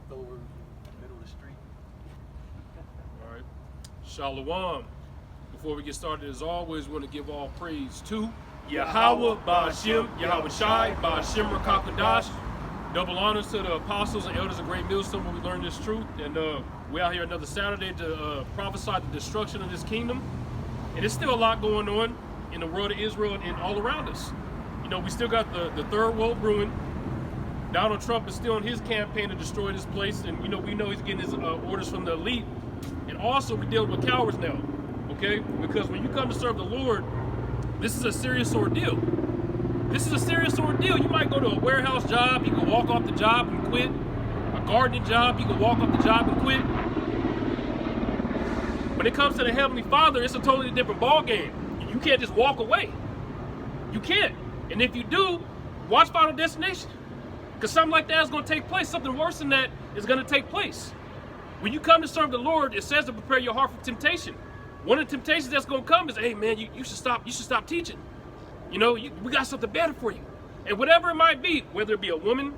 leftovers, middle of the street. All right. Shalom. Before we get started, as always, we want to give all praise to Yahweh, Ba'ashem, Yahweh Shai, Ba'ashem Rakakadash. Double honors to the apostles and elders of Great Millstone where we learn this truth. And we're out here another Saturday to prophesy the destruction of this kingdom. And there's still a lot going on in the world of Israel and all around us. You know, we still got the third world brewing. Donald Trump is still on his campaign to destroy this place. And, you know, we know he's getting his orders from the elite. And also, we're dealing with cowards now. Okay? Because when you come to serve the Lord, this is a serious ordeal. This is a serious ordeal. You might go to a warehouse job, you can walk off the job and quit. A gardening job, you can walk off the job and quit. When it comes to the Heavenly Father, it's a totally different ball game. You can't just walk away. You can't. And if you do, watch Final Destination. Because something like that is going to take place. Something worse than that is going to take place. When you come to serve the Lord, it says to prepare your heart for temptation. One of the temptations that's going to come is, hey man, you should stop teaching. You know, we got something better for you. And whatever it might be, whether it be a woman,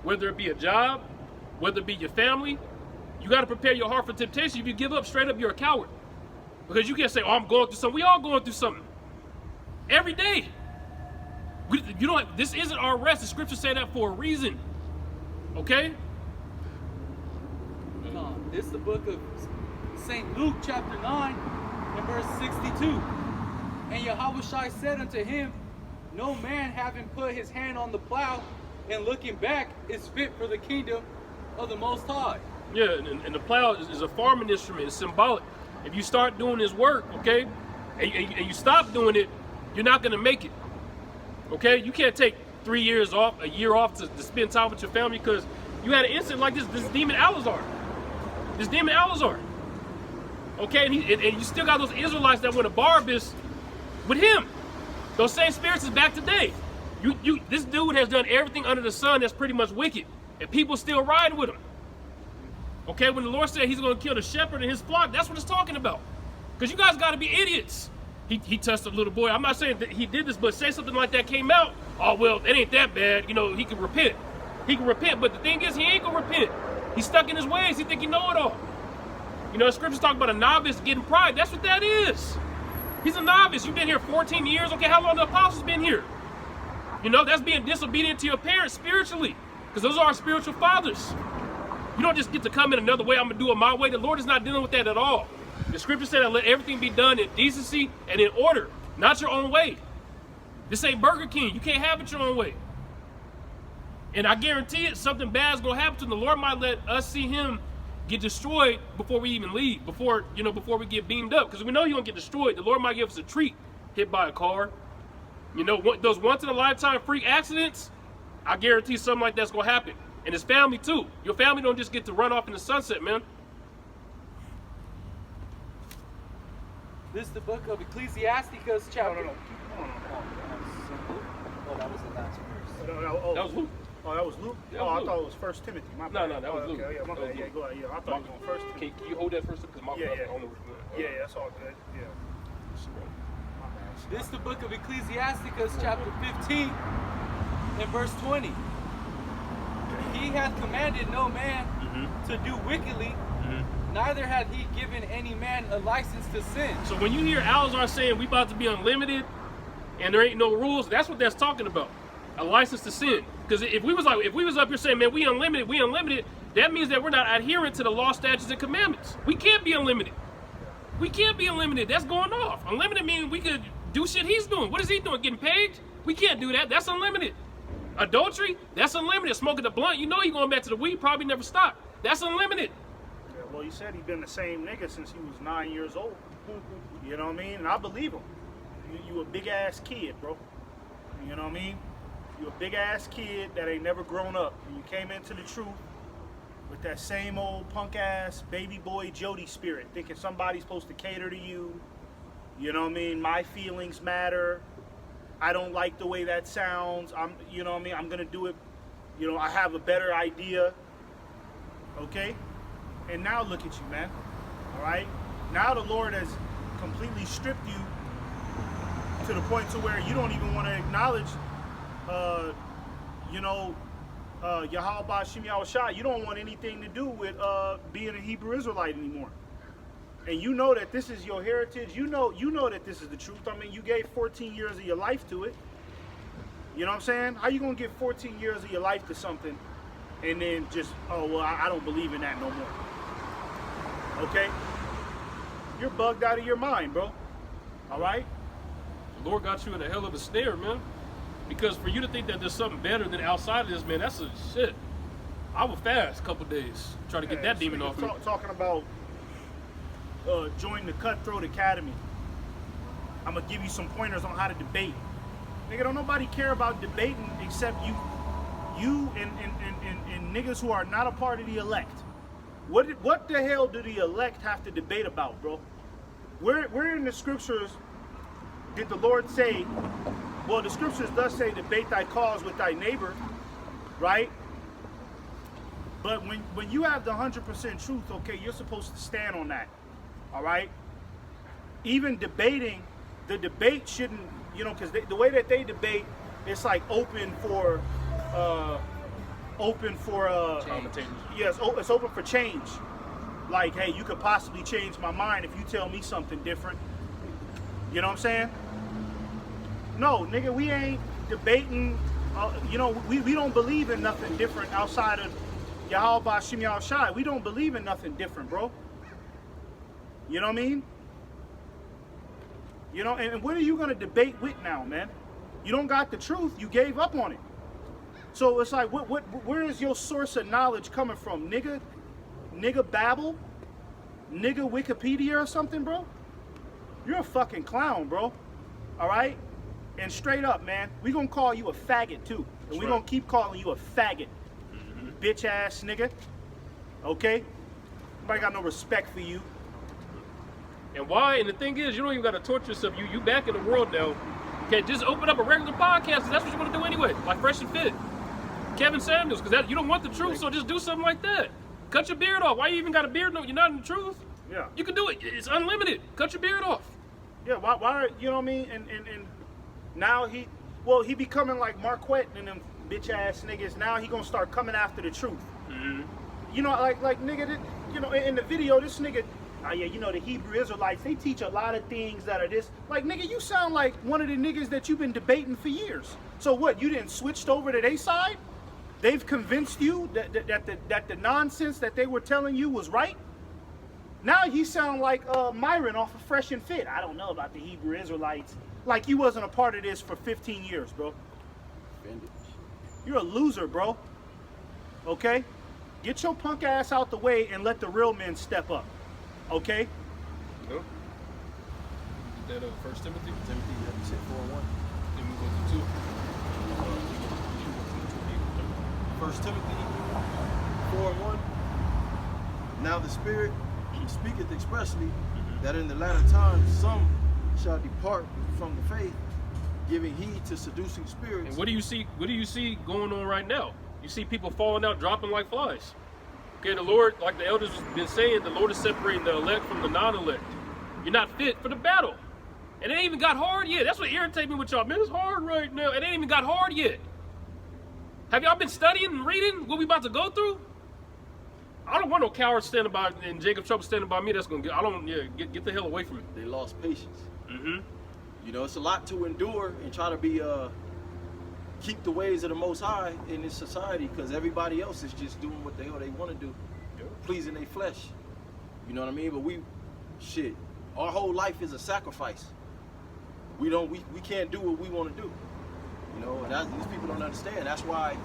whether it be a job, whether it be your family, you got to prepare your heart for temptation. If you give up, straight up, you're a coward. Because you can't say, oh, I'm going through something. We all going through something. Every day. This isn't our rest. The scriptures say that for a reason. Okay? This is the book of St. Luke, chapter 9, and verse 62. And Yahweh Shai said unto him, no man having put his hand on the plow and looking back is fit for the kingdom of the Most High. Yeah, and the plow is a farming instrument. It's symbolic. If you start doing this work, okay, and you stop doing it, you're not going to make it. Okay? You can't take 3 years off, a year off to spend time with your family because you had an incident like this demon Alazar. This demon Alazar. Okay? And you still got those Israelites that went to Barabbas with him. Those same spirits is back today. This dude has done everything under the sun that's pretty much wicked. And people still riding with him. Okay, when the Lord said he's going to kill the shepherd and his flock, that's what it's talking about. Because you guys got to be idiots. He touched a little boy. I'm not saying that he did this, but say something like that came out. Oh, well, it ain't that bad. You know, he can repent. He can repent. But the thing is, he ain't going to repent. He's stuck in his ways. He think he know it all. You know, the scriptures talk about a novice getting pride. That's what that is. He's a novice. You've been here 14 years. Okay, how long the apostles been here? You know, that's being disobedient to your parents spiritually. Because those are our spiritual fathers. You don't just get to come in another way. I'm going to do it my way. The Lord is not dealing with that at all. The scripture said that let everything be done in decency and in order. Not your own way. This ain't Burger King. You can't have it your own way. And I guarantee it, something bad is going to happen to him. The Lord might let us see him get destroyed before we even leave, before we get beamed up, because we know he's gonna get destroyed. The Lord might give us a treat, hit by a car. You know, those once in a lifetime freak accidents, I guarantee something like that's gonna happen. And his family too. Your family don't just get to run off in the sunset, man. This is the book of Ecclesiasticus, chapter. No. Oh, that was the last verse. That was Luke. Oh, that was Luke? Yeah, I Luke. thought it was 1 Timothy. My No, bad. that was Luke. Okay, yeah, my bad. Yeah, go ahead. Yeah, I thought it was on 1 Timothy. Can you hold that first? Because my Yeah. I don't know. Yeah, that's all good. Yeah. My bad. This is the book of Ecclesiasticus, chapter 15, and verse 20. He hath commanded no man to do wickedly, neither hath he given any man a license to sin. So when you hear Alazar saying we about to be unlimited and there ain't no rules, that's what that's talking about. A license to sin. Because if we was up here saying, man, we unlimited, that means that we're not adherent to the law, statutes, and commandments. We can't be unlimited. We can't be unlimited. That's going off. Unlimited means we could do shit he's doing. What is he doing? Getting paid? We can't do that. That's unlimited. Adultery? That's unlimited. Smoking the blunt? You know he going back to the weed, probably never stopped. That's unlimited. Yeah, well, he said he been the same nigga since he was 9 years old. You know what I mean? And I believe him. You a big ass kid, bro. You know what I mean? You a big ass kid that ain't never grown up. And you came into the truth with that same old punk ass baby boy Jody spirit, thinking somebody's supposed to cater to you. You know what I mean? My feelings matter. I don't like the way that sounds. You know what I mean? I'm gonna do it. You know, I have a better idea. Okay? And now look at you, man. All right? Now the Lord has completely stripped you to the point to where you don't even want to acknowledge, Yahweh Bashim Yahushua, you don't want anything to do with being a Hebrew Israelite anymore. And you know that this is your heritage. You know that this is the truth. I mean, you gave 14 years of your life to it. You know what I'm saying? How you gonna give 14 years of your life to something and then just, oh, well, I don't believe in that no more. Okay? You're bugged out of your mind, bro. All right? The Lord got you in a hell of a snare, man. Because for you to think that there's something better than outside of this, man, that's a shit. I would fast a couple days, try to get that demon off me. Talking about join the Cutthroat Academy. I'm gonna give you some pointers on how to debate. Nigga, don't nobody care about debating except you and niggas who are not a part of the elect. What the hell do the elect have to debate about, bro? Where in the scriptures did the Lord say, well, the scriptures does say debate thy cause with thy neighbor, right? But when you have the 100% truth, okay, you're supposed to stand on that, all right? Even debating, the debate shouldn't, you know, because the way that they debate, it's like open for commentators. Yes, it's open for change. Like, hey, you could possibly change my mind if you tell me something different. You know what I'm saying? No, nigga, we ain't debating. You know, we don't believe in nothing different outside of Yahweh Bashim Yahushua. We don't believe in nothing different, bro. You know what I mean? You know, and what are you gonna debate with now, man? You don't got the truth. You gave up on it. So it's like, where is your source of knowledge coming from, nigga? Nigga Babel? Nigga Wikipedia or something, bro? You're a fucking clown, bro. All right? And straight up, man, we gonna call you a faggot too, and we gonna keep calling you a faggot, bitch ass nigga. Okay? Nobody got no respect for you. And why? And the thing is, you don't even got to torture yourself. You back in the world now. Okay, just open up a regular podcast, 'cause that's what you want to do anyway. Like Fresh and Fit, Kevin Samuels, because you don't want the truth, so just do something like that. Cut your beard off. Why you even got a beard? No, you're not in the truth. Yeah. You can do it. It's unlimited. Cut your beard off. Yeah. Why? You know what I mean? And now he becoming like Marquette and them bitch ass niggas. Now he gonna start coming after the truth. Mm-hmm. You know, like nigga, you know, in the video, this nigga. Oh yeah, you know, the Hebrew Israelites, they teach a lot of things that are this. Like, nigga, you sound like one of the niggas that you've been debating for years. So what, you didn't switched over to their side? They've convinced you that the nonsense that they were telling you was right? Now you sound like Myron off of Fresh and Fit. I don't know about the Hebrew Israelites. Like you wasn't a part of this for 15 years, bro. You're a loser, bro. Okay? Get your punk ass out the way and let the real men step up. Okay? Yep. That 1 Timothy? Timothy, you said 4:1. Then we go to 2. 1 Timothy 4:1. Now the Spirit speaketh expressly that in the latter times some shall depart from the faith, giving heed to seducing spirits. And what do you see? What do you see going on right now? You see people falling out, dropping like flies. Okay, the Lord, like the elders have been saying, the Lord is separating the elect from the non-elect. You're not fit for the battle. And it ain't even got hard yet. That's what irritates me with y'all. Man, it's hard right now. It ain't even got hard yet. Have y'all been studying and reading what we about to go through? I don't want no coward standing by and Jacob Trouble standing by me. That's gonna get the hell away from me. They lost patience. Mm-hmm. You know, it's a lot to endure and try to be keep the ways of the Most High in this society, because everybody else is just doing what the hell they want to do, pleasing their flesh. You know what I mean? But our whole life is a sacrifice. We can't do what we want to do. You know, and these people don't understand. That's why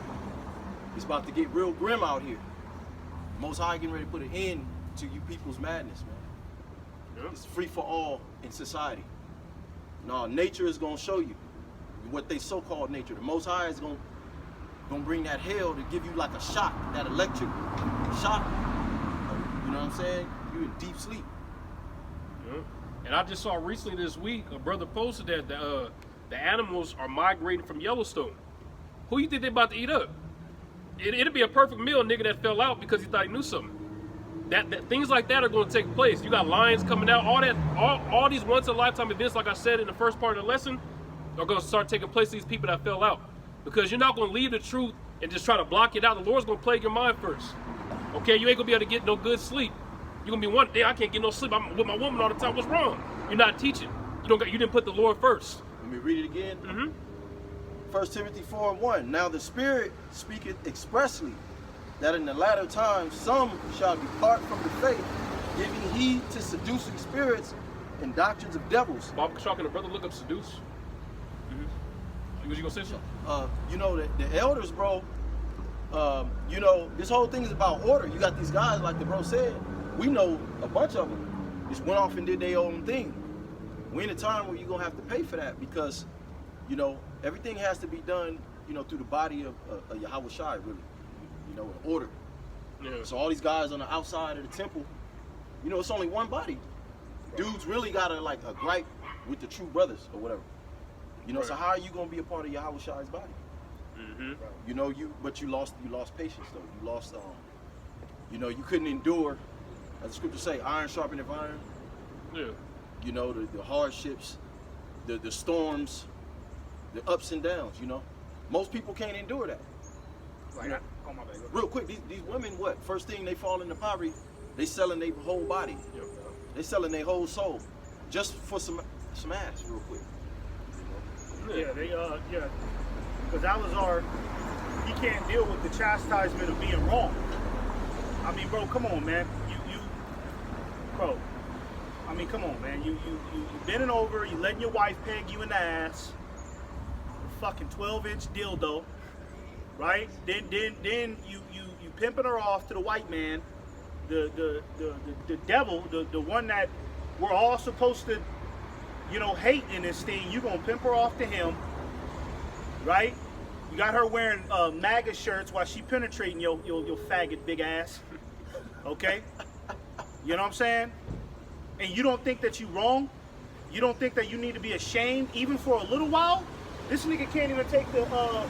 it's about to get real grim out here. Most High getting ready to put an end to you people's madness, man. It's free for all in society. No, nature is gonna show you what they so-called nature. The Most High is gonna bring that hell to give you like a shock, that electric shock. You know what I'm saying? You in deep sleep. Yeah. And I just saw recently this week a brother posted that the animals are migrating from Yellowstone. Who you think they about to eat up? It'll be a perfect meal, nigga that fell out because he thought he knew something. That things like that are going to take place. You got lions coming out. All these once in a lifetime events, like I said in the first part of the lesson, are going to start taking place to these people that fell out. Because you're not going to leave the truth and just try to block it out, the Lord's gonna plague your mind first. Okay, you ain't gonna be able to get no good sleep. You're gonna be one day, I can't get no sleep. I'm with my woman all the time. What's wrong? You're not teaching. You didn't put the Lord first. Let me read it again. Mm-hmm. 1 Timothy 4:1. Now the Spirit speaketh expressly that in the latter times some shall depart from the faith, giving heed to seducing spirits and doctrines of devils. Bob talking to brother, look up seduce. Mm-hmm. Was you gonna say something? You know, the elders, bro, you know, this whole thing is about order. You got these guys, like the bro said, we know a bunch of them just went off and did their own thing. We're in a time where you're gonna have to pay for that because, you know, everything has to be done, you know, through the body of Yahweh Shai, really, you know, in order. Yeah. So all these guys on the outside of the temple, you know, it's only one body. Dudes really got a gripe with the true brothers or whatever. You know, so how are you gonna be a part of Yahweh Shai's body? Mm-hmm. You know, but you lost patience though. You lost, you know, you couldn't endure, as the scriptures say, iron sharpeneth iron. Yeah. You know, the hardships, the storms, the ups and downs, you know. Most people can't endure that. Like, oh my bad. Real quick, these women, what? First thing they fall into poverty, they selling their whole body. Yep. They selling their whole soul. Just for some ass, real quick. Yeah, because Alazar, he can't deal with the chastisement of being wrong. I mean, bro, come on, man. Bro. I mean, come on, man. You bending over, you letting your wife peg you in the ass, a fucking 12-inch dildo, right? Then you pimping her off to the white man, the devil, the one that we're all supposed to, you know, hate in this thing. You gonna pimp her off to him, right? You got her wearing MAGA shirts while she penetrating your faggot big ass, okay? You know what I'm saying? And you don't think that you wrong? You don't think that you need to be ashamed even for a little while? This nigga can't even take the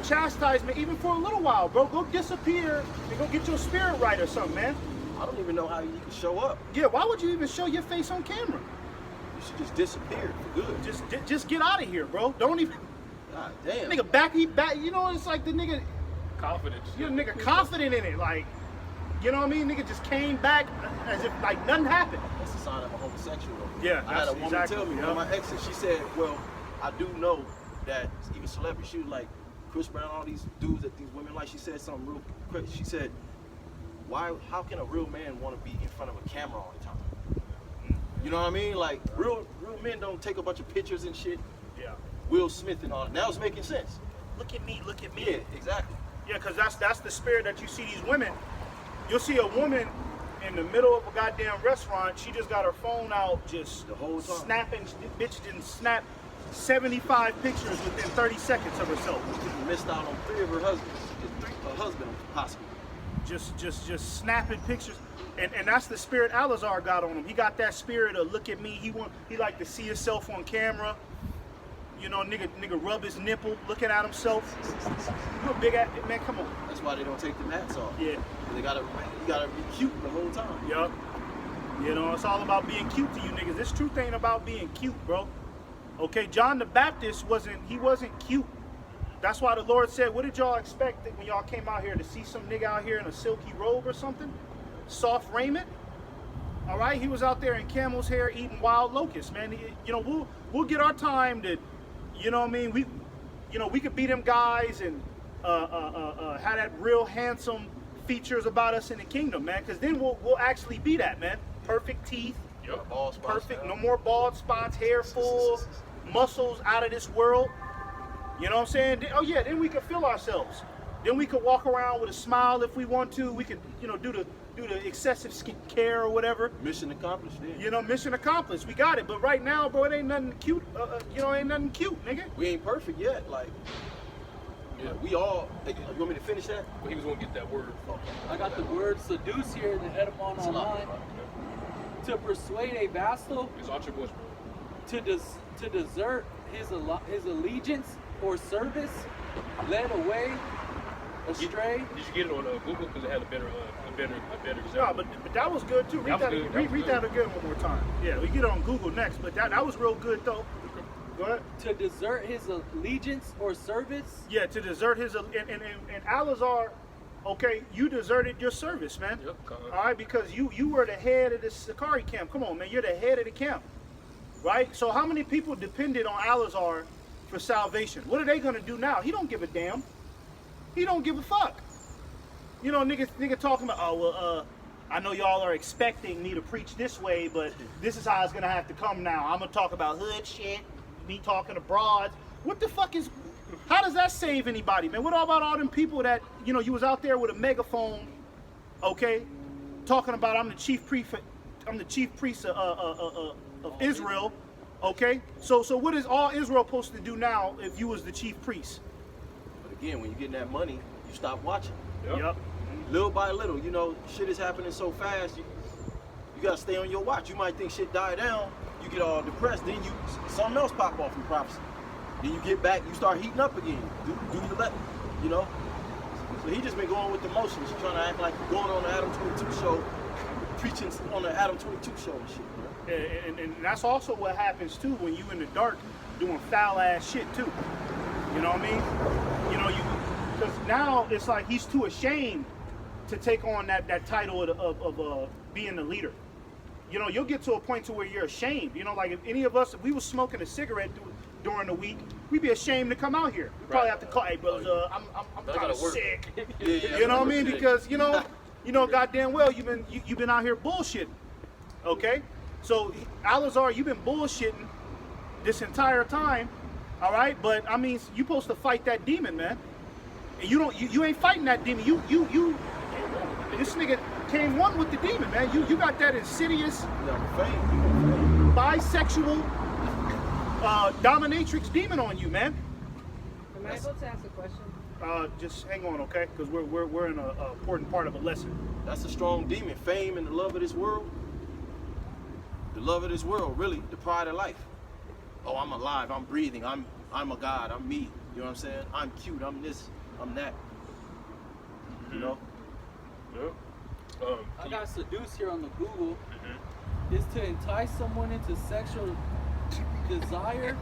chastisement even for a little while, bro. Go disappear and go get your spirit right or something, man. I don't even know how you can show up. Yeah, why would you even show your face on camera? You should just disappear for good. Just get out of here, bro. Don't even. God damn. Nigga back. You know, it's like the nigga. Confidence. You're a nigga confident in it, like. You know what I mean? Nigga just came back as if like nothing happened. That's a sign of a homosexual. Yeah, I had a that's woman exactly, tell me, one of my exes, she said, well, I do know that even celebrities, she was like, Chris Brown, all these dudes that these women like, she said something real crazy. She said, how can a real man want to be in front of a camera all the time? You know what I mean? Like, real men don't take a bunch of pictures and shit. Yeah. Will Smith and all that. Now it's making sense. Look at me. Yeah, exactly. Yeah, because that's the spirit that you see these women. You'll see a woman in the middle of a goddamn restaurant. She just got her phone out, just the whole time snapping. Bitch didn't snap 75 pictures within 30 seconds of herself. She missed out on 3 of her husbands. A husband, possibly. Just snapping pictures, and that's the spirit Alazar got on him. He got that spirit of look at me. He like to see himself on camera. You know, nigga rub his nipple, looking at himself. You a big ass man, come on. That's why they don't take them hats off. Yeah. You gotta be cute the whole time. Yup. You know, it's all about being cute to you niggas. This truth ain't about being cute, bro. Okay, John the Baptist wasn't cute. That's why the Lord said, what did y'all expect that when y'all came out here to see some nigga out here in a silky robe or something? Soft raiment? All right, he was out there in camel's hair eating wild locusts, man. You know, we'll get our time to, you know what I mean? We could be them guys and have that real handsome features about us in the kingdom, man. Because then we'll actually be that, man. Perfect teeth. Yep. Bald spots Perfect. now. No more bald spots, hair full, muscles out of this world. You know what I'm saying? Oh yeah, then we could feel ourselves. Then we could walk around with a smile if we want to. We could, you know, do the excessive skincare or whatever. Mission accomplished then. You know, mission accomplished. We got it. But right now, bro, it ain't nothing cute. You know, ain't nothing cute, nigga. We ain't perfect yet. Like, yeah, we all. Hey, you want me to finish that? Well, he was gonna get that word. I got the word seduce here in the Edamon online. To persuade a vassal It's all your voice, bro. to desert his allegiance or service, led away, astray. Did you get it on Google because it had a better example? No, but that was good too. Read That was that, good. read that again one more time. Yeah, we get it on Google next. But that was real good though. Go ahead. To desert his allegiance or service? Yeah, to desert his and Alazar, okay, you deserted your service, man. Yep. All right, because you were the head of the Sakari camp. Come on, man, you're the head of the camp, right? So how many people depended on Alazar for salvation? What are they gonna do now? He don't give a damn. He don't give a fuck. You know, nigga talking about, oh well, I know y'all are expecting me to preach this way, but this is how it's gonna have to come now. I'm gonna talk about hood shit, me talking to broads. What the fuck is? How does that save anybody, man? What about all them people that, you know, you was out there with a megaphone, okay, talking about I'm the chief priest of Israel, okay? So what is all Israel supposed to do now if you was the chief priest? But again, when you get that money, you stop watching. Yep. Little by little, you know, shit is happening so fast. You gotta stay on your watch. You might think shit die down. You get all depressed. Then something else pop off in prophecy. Then you get back. You start heating up again. Do your letter. You know. So he just been going with the motions, trying to act like going on the Adam 22 show, preaching on the Adam 22 show and shit, bro. And that's also what happens too when you in the dark doing foul ass shit too. You know what I mean? You know, because now it's like he's too ashamed to take on that title of being the leader. You know, you'll get to a point to where you're ashamed. You know, like if any of us, if we was smoking a cigarette during the week, we'd be ashamed to come out here. We probably have to call, hey brothers, I'm kind of sick. You know what I mean? Because you know, goddamn well you've been out here bullshitting. Okay, so Alazar, you've been bullshitting this entire time. All right, but I mean, you supposed to fight that demon, man. And you ain't fighting that demon. This nigga came one with the demon, man. You got that insidious, bisexual, dominatrix demon on you, man. Am I able to ask a question? Just hang on, okay? Because we're in an important part of a lesson. That's a strong demon. Fame and the love of this world. The love of this world, really, the pride of life. Oh, I'm alive. I'm breathing. I'm a god. I'm me. You know what I'm saying? I'm cute. I'm this. I'm that. You know. I got seduced here on the Google. Is to entice someone into sexual desire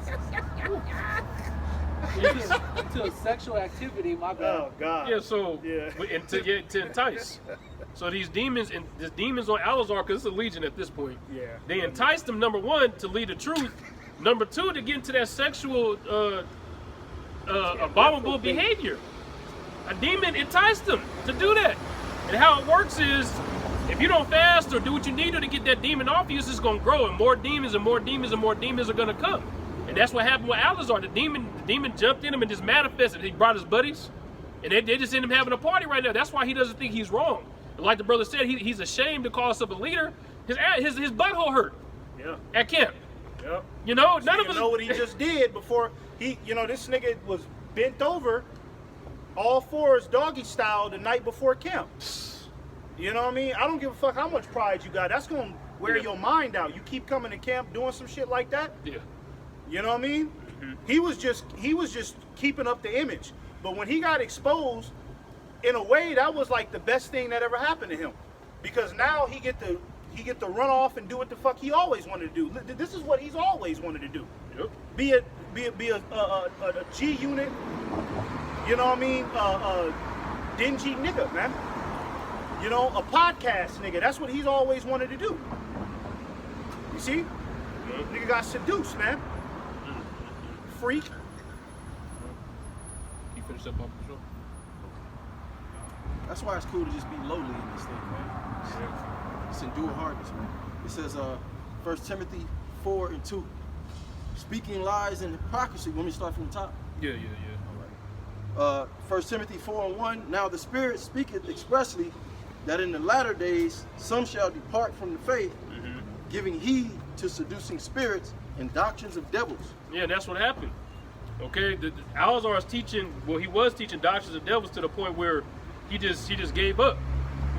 into a sexual activity. My bad. Oh God. Yeah. So to entice. So these demons and the demons on Alazar, because it's a legion at this point. Yeah. They enticed them, number one, to lead the truth. Number two, to get into that sexual abominable behavior. A demon enticed them to do that. And how it works is, if you don't fast or do what you need to get that demon off you, it's just going to grow, and more demons and more demons and more demons are going to come. And that's what happened with Alazar. The demon jumped in him and just manifested. He brought his buddies, and they just end him having a party right now. That's why he doesn't think he's wrong. And like the brother said, he's ashamed to call himself a leader. His butthole hurt. Yeah. At camp. Yep. You know, none of us know what he just did before he. You know, this nigga was bent over, all fours doggy style the night before camp. You know what I mean? I don't give a fuck how much pride you got. That's gonna wear your mind out. You keep coming to camp doing some shit like that. Yeah. You know what I mean? He was just keeping up the image. But when he got exposed, in a way, that was like the best thing that ever happened to him, because now he get to run off and do what the fuck he always wanted to do. This is what he's always wanted to do. Yep. Be a G unit. You know what I mean? Dingy nigga, man. You know, a podcast nigga. That's what he's always wanted to do. You see? Nigga got seduced, man. Freak. You finished up off the show? That's why it's cool to just be lowly in this thing, man. It's endure hardness, man. It says 1 Timothy 4:2. Speaking lies and hypocrisy. Let me start from the top. Yeah. 1 Timothy 4:1. Now the Spirit speaketh expressly that in the latter days some shall depart from the faith, giving heed to seducing spirits and doctrines of devils. Yeah, that's what happened. Okay, Alazar is teaching. Well, he was teaching doctrines of devils to the point where he just gave up.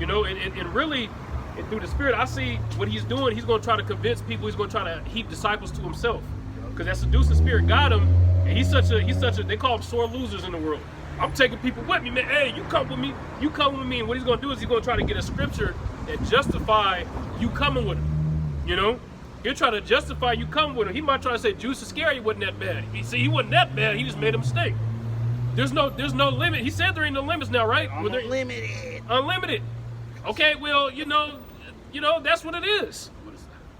You know, and really, and through the Spirit, I see what he's doing. He's going to try to convince people. He's going to try to heap disciples to himself, because that seducing spirit got him. And he's such a. They call him sore losers in the world. I'm taking people with me, man. Hey, you come with me. You come with me. And what he's going to do is he's going to try to get a scripture that justify you coming with him. You know, He'll try to justify you come with him. He might try to say Juice Iscariot wasn't that bad. He wasn't that bad. He just made a mistake. There's no limit. He said there ain't no limits now, right? Unlimited. Unlimited. Okay, well, you know, that's what it is.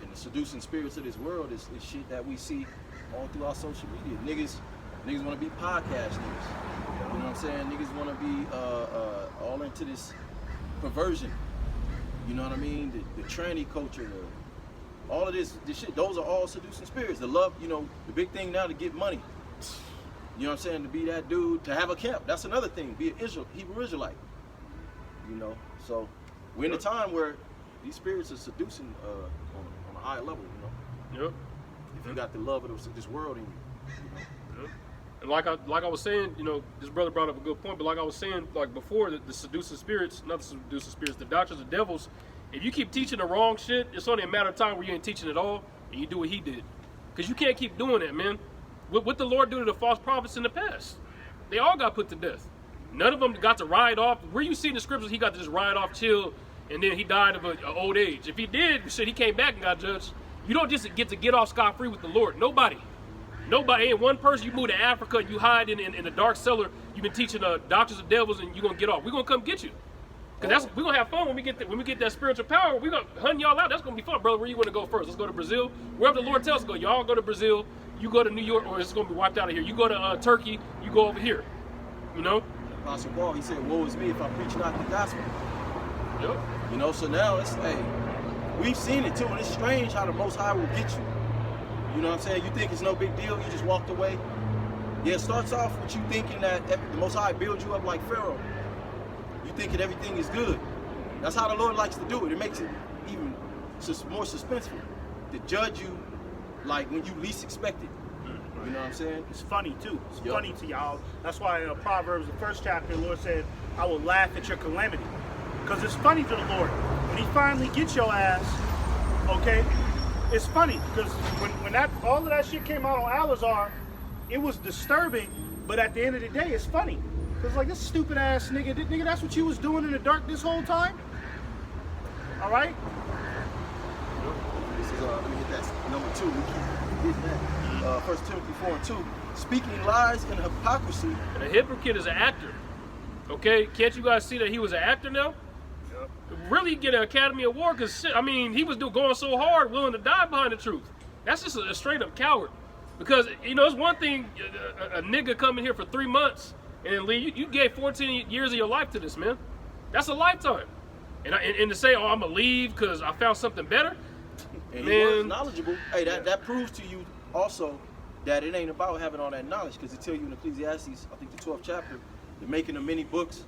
And the seducing spirits of this world is shit that we see all through our social media. Niggas want to be podcast niggas. You know what I'm saying? Niggas want to be all into this perversion. You know what I mean? The tranny culture, all of this shit. Those are all seducing spirits. The love, the big thing now to get money. You know what I'm saying? To be that dude, to have a camp. That's another thing. Be an Hebrew Israelite. So we're in a time where these spirits are seducing on a higher level. Yep. If you got the love of this world in you. Yep. And like I was saying, this brother brought up a good point. But like I was saying, like before, the seducing spirits, not the seducing spirits, the doctrines of devils. If you keep teaching the wrong shit, it's only a matter of time where you ain't teaching at all, and you do what he did. Because you can't keep doing that, man. What the Lord do to the false prophets in the past? They all got put to death. None of them got to ride off. Where you see in the scriptures, he got to just ride off, chill, and then he died of an old age. If he did, shit, he came back and got judged. You don't just get off scot-free with the Lord. Nobody. Ain't one person. You move to Africa, you hide in the dark cellar. You've been teaching doctrines of devils, and you're gonna get off. We're gonna come get you. Cause we're gonna have fun when we get that spiritual power. We're gonna hunt y'all out. That's gonna be fun, brother. Where you wanna go first? Let's go to Brazil. Wherever the Lord tells us to go. Y'all go to Brazil. You go to New York, or it's gonna be wiped out of here. You go to Turkey. You go over here. Apostle Paul, he said, "Woe is me if I preach not the gospel." Yep. So now we've seen it too, and it's strange how the Most High will get you. You know what I'm saying? You think it's no big deal. You just walked away. Yeah, it starts off with you thinking that the Most High builds you up like Pharaoh. You thinking everything is good. That's how the Lord likes to do it. It makes it even more suspenseful to judge you like when you least expect it. You know what I'm saying? It's funny too. It's funny to y'all. That's why in Proverbs, the first chapter, the Lord said, "I will laugh at your calamity," because it's funny to the Lord when He finally gets your ass. Okay, it's funny because when all of that shit came out on Al-Azhar, it was disturbing. But at the end of the day, it's funny because like this stupid ass nigga, that's what you was doing in the dark this whole time. All right. This is let me hit that number 2. We keep hitting that. 1 Timothy 4:2. Speaking lies and hypocrisy. And a hypocrite is an actor. Okay, can't you guys see that he was an actor now? Yep. Really get an Academy Award because he was going so hard, willing to die behind the truth. That's just a straight up coward. Because it's one thing a nigga coming here for 3 months and then leave. You gave 14 years of your life to this, man. That's a lifetime. And to say, oh, I'm gonna leave because I found something better. And he was knowledgeable. Hey, that proves to you also that it ain't about having all that knowledge, because it tells you in Ecclesiastes, I think the 12th chapter, they're making of many books,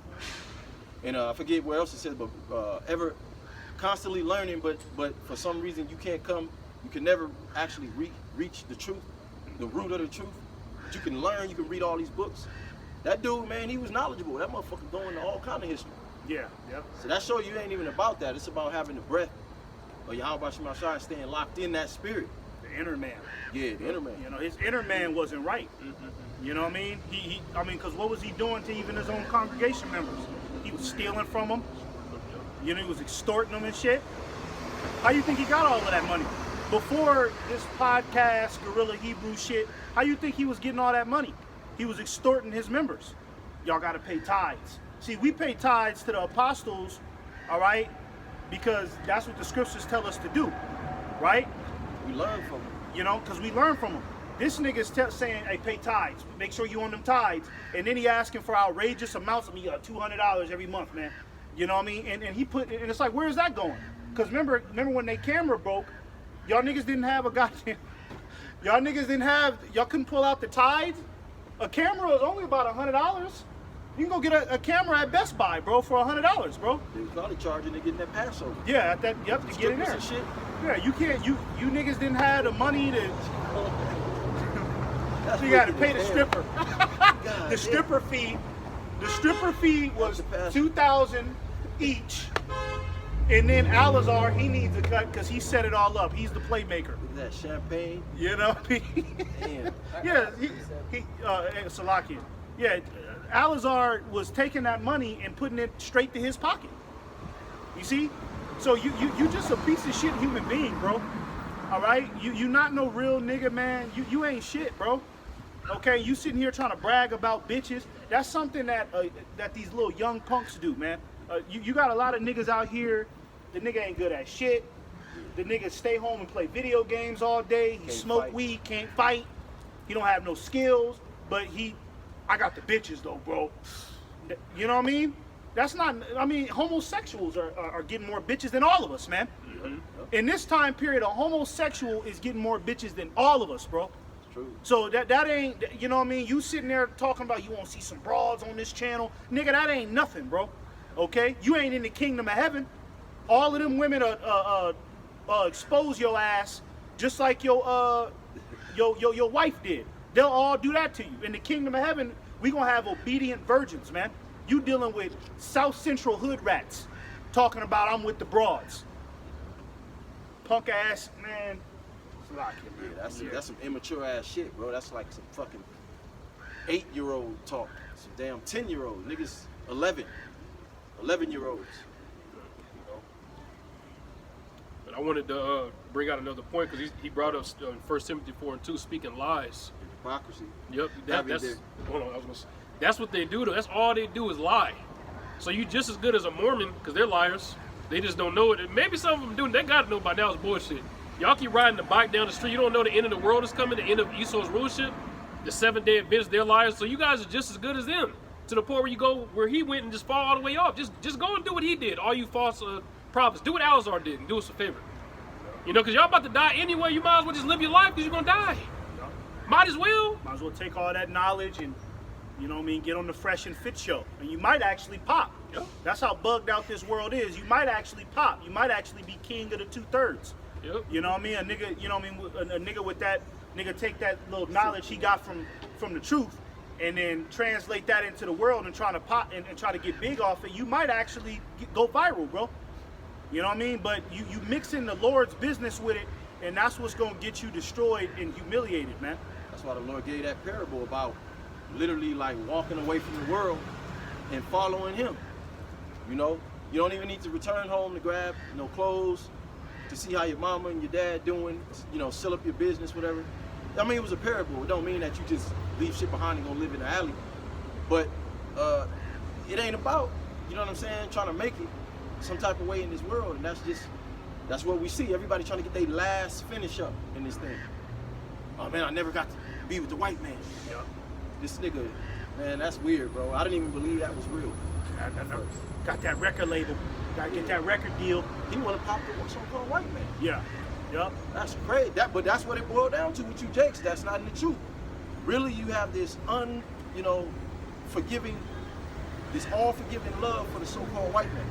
and I forget where else it says, but ever constantly learning, but for some reason you can never actually reach the truth, the root of the truth. But you can learn, you can read all these books. That dude, man, he was knowledgeable. That motherfucker going into all kind of history. Yeah, yep. So that shows you ain't even about that. It's about having the breath of Yahweh Shema Shai, staying locked in that spirit. The inner man. Yeah, the inner man. His inner man wasn't right. You know what I mean? Because what was he doing to even his own congregation members? He was stealing from them. He was extorting them and shit. How you think he got all of that money? Before this podcast, Guerrilla Hebrew shit, how you think he was getting all that money? He was extorting his members. Y'all got to pay tithes. See, we pay tithes to the apostles, all right? Because that's what the scriptures tell us to do, right? We learn from them. Because we learn from them. This nigga's saying, hey, pay tithes. Make sure you on them tithes. And then he asking for outrageous amounts of me, $200 every month, man. You know what I mean? And and it's like, where is that going? Because remember when their camera broke, y'all niggas didn't have a goddamn, y'all couldn't pull out the tithes. A camera is only about $100. You can go get a camera at Best Buy, bro, for $100, bro. They was probably charging to get in that Passover. Yeah, to get in there. And shit. Yeah, you can't. You niggas didn't have the money to. You got to pay the stripper. The stripper fee. The stripper fee was $2,000 each, and then Al-Azhar, he needs a cut because he set it all up. He's the playmaker. Look at that champagne. You know what I mean? Damn. Yeah, he Salakian. Yeah, Al-Azhar was taking that money and putting it straight to his pocket. You see? So you just a piece of shit human being, bro. All right, you not no real nigga, man. You ain't shit, bro. Okay, you sitting here trying to brag about bitches. That's something that that these little young punks do, man. You got a lot of niggas out here. The nigga ain't good at shit. The nigga stay home and play video games all day. He Can't smoke fight. weed, can't fight. He don't have no skills, but I got the bitches though, bro. You know what I mean? That's not, I mean, homosexuals are getting more bitches than all of us, man. In this time period, a homosexual is getting more bitches than all of us, bro. It's true. So that ain't, you know what I mean? You sitting there talking about you want to see some broads on this channel. Nigga, that ain't nothing, bro. Okay? You ain't in the kingdom of heaven. All of them women expose your ass just like your wife did. They'll all do that to you. In the kingdom of heaven, we gonna have obedient virgins, man. You dealing with South Central hood rats talking about I'm with the broads. Punk ass, man. It's a lot, man. Yeah, that's some immature ass shit, bro. That's like some fucking 8-year-old talk. Some damn 10-year-old. Niggas 11-year-olds. But I wanted to bring out another point because he brought up 1 Timothy 4:2, speaking lies. Hypocrisy. Yep, that's there. hold on. I was gonna say, that's what they do. Though. That's all they do is lie. So you just as good as a Mormon because they're liars. They just don't know it. And maybe some of them do. They gotta know by now it's bullshit. Y'all keep riding the bike down the street. You don't know the end of the world is coming. The end of Esau's rulership. The 7-day Adventists, they're liars. So you guys are just as good as them. To the point where you go where he went and just fall all the way off. Just go and do what he did. All you false prophets, do what Alzar did and do us a favor. You know, because y'all about to die anyway. You might as well just live your life because you're gonna die. Might as well. Might as well take all that knowledge and, you know what I mean, get on the Fresh and Fit show. And you might actually pop. Yep. That's how bugged out this world is. You might actually pop. You might actually be king of the 2/3. Yep. You know what I mean? A nigga, you know what I mean? A nigga with that, nigga take that little knowledge he got from the truth and then translate that into the world and try to pop and try to get big off it. You might actually go viral, bro. You know what I mean? But you mix in the Lord's business with it, and that's what's going to get you destroyed and humiliated, man. That's why the Lord gave that parable about literally like walking away from the world and following him. You know, you don't even need to return home to grab clothes, to see how your mama and your dad doing, you know, seal up your business, whatever. I mean, it was a parable. It don't mean that you just leave shit behind and go live in the alley. But it ain't about, you know what I'm saying, trying to make it some type of way in this world. And that's what we see. Everybody trying to get their last finish up in this thing. Oh man, I never got to be with the white man. Yeah. This nigga, man, that's weird, bro. I didn't even believe that was real. Got that record label. Got to get that record deal. He want to pop the so-called white man. Yeah. Yup. That's crazy. But that's what it boiled down to with you Jakes. That's not the truth. Really, you have this forgiving, this all-forgiving love for the so-called white man.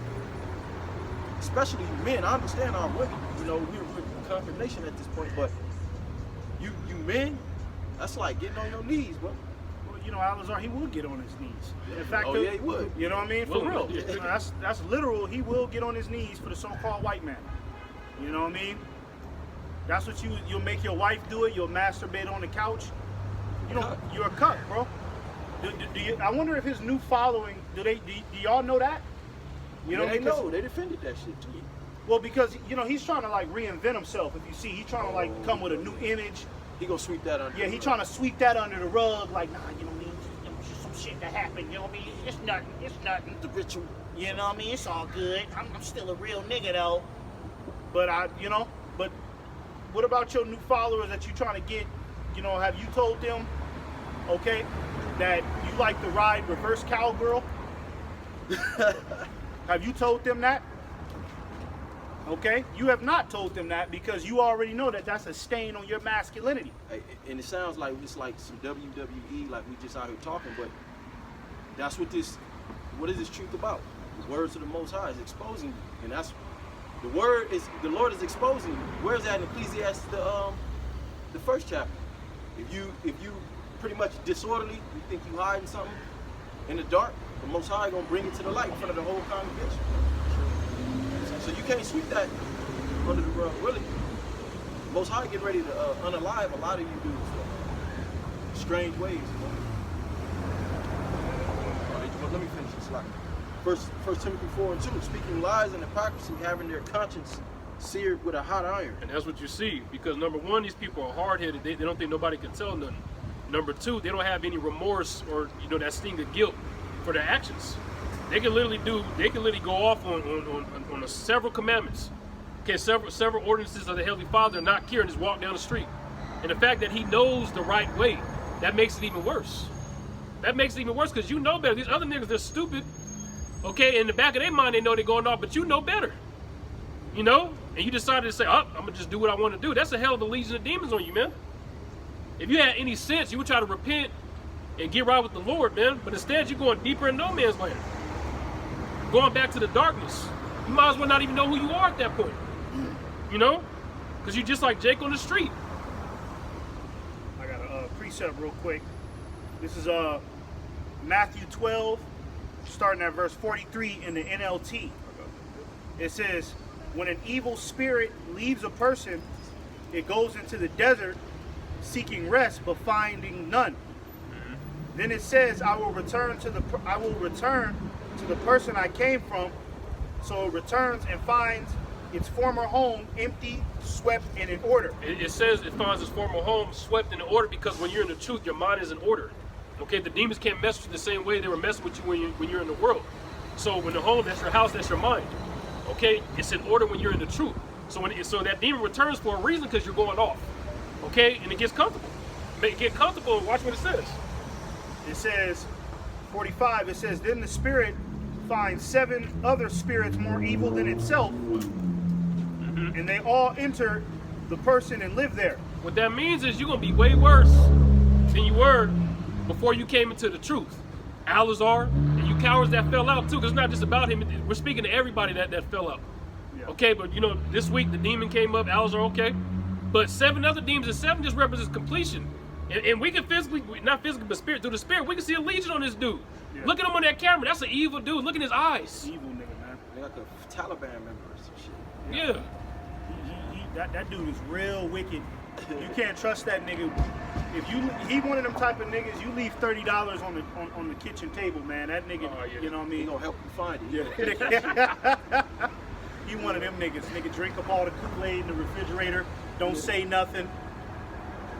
Especially men. I understand our women. You know, we're in condemnation at this point, but you men, that's like getting on your knees, bro. Well, you know, Alazar, he will get on his knees. In fact, yeah, he would. You know what I mean? For Will. real. That's literal. He will get on his knees for the so-called white man. You know what I mean? That's what you'll make your wife do it. You'll masturbate on the couch. You know, you're a cuck, bro. I wonder if his new following, do y'all know that? You know, they know. They defended that shit too. Well, because you know he's trying to like reinvent himself. If you see, he's trying to like come with a new image. He gonna sweep that under. Yeah, the he's rug. trying to sweep that under the rug. Like, nah, you know what I mean? It's just some shit that happened. You know what I mean? It's nothing. It's nothing. The ritual. You know what I mean? It's all good. I'm still a real nigga though. But but what about your new followers that you trying to get? You know, have you told them, okay, that you like to ride reverse cowgirl? Have you told them that? Okay, you have not told them that because you already know that that's a stain on your masculinity. And it sounds like it's like some WWE, like we just out here talking, but that's what is this truth about? The words of the Most High is exposing you, and that's the Lord is exposing you. Where's that in Ecclesiastes, the first chapter? If you pretty much disorderly, you think you hiding something in the dark, the Most High gonna bring it to the light in front of the whole congregation. So you can't sweep that under the rug, really. The Most High getting ready to unalive a lot of you dudes, though. Strange ways, you know. All right, let me finish this. Like, First Timothy 4:2, speaking lies and hypocrisy, having their conscience seared with a hot iron. And that's what you see, because number one, these people are hard-headed. They don't think nobody can tell nothing. Number two, they don't have any remorse or that sting of guilt for their actions. They can literally go off on several commandments, okay, several ordinances of the Heavenly Father, and not care and just walk down the street. And the fact that he knows the right way, that makes it even worse. That makes it even worse because you know better. These other niggas, they're stupid. Okay, in the back of their mind, they know they're going off, but you know better. You know? And you decided to say, oh, I'm going to just do what I want to do. That's a hell of a legion of demons on you, man. If you had any sense, you would try to repent and get right with the Lord, man. But instead, you're going deeper in no man's land. Going back to the darkness. You might as well not even know who you are at that point. You know? Because you're just like Jake on the street. I got a precept real quick. This is Matthew 12, starting at verse 43 in the NLT. It says, when an evil spirit leaves a person, it goes into the desert seeking rest but finding none. Then it says, I will return to the person I came from. So it returns and finds its former home empty, swept, and in order. It says it finds its former home swept and in order because when you're in the truth, your mind is in order. Okay, the demons can't mess with you the same way they were messing with you when you're in the world. So when the home, that's your house, that's your mind. Okay, it's in order when you're in the truth. So that demon returns for a reason because you're going off. Okay, and it gets comfortable. Get comfortable and watch what it says. It says, 45, it says, then the spirit finds 7 other spirits more evil than itself, and they all enter the person and live there. What that means is you're going to be way worse than you were before you came into the truth. Alazar, and you cowards that fell out too, because it's not just about him. We're speaking to everybody that fell out. Yeah. Okay, but you know, this week the demon came up, Alazar, okay. But 7 other demons, and 7 just represents completion. And we can physically, not physically, but spirit, through the spirit, we can see a legion on this dude. Yeah. Look at him on that camera. That's an evil dude. Look at his eyes. Evil nigga, man. They're like a Taliban member or some shit. Yeah. That dude is real wicked. You can't trust that nigga. If he one of them type of niggas, you leave $30 on the kitchen table, man. That nigga, you know what I He mean? gonna help you find it. He one of them niggas. Nigga drink up all the Kool-Aid in the refrigerator. Don't say nothing.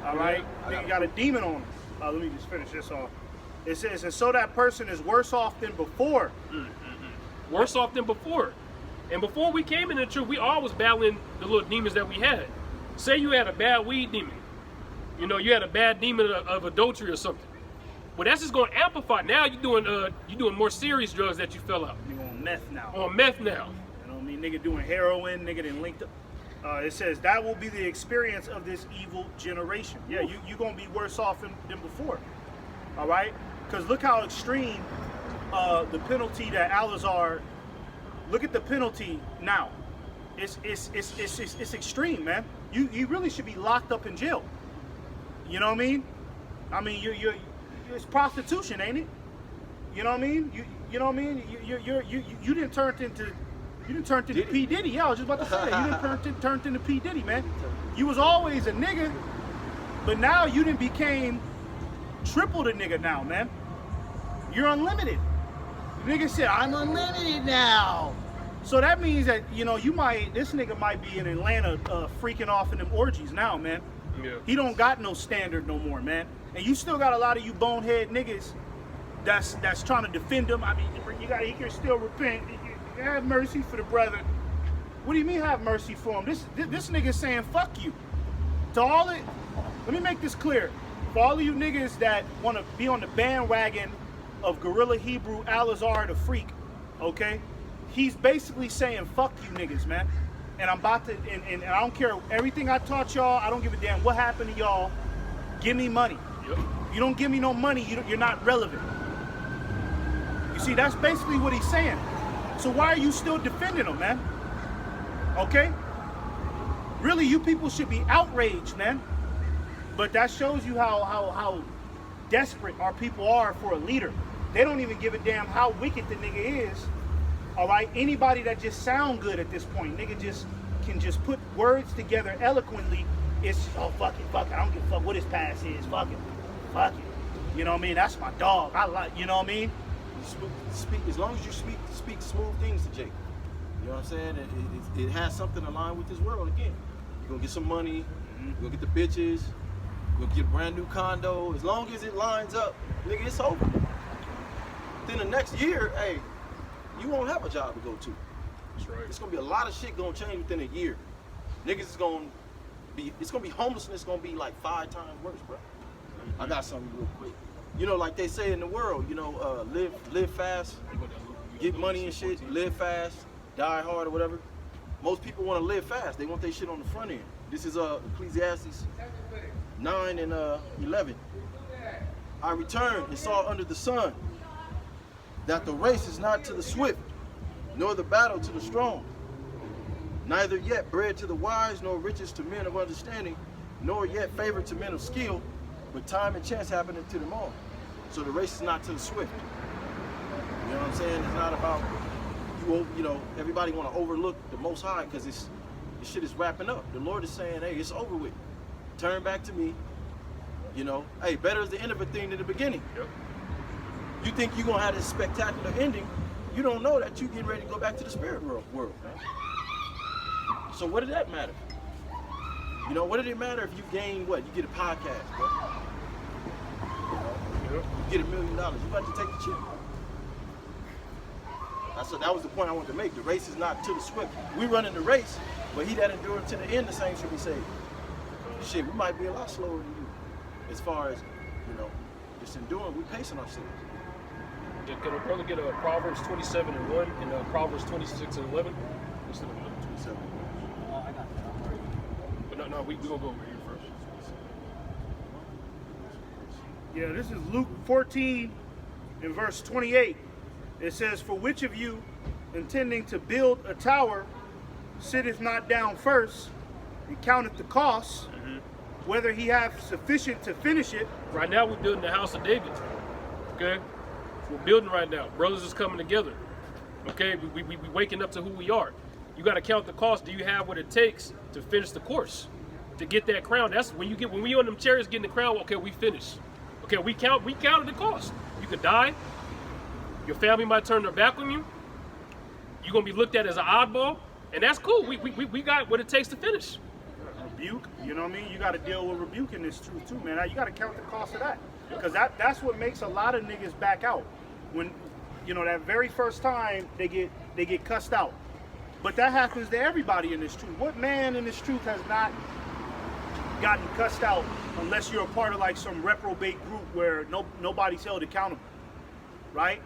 All right? Nigga got a demon on him. Let me just finish this off. It says, and so that person is worse off than before. Worse off than before. And before we came into the truth, we always battling the little demons that we had. Say you had a bad weed demon. You know, you had a bad demon of adultery or something. Well, that's just going to amplify. Now you're doing more serious drugs that you fell out. You on meth now. On meth now. You know what I mean? Nigga doing heroin, nigga then linked up. It says, that will be the experience of this evil generation. Yeah, you're going to be worse off than before. All right? Because look how extreme the penalty that Alazar, look at the penalty now. It's extreme, man. You really should be locked up in jail. You know what I mean? I mean, it's prostitution, ain't it? You know what I mean? You know what I mean? You didn't turn into P. Diddy. Yeah, I was just about to say that. You didn't turn into P. Diddy, man. You was always a nigga, but now you didn't became triple the nigga now, man. You're unlimited. The nigga said, I'm unlimited now. So that means that, you know, this nigga might be in Atlanta freaking off in them orgies now, man. Yeah. He don't got no standard no more, man. And you still got a lot of you bonehead niggas that's trying to defend him. I mean, he can still repent. You have mercy for the brother. What do you mean have mercy for him? This nigga saying fuck you. Let me make this clear. For all of you niggas that want to be on the bandwagon of Gorilla Hebrew Alazar the Freak, okay? He's basically saying fuck you niggas, man. And I'm about to, and I don't care everything I taught y'all. I don't give a damn what happened to y'all. Give me money. Yep. You don't give me no money, you're not relevant. You see, that's basically what he's saying. So why are you still defending him, man? Okay? Really, you people should be outraged, man. But that shows you how desperate our people are for a leader. They don't even give a damn how wicked the nigga is. All right, anybody that just sound good at this point, nigga can just put words together eloquently. It's fuck it. I don't give a fuck what his past is. Fuck it. You know what I mean? That's my dog. I like. You know what I mean? Speak as long as you speak smooth things to Jake. You know what I'm saying? It has something aligned with this world again. You're gonna get some money, you're gonna get the bitches, you're gonna get a brand new condo. As long as it lines up, nigga, it's over. Then the next year, hey, you won't have a job to go to. That's right. It's gonna be a lot of shit gonna change within a year. Niggas is gonna be, it's gonna be homelessness gonna be like 5 times worse, bro. I got something real quick. You know, like they say in the world, you know, live fast, get money and shit, live fast, die hard or whatever. Most people want to live fast. They want their shit on the front end. This is Ecclesiastes 9 and 11. I returned and saw under the sun that the race is not to the swift, nor the battle to the strong, neither yet bread to the wise, nor riches to men of understanding, nor yet favor to men of skill, but time and chance happening to them all. So the race is not to the swift. You know what I'm saying? It's not about you know, everybody want to overlook the Most High because this shit is wrapping up. The Lord is saying, hey, it's over with. Turn back to me. You know, hey, better is the end of a thing than the beginning. Yep. You think you're gonna have this spectacular ending? You don't know that you getting ready to go back to the spirit world, man. So what did that matter? You know, what did it matter if you gain what? You get a podcast, bro. You know, you get $1 million. You about to take the chip. That was the point I wanted to make. The race is not to the swift. We running the race, but he that endureth to the end, the same should be saved. Shit, we might be a lot slower than you, as far as, you know, just enduring. We pacing ourselves. Yeah, can a brother get Proverbs 27 and 1 and Proverbs 26 and 11 instead of 27? I got that. But no, we gonna go over here first. Yeah, this is Luke 14 and verse 28. It says, for which of you, intending to build a tower, sitteth not down first and counteth the cost, whether he hath sufficient to finish it? Right now we're building the house of David. Okay? We're building right now. Brothers is coming together. Okay? We waking up to who we are. You got to count the cost. Do you have what it takes to finish the course? To get that crown. That's when we on them chariots getting the crown, okay, we finished. Okay, we counted the cost. You could die. Your family might turn their back on you. You're gonna be looked at as an oddball, and that's cool. We got what it takes to finish. Rebuke, you know what I mean? You got to deal with rebuke in this truth too, man. You got to count the cost of that, because that's what makes a lot of niggas back out. When, you know, that very first time they get cussed out. But that happens to everybody in this truth. What man in this truth has not gotten cussed out unless you're a part of like some reprobate group where nobody's held accountable, right?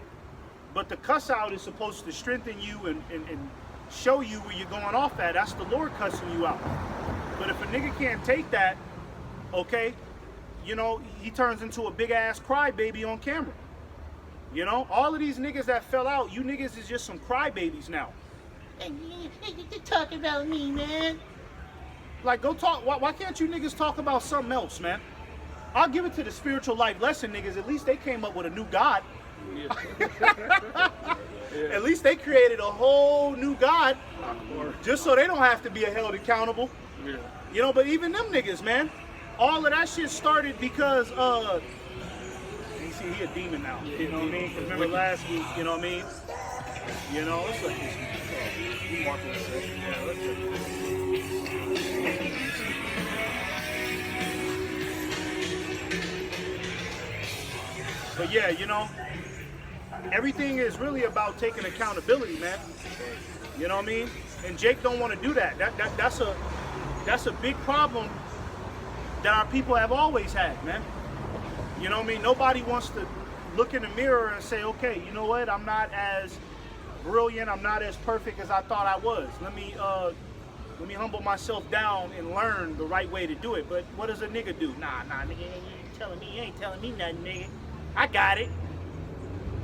But the cuss out is supposed to strengthen you and show you where you're going off at. That's the Lord cussing you out. But if a nigga can't take that, okay, you know, he turns into a big ass crybaby on camera. You know, all of these niggas that fell out, you niggas is just some crybabies now. They talking about me, man. Like, go talk. Why can't you niggas talk about something else, man? I'll give it to the spiritual life lesson niggas. At least they came up with a new God. Yeah. At least they created a whole new God just so they don't have to be held accountable. Yeah. You know, but even them niggas, man, all of that shit started because you see, he a demon now. You know what I mean? 'Cause remember last week, you know what I mean? You know, it's like this. But yeah, you know, everything is really about taking accountability, man. You know what I mean? And Jake don't want to do that. That's a big problem that our people have always had, man. You know what I mean? Nobody wants to look in the mirror and say, okay, you know what? I'm not as brilliant. I'm not as perfect as I thought I was. Let me humble myself down and learn the right way to do it. But what does a nigga do? Nah, nigga, you ain't telling me nothing, nigga. I got it.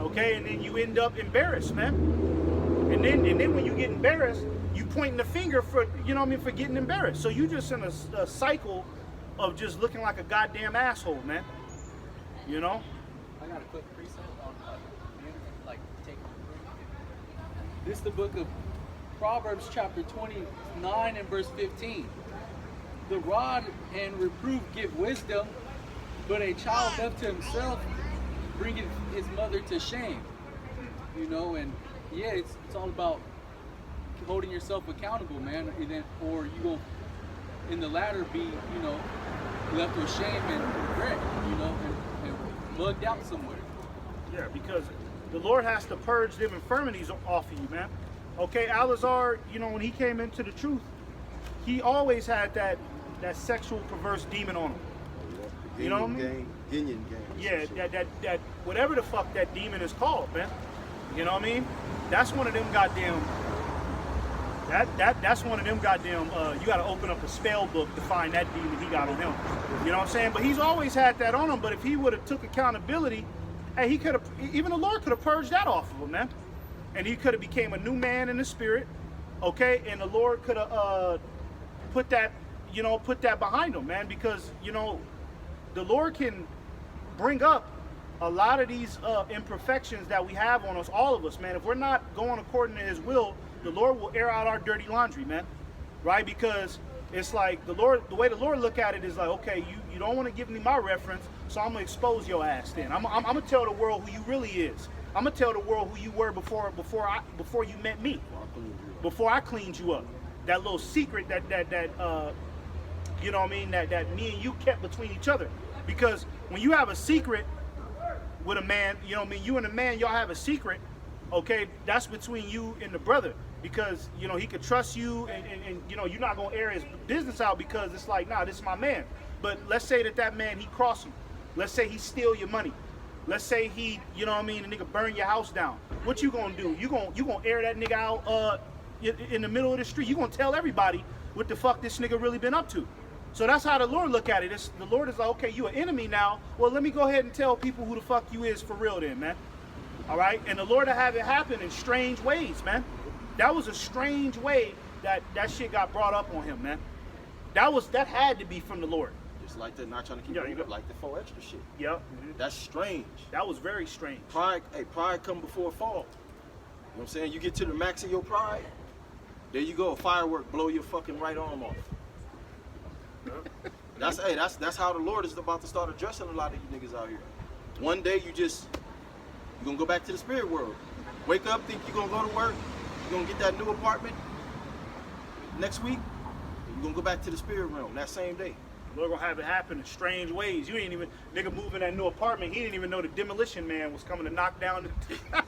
Okay, and then you end up embarrassed, man. And then when you get embarrassed, you pointing the finger for, you know what I mean, for getting embarrassed. So you just in a cycle of just looking like a goddamn asshole, man. You know? I got a quick precept on like taking. This is the book of Proverbs chapter 29 and verse 15. The rod and reproof give wisdom, but a child left to himself bringeth his mother to shame. You know, and yeah, it's all about holding yourself accountable, man, and then, or you go in the latter be, you know, left with shame and regret, you know, and bugged out somewhere. Yeah, because the Lord has to purge them infirmities off of you, man. Okay, Alazar, you know, when he came into the truth, he always had that sexual perverse demon on him. You know what I mean? Guinean gang. Yeah, that whatever the fuck that demon is called, man. You know what I mean? That's one of them goddamn. That's one of them goddamn. You got to open up a spell book to find that demon he got on him. You know what I'm saying? But he's always had that on him. But if he would have took accountability, hey, he could have. Even the Lord could have purged that off of him, man. And he could have became a new man in the spirit. Okay, and the Lord could have put that behind him, man. Because you know, the Lord can bring up a lot of these imperfections that we have on us, all of us, man. If we're not going according to His will, the Lord will air out our dirty laundry, man. Right? Because it's like the way the Lord look at it is like, okay, you don't want to give me my reference, so I'm gonna expose your ass. Then I'm gonna tell the world who you really is. I'm gonna tell the world who you were before you met me, before I cleaned you up. That little secret that you know what I mean, that me and you kept between each other. Because when you have a secret with a man, you know what I mean, you and a man, y'all have a secret, okay, that's between you and the brother. Because, you know, he could trust you and you know, you're not going to air his business out because it's like, nah, this is my man. But let's say that man, he cross you. Let's say he steal your money. Let's say he, you know what I mean, the nigga burn your house down. What you going to do? You going to air that nigga out in the middle of the street. You going to tell everybody what the fuck this nigga really been up to. So that's how the Lord look at it. The Lord is like, okay, you an enemy now. Well, let me go ahead and tell people who the fuck you is for real then, man. All right? And the Lord will have it happen in strange ways, man. That was a strange way that shit got brought up on him, man. That had to be from the Lord. Just like that, not trying to keep it up, like the 4 extra shit. Yep. Mm-hmm. That's strange. That was very strange. Pride come before a fall. You know what I'm saying? You get to the max of your pride, there you go, a firework, blow your fucking right arm off. That's how the Lord is about to start addressing a lot of you niggas out here. One day you're gonna go back to the spirit world. Wake up, think you're gonna go to work, you're gonna get that new apartment next week, you're gonna go back to the spirit realm that same day. The Lord gonna have it happen in strange ways. You ain't even, nigga moving that new apartment, he didn't even know the demolition man was coming to knock down the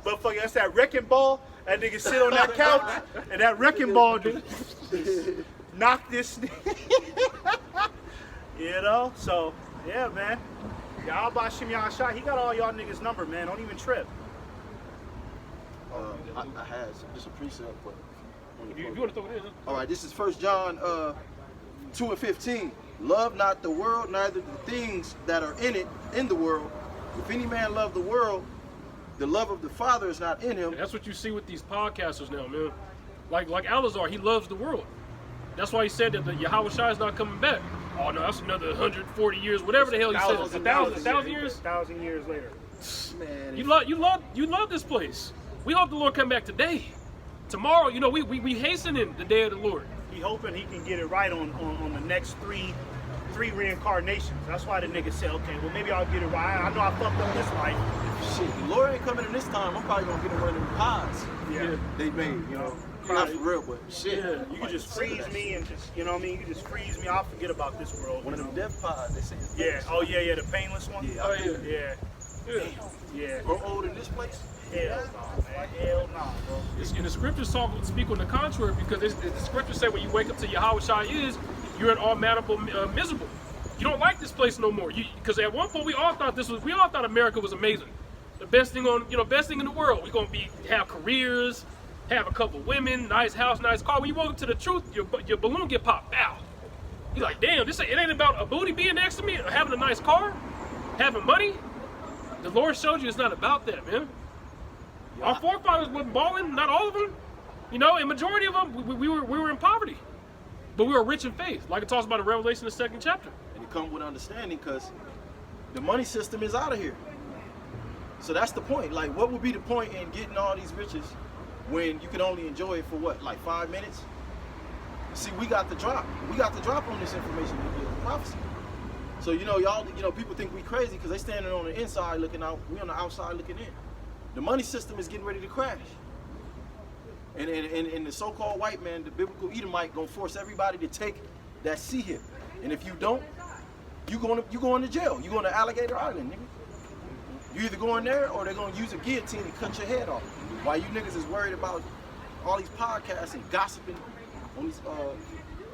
but fuck, that's that wrecking ball. That nigga sit on that couch and that wrecking ball just knock this you know. So yeah, man, y'all by Shimyan Shah, he got all y'all niggas number, man. Don't even trip. I had just a precept, but If you want to throw it in. all right, this is 1 John 2:15. Love not the world, neither the things that are in it, in the world. If any man love the world, the love of the Father is not in him. And that's what you see with these podcasters now, man. Like Alazar, he loves the world. That's why he said that the Yahweh Shai is not coming back. Oh no, that's another 140 years, whatever the hell he said. A thousand years? 1,000 years later. Man, You love this place. We hope the Lord come back today. Tomorrow, you know, we hastening the day of the Lord. He hoping he can get it right on the next three reincarnations. That's why the nigga said, okay, well maybe I'll get it right. I know I fucked up this life. shit, the Lord ain't coming in this time. I'm probably gonna get him one of them pies. Yeah. They made, you know. Not for real, but shit. Yeah. You can just freeze me and just, you know what I mean? You can just freeze me. I'll forget about this world. One of them death pies, they say. It's Yeah. nice. Oh yeah, the painless one. Yeah. Oh yeah. Yeah. Yeah. Yeah. Grow old in this place? Hell no, man. Hell no, bro. And the scriptures speak on the contrary, because the scriptures say when you wake up to Yahweh Shai you're an automatically miserable. You don't like this place no more. Because at one point we all thought America was amazing, the best thing in the world. We're gonna have careers, have a couple women, nice house, nice car. When you woke up to the truth, your balloon get popped. Bow. You're like, damn, it ain't about a booty being next to me, or having a nice car, having money. The Lord showed you it's not about that, man. Our forefathers wasn't balling, not all of them. You know, a majority of them, we were in poverty. But we were rich in faith, like it talks about in Revelation, the 2nd chapter. And it comes with understanding, because the money system is out of here. So that's the point. Like, what would be the point in getting all these riches when you can only enjoy it for what, like 5 minutes? See, we got the drop. We got the drop on this information, the prophecy. So, people think we crazy because they standing on the inside looking out. We on the outside looking in. The money system is getting ready to crash. And the so-called white man, the biblical Edomite, gonna force everybody to take that see him. And if you don't, you going to jail. You going to Alligator Island, nigga. You either going there or they're gonna use a guillotine and cut your head off. While you niggas is worried about all these podcasts and gossiping on these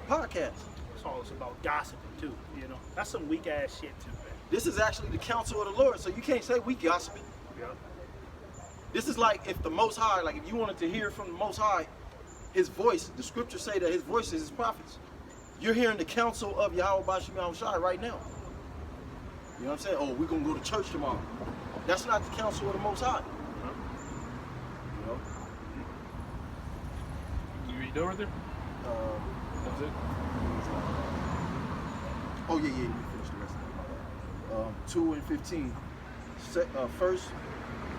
podcasts. It's all about gossiping too, you know. That's some weak ass shit too, man. This is actually the counsel of the Lord, so you can't say we gossiping. Yeah. This is like if the Most High, like if you wanted to hear from the Most High, his voice, the scriptures say that his voice is his prophets. You're hearing the counsel of Yahweh Bashim Yahushai right now. You know what I'm saying? Oh, we're going to go to church tomorrow. That's not the counsel of the Most High. You know? You done right there? That's it? Oh, yeah, you finished the rest of it. 2 and 15.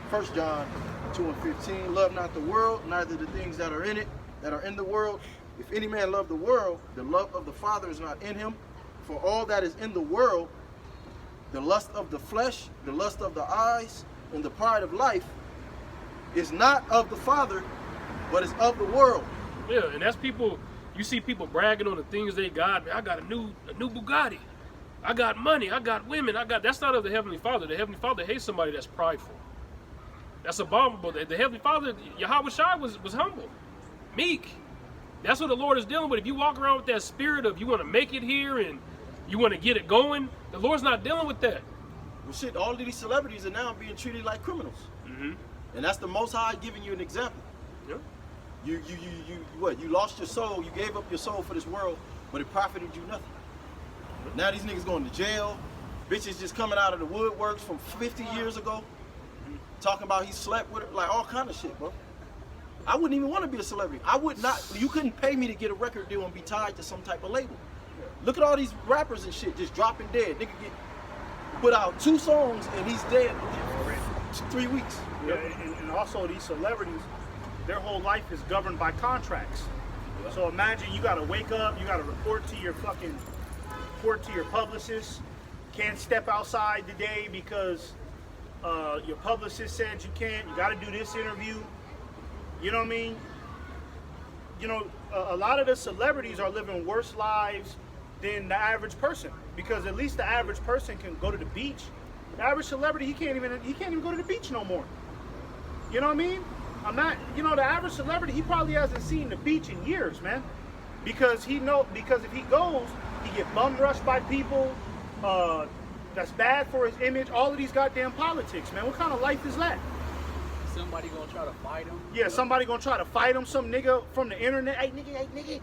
First John 2 and 15. Love not the world, neither the things that are in it, that are in the world. If any man love the world, the love of the Father is not in him. For all that is in the world, the lust of the flesh, the lust of the eyes, and the pride of life, is not of the Father, but is of the world. Yeah, and that's people. You see people bragging on the things they got. I got a new Bugatti. I got money. I got women. That's not of the Heavenly Father. The Heavenly Father hates somebody that's prideful. That's abominable. The Heavenly Father, Yahweh Shai, was humble, meek. That's what the Lord is dealing with. If you walk around with that spirit of you want to make it here and you want to get it going, the Lord's not dealing with that. Well, shit, all of these celebrities are now being treated like criminals. Mm-hmm. And that's the Most High giving you an example. Yep. You lost your soul, you gave up your soul for this world, but it profited you nothing. Now these niggas going to jail, bitches just coming out of the woodworks from 50 years ago, talking about he slept with her, like all kind of shit, bro. I wouldn't even want to be a celebrity. I would not, you couldn't pay me to get a record deal and be tied to some type of label. Look at all these rappers and shit just dropping dead. Nigga put out 2 songs and he's dead in 3 weeks. Yeah, and also these celebrities, their whole life is governed by contracts. Yeah. So imagine you gotta wake up, you gotta report to your publicist, can't step outside today because your publicist said you can't, you gotta do this interview. You know what I mean? You know, a lot of the celebrities are living worse lives than the average person, because at least the average person can go to the beach. The average celebrity, he can't even go to the beach no more. You know what I mean? The average celebrity, he probably hasn't seen the beach in years, man. Because if he goes, he get bum rushed by people. That's bad for his image. All of these goddamn politics, man. What kind of life is that? Somebody gonna try to fight him. Yeah, somebody gonna try to fight him. Some nigga from the internet. Hey nigga,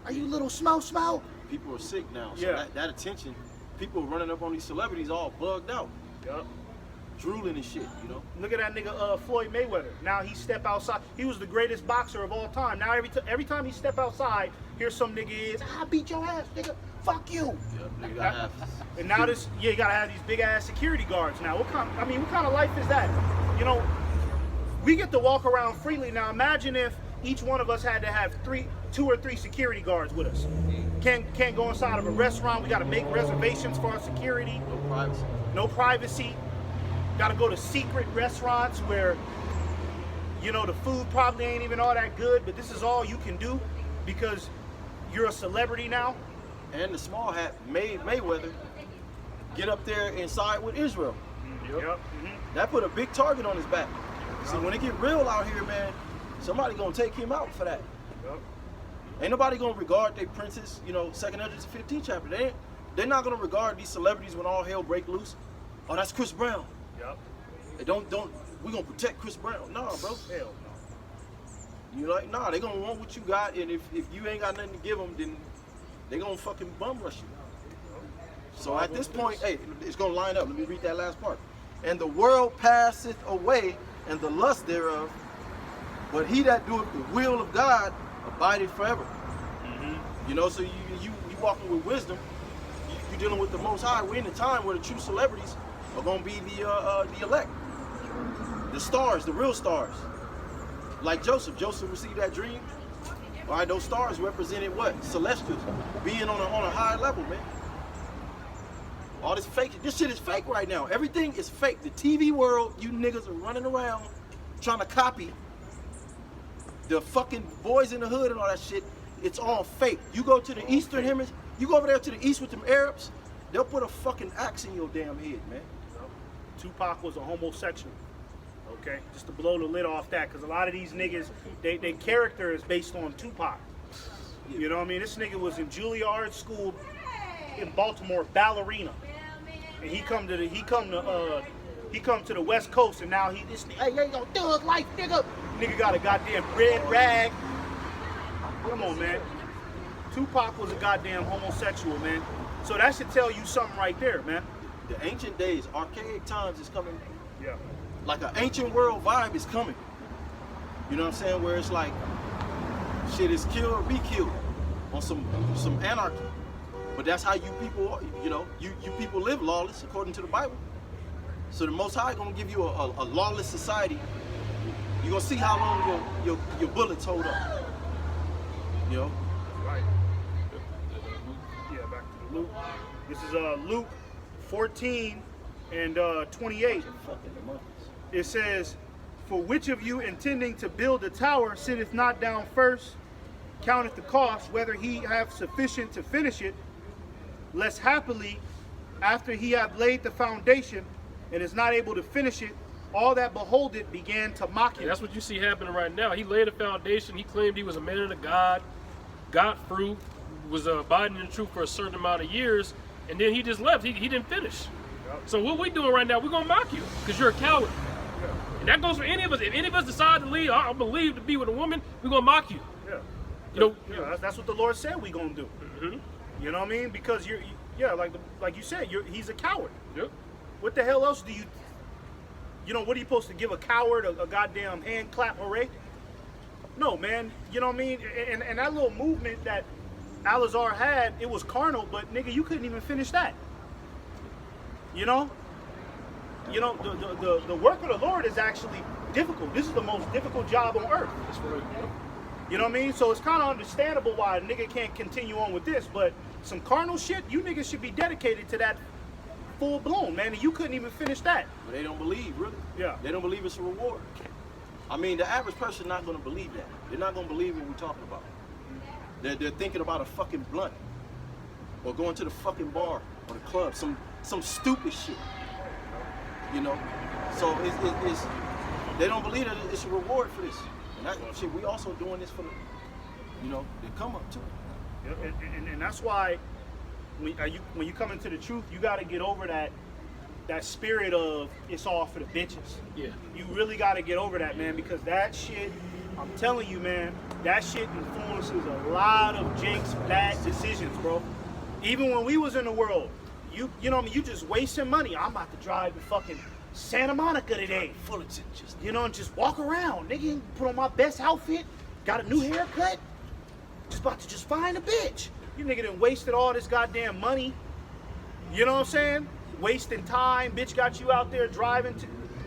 are you little small? People are sick now, so Yeah. that attention, people running up on these celebrities all bugged out, Yup. drooling and shit, you know? Look at that nigga Floyd Mayweather. Now he step outside. He was the greatest boxer of all time. Now every time he step outside, here's some nigga is, I beat your ass, nigga. Fuck you. Yeah, nigga gotta have And now you gotta have these big ass security guards now. What kind of life is that? You know, we get to walk around freely now. Imagine if each one of us had to have 2 or 3 security guards with us. Can't go inside of a restaurant. We gotta make reservations for our security. no privacy. No privacy. Gotta go to secret restaurants where, you know, the food probably ain't even all that good, but this is all you can do because you're a celebrity now. And the small hat, Mayweather, get up there and side with Israel. Yep. Mm-hmm. That put a big target on his back. See, when it get real out here, man, somebody gonna take him out for that. Yep. Ain't nobody gonna regard their princes, you know, 2nd Ezra 15 chapter. They're not gonna regard these celebrities when all hell break loose. Oh, that's Chris Brown. Yep. Hey, we gonna protect Chris Brown. Nah, bro. Hell no. You like, nah, they gonna want what you got, and if you ain't got nothing to give them, then they gonna fucking bum rush you. So at this point, hey, it's gonna line up. Let me read that last part. And the world passeth away, and the lust thereof, but he that doeth the will of God abideth forever. Mm-hmm. You know, so you walking with wisdom. You dealing with the Most High. We're in a time where the true celebrities are gonna be the elect, the stars, the real stars. Like Joseph. Joseph received that dream. All right, those stars represented what? Celestials, being on a high level, man. All this fake, this shit is fake right now. Everything is fake. The TV world, you niggas are running around trying to copy The fucking boys in the hood and all that shit, it's all fake. You go to the Eastern Hemisphere, you go over there to the East with them Arabs, they'll put a fucking axe in your damn head, man. Tupac was a homosexual. Okay, just to blow the lid off that, because a lot of these niggas, their character is based on Tupac. You know what I mean? This nigga was in Juilliard School in Baltimore, ballerina, and he come to the West Coast, and now this nigga, hey, yo, thug life, nigga. Nigga got a goddamn red rag. Come on, man. Tupac was a goddamn homosexual, man. So that should tell you something right there, man. The ancient days, archaic times is coming. Yeah. Like an ancient world vibe is coming. You know what I'm saying? Where it's like, shit is kill or be killed on some anarchy. But that's how you people, you know, you people live lawless according to the Bible. So the Most High gonna give you a lawless society. You're gonna see how long your bullets hold up. You know? Right. Yeah, back to the Luke. This is Luke 14 and 28. It says, "For which of you intending to build a tower sitteth not down first, counteth the cost, whether he have sufficient to finish it, lest happily, after he have laid the foundation and is not able to finish it, all that behold it began to mock him." And that's what you see happening right now. He laid a foundation. He claimed he was a man of God, got through, was abiding in the truth for a certain amount of years, and then he just left. He didn't finish. So what we doing right now, we're going to mock you because you're a coward. And that goes for any of us. If any of us decide to leave, I believe to be with a woman, we're going to mock you. Yeah. You know, Yeah, that's what the Lord said we gonna do. Mhm. You know what I mean? Because like you said, he's a coward. Yep. What the hell else do you know, what are you supposed to give a coward a goddamn hand clap hooray? No, man. You know what I mean? And that little movement that Al-Azhar had, it was carnal, but nigga, you couldn't even finish that. You know? The work of the Lord is actually difficult. This is the most difficult job on earth. That's right. Yep. You know what I mean? So it's kind of understandable why a nigga can't continue on with this, but some carnal shit, you niggas should be dedicated to that full blown, man, and you couldn't even finish that. But they don't believe, really. Yeah. They don't believe it's a reward. I mean, the average person not gonna believe that. They're not gonna believe what we're talking about. They're thinking about a fucking blunt, or going to the fucking bar or the club, some stupid shit. You know, so it's they don't believe that it's a reward for this. And that shit, we also doing this for the, you know, the come up too. Yeah, and that's why when you come into the truth, you got to get over that spirit of it's all for the bitches. Yeah. You really got to get over that, man, because that shit, I'm telling you, man, that shit influences a lot of Jake's bad decisions, bro. Even when we was in the world, you know what I mean, you just wasting money. I'm about to drive to fucking Santa Monica today. Fullerton, just You know, and just walk around, nigga, put on my best outfit, got a new haircut, just about to just find a bitch. You nigga done wasted all this goddamn money. You know what I'm saying? Wasting time. Bitch got you out there driving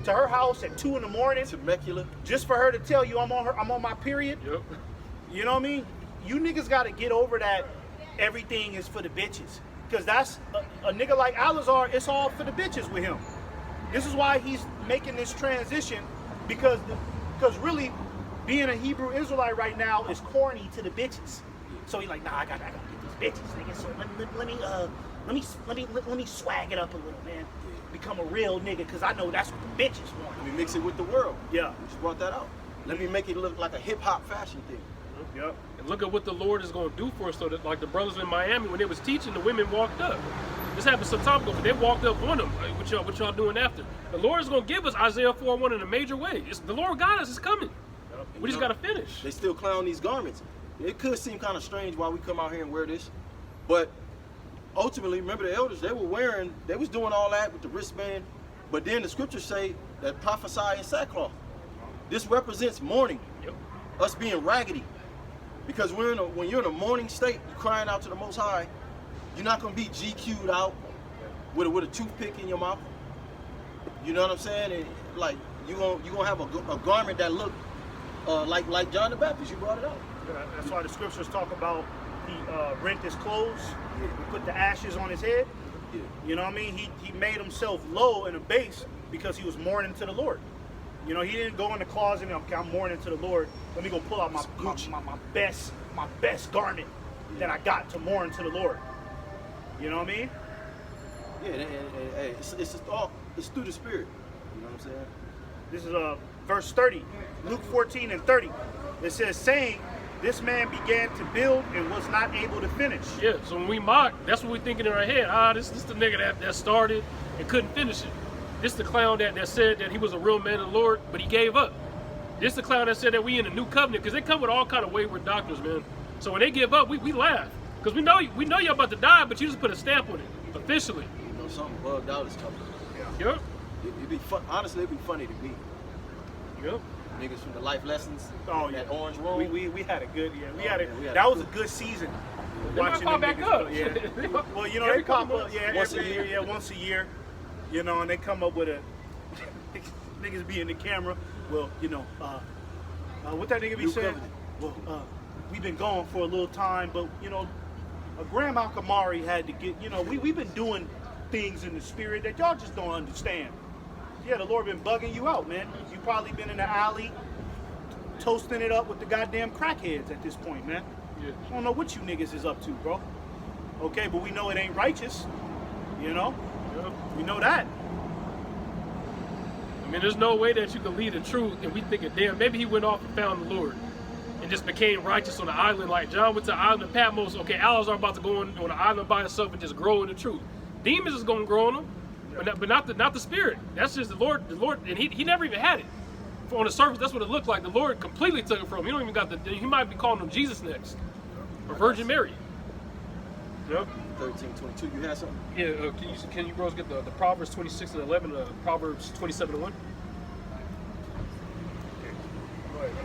to her house at 2 in the morning Temecula. just for her to tell you I'm on my period. Yep. You know what I mean? You niggas got to get over that everything is for the bitches. Because that's a nigga like Al-Azhar, it's all for the bitches with him. This is why he's making this transition, because really being a Hebrew Israelite right now is corny to the bitches. So he's like, nah, I gotta get these bitches, nigga. So let me swag it up a little, man. Become a real nigga, because I know that's what the bitches want. Let me mix it with the world. Yeah. We just brought that out. Let me make it look like a hip hop fashion thing. Yep. And look at what the Lord is going to do for us. So that, like the brothers in Miami, when they was teaching, the women walked up. This happened some time ago, but they walked up on them. Like, what y'all doing after? The Lord is going to give us Isaiah 4:1 in a major way. The Lord got us. It's coming. Yep. We just got to finish. They still clown these garments. It could seem kind of strange why we come out here and wear this, but ultimately, remember the elders, they was doing all that with the wristband, but then the scriptures say that prophesy in sackcloth. This represents mourning, Yep. us being raggedy. Because when you're in a mourning state, you're crying out to the Most High, you're not going to be GQ'd out with a toothpick in your mouth. You know what I'm saying? And like you're gonna have a garment that look like John the Baptist. You brought it up. Yeah, that's why the scriptures talk about he rent his clothes, he put the ashes on his head. Yeah. You know what I mean? He made himself low in a base because he was mourning to the Lord. You know, he didn't go in the closet and okay, I'm mourning to the Lord. Let me go pull out my best garment that I got to mourn to the Lord. You know what I mean? Yeah, and it's just all, it's through the Spirit. You know what I'm saying? This is verse 30, Luke 14 and 30. It says, saying, this man began to build and was not able to finish. Yeah, so when we mock, that's what we're thinking in our head. This the nigga that started and couldn't finish it. This the clown that said that he was a real man of the Lord, but he gave up. This the clown that said that we in a new covenant, because they come with all kind of wayward doctrines, man. So when they give up, we laugh. Because we know you're about to die, but you just put a stamp on it, officially. You know, something bugged out is coming. Yep. It'd be fun. Honestly, it'd be funny to me. Yep. Niggas from the life lessons. Oh yeah, that orange room. We had a good We had a that was a good season. They might pop back niggas, up. Yeah. Well, you know Every they pop couple up. months. Yeah, Once every a year. year. Yeah, once a year. You know, and they come up with a niggas be in the camera. Well, you know, what that nigga be New saying? covenant. Well, we've been gone for a little time, but you know, Grandma Kamari had to get. You know, we've been doing things in the spirit that y'all just don't understand. Yeah, the Lord been bugging you out, man. You probably been in the alley toasting it up with the goddamn crackheads at this point, man. Yeah. I don't know what you niggas is up to, bro. Okay, but we know it ain't righteous. You know? Yep. We know that. I mean, there's no way that you can lead the truth and we thinking, damn, maybe he went off and found the Lord and just became righteous on the island. Like John went to the island of Patmos. Okay, Alazar about to go on an island by himself and just grow in the truth. Demons is gonna grow on him, but not the spirit. That's just the Lord, and he never even had it. On the surface, that's what it looked like. The Lord completely took it from him. He don't even got he might be calling him Jesus next, or Virgin Mary. Yep. 13:22. You had something? Yeah. Can you bros get the Proverbs 26 and 11, Proverbs 27 and 1,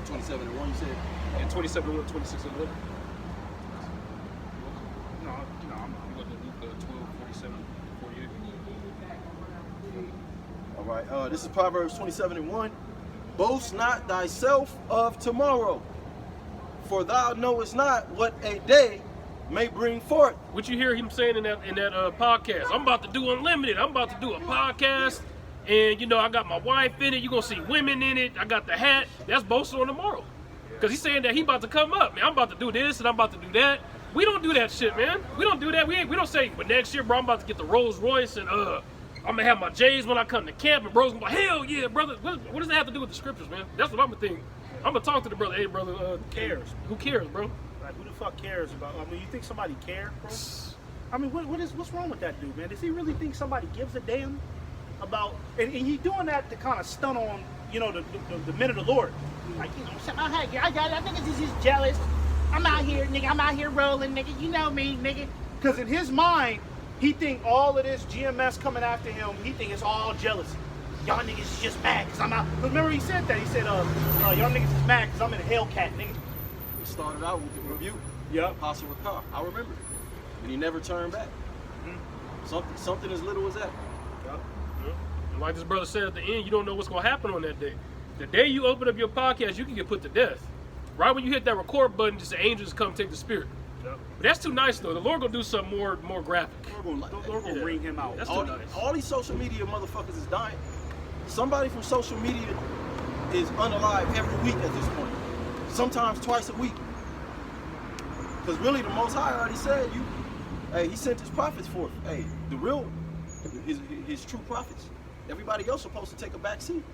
27 and 1. You said. and 27 and 1, 26 and 11. No, I'm not. You got the Luke 12, 47, 48. All right. This is Proverbs 27 and 1. Boast not thyself of tomorrow, for thou knowest not what a day may bring forth. What you hear him saying in that podcast? I'm about to do unlimited. I'm about to do a podcast, and you know I got my wife in it. You're gonna see women in it. I got the hat. That's boasting on tomorrow, because he's saying that he about to come up. Man, I'm about to do this and I'm about to do that. We don't do that shit, man. We don't do that. We don't say, but next year, bro, I'm about to get the Rolls Royce and I'm gonna have my J's when I come to camp, and bro's gonna be like, hell yeah, brother. What does that have to do with the scriptures, man? That's what I'm gonna think. I'm gonna talk to the brother. Hey, brother, who cares? Who cares, bro? Like, who the fuck cares about? I mean, you think somebody cares, bro? I mean, what's wrong with that dude, man? Does he really think somebody gives a damn about? And he doing that to kind of stun on, you know, the men of the Lord. Like, you know, I think it's just jealous. I'm out here, nigga. I'm out here rolling, nigga. You know me, nigga. Because in his mind, he think all of this GMS coming after him, he think it's all jealousy. Y'all niggas is just mad because I'm out. Because remember he said that. He said, y'all niggas is mad because I'm in a Hellcat, nigga. We started out with the review. Yep. Apostle Ricard. I remember it. And he never turned back. Mm-hmm. Something as little as that. Yep. And like this brother said at the end, you don't know what's gonna happen on that day. The day you open up your podcast, you can get put to death. Right when you hit that record button, just the angels come take the spirit. Yep. But that's too nice though. The Lord gonna do something more graphic. The Lord gonna bring him out. That's All, too nice. all these social media motherfuckers is dying. Somebody from social media is unalive every week at this point. Sometimes twice a week. Because really the Most High already said, he sent his prophets forth. Hey, the real, his true prophets. Everybody else supposed to take a back seat.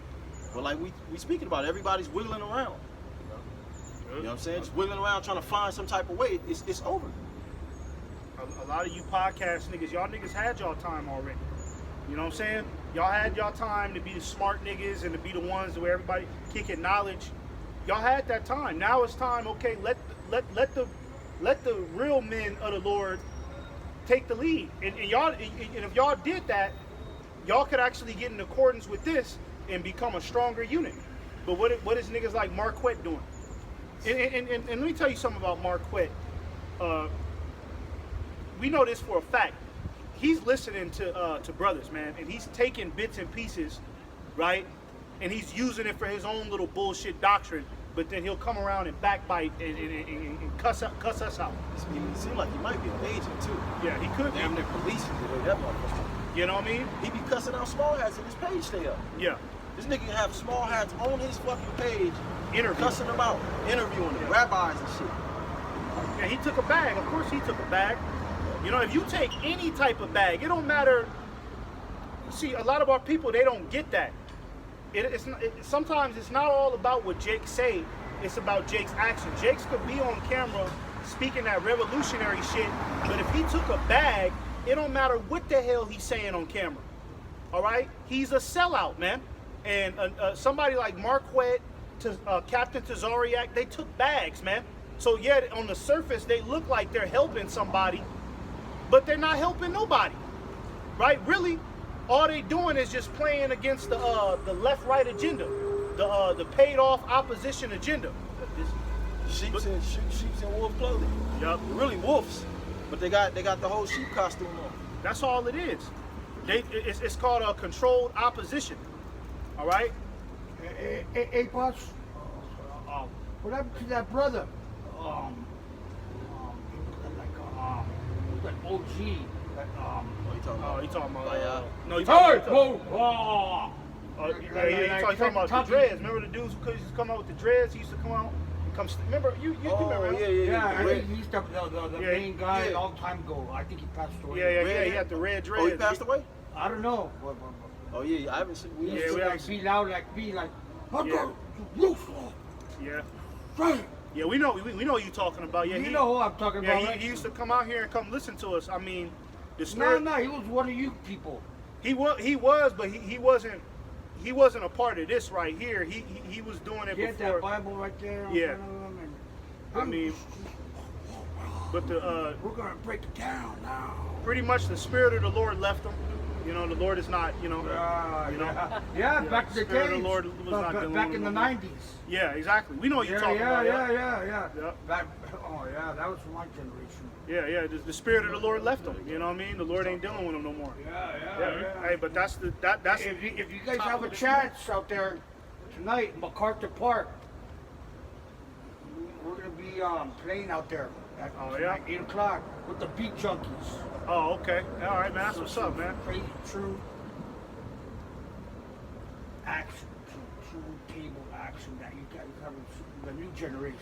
But like we speaking about, everybody's wiggling around. You know what I'm saying? Just wiggling around trying to find some type of way. It's over. A lot of you podcast niggas, y'all niggas had y'all time already. You know what I'm saying? Y'all had y'all time to be the smart niggas and to be the ones where everybody kicking knowledge. Y'all had that time. Now it's time. Okay, let the real men of the Lord take the lead. And if y'all did that, y'all could actually get in accordance with this and become a stronger unit. But what is niggas like Marquette doing? And let me tell you something about Marquette. We know this for a fact. He's listening to brothers, man, and he's taking bits and pieces, right? And he's using it for his own little bullshit doctrine. But then he'll come around and backbite and cuss us out. It seems like he might be an agent too. Yeah, he could Damn be. near policing the way that motherfucker. You know what I mean? He be cussing out small hats and his page stay up. Yeah. This nigga can have small hats on his fucking page, Interview. cussing them out, interviewing them, rabbis and shit. Yeah, he took a bag. Of course he took a bag. You know, if you take any type of bag, it don't matter. See, a lot of our people, they don't get that. Sometimes it's not all about what Jake say. It's about Jake's action. Jake's could be on camera speaking that revolutionary shit, but if he took a bag, it don't matter what the hell he's saying on camera. All right? He's a sellout, man. And somebody like Marquette, Captain Tazariak, they took bags, man. So yeah, on the surface, they look like they're helping somebody, but they're not helping nobody, right? Really, all they doing is just playing against the left-right agenda, the paid-off opposition agenda. Sheep's in wolf clothing. Yup. They're really wolves, but they got the whole sheep costume on. That's all it is. It's called a controlled opposition. All right. Hey, boss. What happened to that brother? That OG. That What you talking about? Oh, you talking about? Like, No, you Hey, talking whoa! yeah, you talking about the dreads. Remember the dudes who used to come out with the dreads? He used to come out and come. Remember you remember? Oh, him? yeah. I The red- think he used to the Yeah, main guy yeah. a long time ago. I think he passed away. Yeah. He had the red dreads. Oh, he passed away? I don't know. Oh, yeah. I haven't seen. He Yeah, used we to haven't be loud, be like, Yeah. Yeah. Right. Yeah, we know you talking about. Yeah, You know who I'm talking Yeah, about, right? he used to come out here and come listen to us. I mean, the No, spirit. he was one of you people. He was, but he wasn't a part of this right here. He was doing it He had before. that Bible right there. in Yeah. front of him and- I mean, but we're gonna break it down now. pretty much the spirit of the Lord left him. You know, the Lord is not. You know. Yeah, back in the Spirit of days. the Lord was not dealing back with in the him. 90s. Yeah, exactly. We know what you're Yeah, talking about. yeah. Yep. That was my generation. Yeah. The spirit of the Lord left him. You know what I mean? The Lord ain't dealing with him no more. Yeah. Hey, but that's If you guys have a chance out there tonight, MacArthur Park, we're gonna be playing out there at Oh, yeah? 8 o'clock with the Beat Junkies. Oh, okay. All right, man. That's what's up, man. Crazy, true action, true table action that you guys have in the new generation.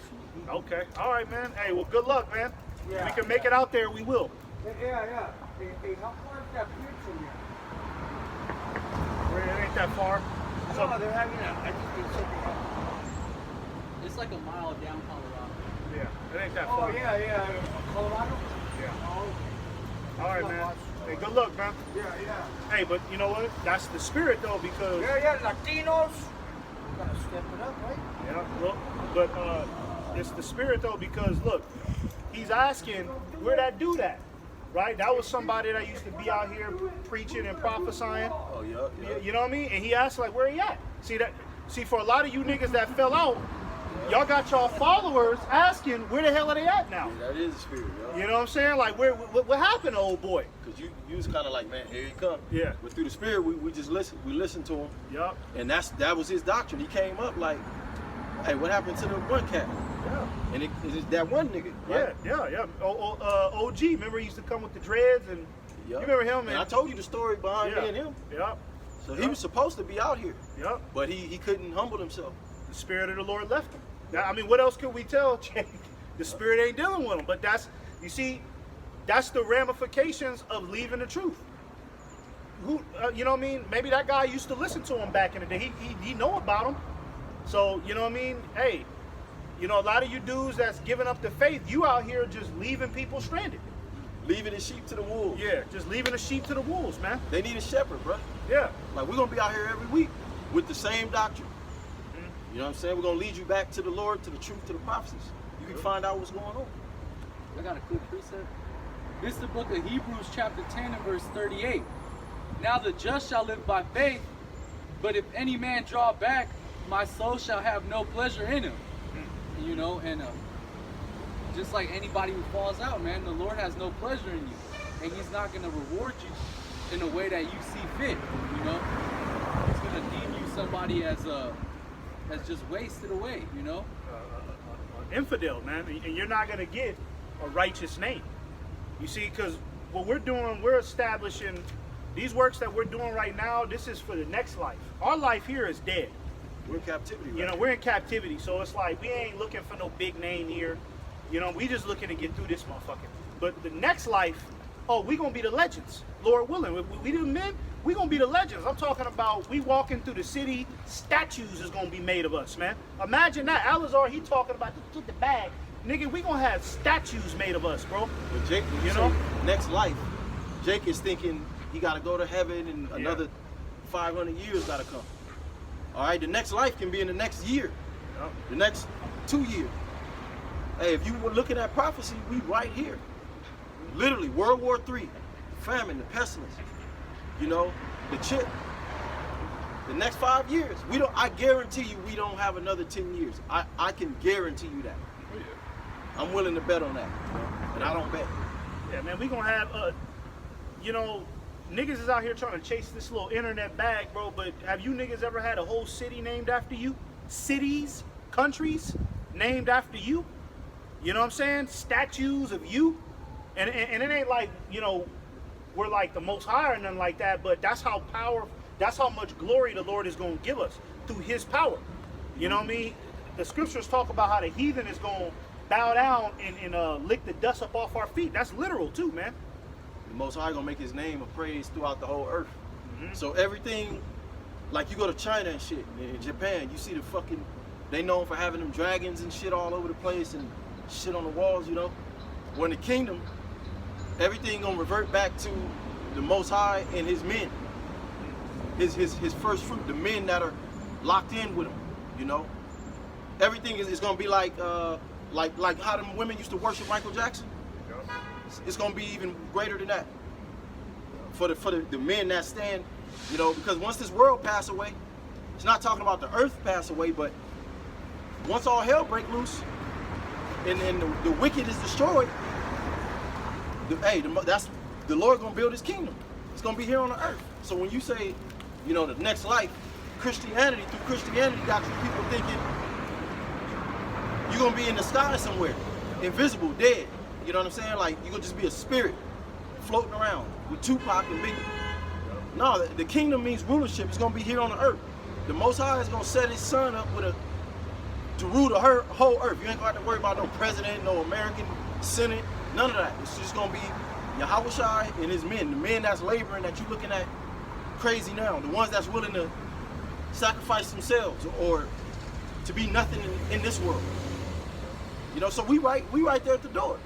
Okay. All right, man. Hey, well, good luck, man. Yeah. If we can make it out there, we will. Yeah. Hey, how far is that bridge from here? It ain't that far. No, they're having I think they said they have. It's like a mile down Colorado. Yeah, it ain't that Oh, far. yeah. Colorado? Yeah. Oh, okay. All right, man. Hey, good luck, man. Yeah. Hey, but you know what? That's the spirit, though, because Latinos. We gotta step it up, right? yeah, look, but it's the spirit, though, because look, he's asking where that dude at, right? That was somebody that used to be out here preaching and prophesying. Oh, yeah. You know what I mean? And he asked like, where he at? See, for a lot of you niggas that fell out, y'all got y'all followers asking where the hell are they at now? Yeah, that is the spirit, yo. You know what I'm saying? Like, what happened to old boy? Because you was kind of like, man, here he come. Yeah. But through the spirit, we just listened. We listened to him. Yup. And that was his doctrine. He came up like, hey, what happened to the one cat? Yeah. And it's that one nigga, right? Yeah. OG, remember he used to come with the dreads and Yep. you remember him? And I told you the story behind me and him. Yep. So he was supposed to be out here, Yep. but he couldn't humble himself. The spirit of the Lord left him. Now, I mean, what else could we tell, Jake? The spirit ain't dealing with him. But that's the ramifications of leaving the truth. Who, you know what I mean? Maybe that guy used to listen to him back in the day. He know about him. So, you know what I mean? Hey, you know, a lot of you dudes that's giving up the faith, you out here just leaving people stranded. Leaving the sheep to the wolves. Yeah, just leaving the sheep to the wolves, man. They need a shepherd, bro. Yeah. Like, we're going to be out here every week with the same doctrine. You know what I'm saying? We're going to lead you back to the Lord, to the truth, to the prophecies. You can find out what's going on. I got a quick precept. This is the book of Hebrews chapter 10 and verse 38. Now the just shall live by faith, but if any man draw back, my soul shall have no pleasure in him. You know, and just like anybody who falls out, man, the Lord has no pleasure in you. And he's not going to reward you in a way that you see fit, you know. He's going to deem you somebody as just wasted away, you know. Infidel, man, and you're not going to get a righteous name. You see, because what we're doing, we're establishing These works that we're doing right now, this is for the next life. Our life here is dead. We're in captivity. You know, we're in captivity, so it's like we ain't looking for no big name here. You know, we just looking to get through this motherfucker. But the next life, oh, we gonna be the legends, Lord willing. We the men, we gonna be the legends. I'm talking about we walking through the city, statues is gonna be made of us, man. Imagine that. Alazar, he talking about get the bag. Nigga, we gonna have statues made of us, bro. But Jake, you know, next life, Jake is thinking he gotta go to heaven and another 500 years gotta come. All right, the next life can be in the next year, the next 2 years. Hey, if you were looking at prophecy, we right here. Literally, World War III, famine, the pestilence, you know, the chip. The next 5 years, we don't. I guarantee you, we don't have another 10 years. I can guarantee you that. Oh, yeah. I'm willing to bet on that, and I don't bet. Yeah, man, we gonna have, you know, niggas is out here trying to chase this little internet bag, bro. But have you niggas ever had a whole city named after you? Cities, countries named after you? You know what I'm saying? Statues of you. And it ain't like, you know, we're like the most high or nothing like that, but that's how that's how much glory the Lord is going to give us through his power. You know what I mean? The scriptures talk about how the heathen is going to bow down and lick the dust up off our feet. That's literal too, man. The Most High gonna make his name a praise throughout the whole earth. So everything, like you go to China and shit, in Japan, you see the fucking, they known for having them dragons and shit all over the place and shit on the walls, you know? Well, in the kingdom, everything gonna revert back to the Most High and his men. His first fruit, the men that are locked in with him, you know? Everything is gonna be like how them women used to worship Michael Jackson. It's gonna be even greater than that. For the men that stand, you know, because once this world pass away, it's not talking about the earth pass away, but once all hell break loose and the wicked is destroyed, that's the Lord gonna build his kingdom. It's gonna be here on the earth. So when you say, you know, the next life, Christianity got you people thinking you're gonna be in the sky somewhere, invisible, dead. You know what I'm saying? Like you're gonna just be a spirit floating around with Tupac and Biggie. No, the kingdom means rulership. It's gonna be here on the earth. The Most High is gonna set his son up to rule the whole earth. You ain't gonna have to worry about no president, no American Senate, none of that. It's just gonna be Yahweh Shai and his men, the men that's laboring that you're looking at crazy now, the ones that's willing to sacrifice themselves or to be nothing in this world. You know, so we right there at the door.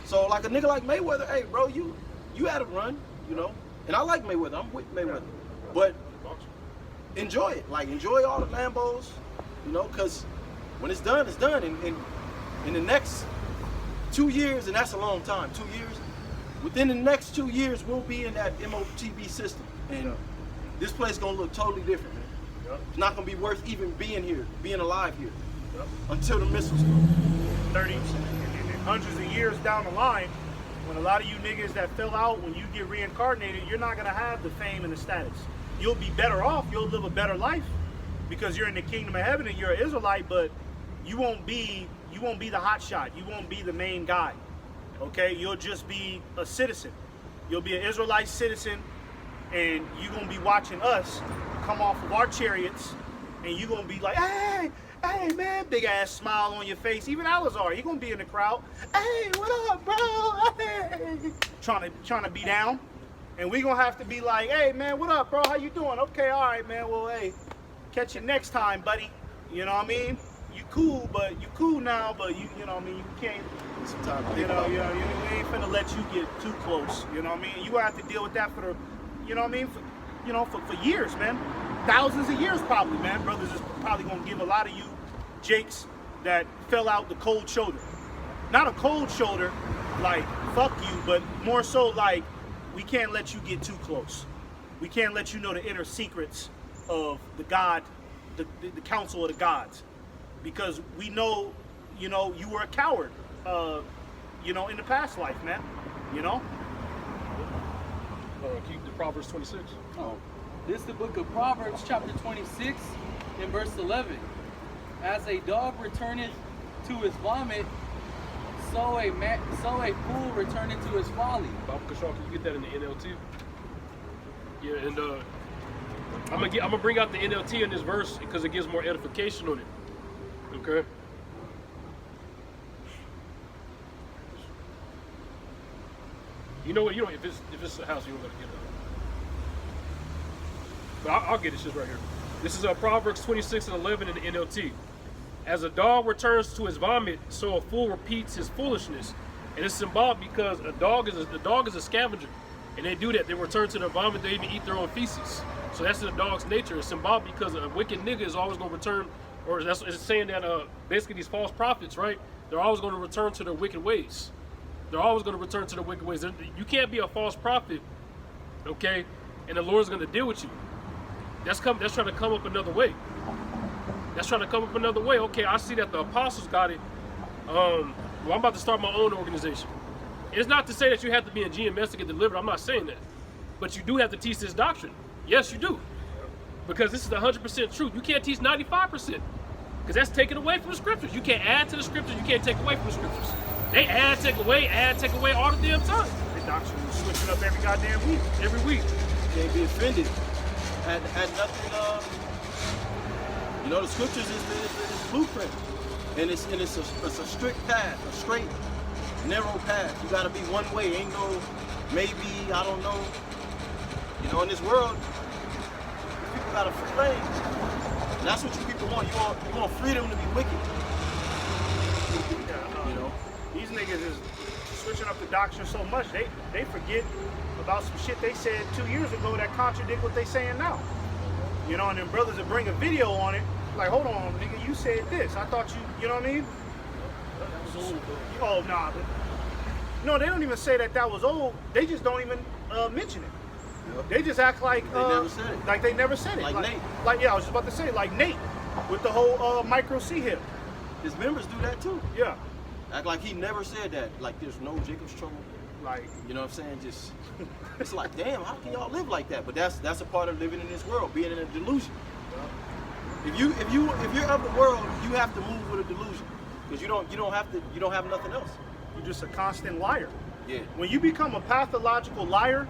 So like a nigga like Mayweather, hey bro, you had a run, you know, and I like Mayweather. I'm with Mayweather, but enjoy it. Like enjoy all the Lambos, you know, because when it's done, it's done. And in the next 2 years, and that's a long time, 2 years. Within the next 2 years, we'll be in that MOTB system, and this place gonna look totally different, man. It's not gonna be worth even being here, being alive here, until the missiles come. 30 and hundreds of years down the line, when a lot of you niggas that fell out, when you get reincarnated, you're not gonna have the fame and the status. You'll be better off, you'll live a better life because you're in the kingdom of heaven and you're an Israelite, but you won't be the hot shot, you won't be the main guy. Okay, you'll just be a citizen. You'll be an Israelite citizen, and you're gonna be watching us come off of our chariots, and you're gonna be like, hey man, big ass smile on your face. Even Alazar, he gonna be in the crowd. Hey, what up, bro? Hey, trying to be down, and we gonna have to be like, hey man, what up, bro? How you doing? Okay, all right, man. Well, hey, catch you next time, buddy. You know what I mean? You cool now, but you know what I mean? You can't. Sometimes You know, we ain't finna let you get too close. You know what I mean? You have to deal with that for the, you know what I mean? For years, man. Thousands of years probably, man. Brothers is probably gonna give a lot of you Jakes that fell out the cold shoulder. Not a cold shoulder, like fuck you, but more so like we can't let you get too close. We can't let you know the inner secrets of the God, the council of the gods, because we know, you know, you were a coward. You know, in the past life, man. You know? Keep the Proverbs 26. Oh, this is the book of Proverbs, chapter 26, and verse 11. As a dog returneth to his vomit, so a fool returneth to his folly. Bob Kashal, can you get that in the NLT? Yeah, and I'm gonna bring out the NLT in this verse because it gives more edification on it. Okay. You know what? You know if it's a house, you don't gotta get it. But I'll get it. Shit right here. This is Proverbs 26:11 in the NLT. As a dog returns to his vomit, so a fool repeats his foolishness. And it's symbolic because a dog is a scavenger, and they do that. They return to their vomit. They even eat their own feces. So that's in the dog's nature. It's symbolic because a wicked nigga is always gonna return, or that's it's saying that basically these false prophets, right? They're always gonna return to their wicked ways. They're always gonna return to their wicked ways. You can't be a false prophet, okay? And the Lord's gonna deal with you. That's trying to come up another way. That's trying to come up another way. Okay, I see that the apostles got it. Well, I'm about to start my own organization. It's not to say that you have to be in GMS to get delivered. I'm not saying that. But you do have to teach this doctrine. Yes, you do. Because this is 100% truth. You can't teach 95%. Because that's taken away from the scriptures. You can't add to the scriptures. You can't take away from the scriptures. They add, take away all the damn time. The doctrine is switching up every goddamn week. Every week. You can't be offended. Had nothing. You know, the scriptures is the blueprint, and it's a strict path, a straight, narrow path. You got to be one way. Ain't no maybe. I don't know. You know, in this world, people got a free reign. And that's what you people want. You want freedom to be wicked. You know, these niggas is switching up the doctrine so much they forget about some shit they said 2 years ago that contradict what they saying now. You know, and then brothers will bring a video on it, like, hold on, nigga, you said this. I thought you know what I mean? Oh, nah. No, they don't even say that was old. They just don't even mention it. Yep. They just act like they never said it. Like they never said it. Like Nate. Like, yeah, I was just about to say, like Nate with the whole micro C hip. his members do that too. Yeah. Act like he never said that. Like there's no Jacob's trouble. Like, you know what I'm saying? Just it's like, damn, how can y'all live like that? But that's a part of living in this world, being in a delusion. If you're of the world, you have to move with a delusion, because you don't have nothing else. you're just a constant liar. Yeah. When you become a pathological liar,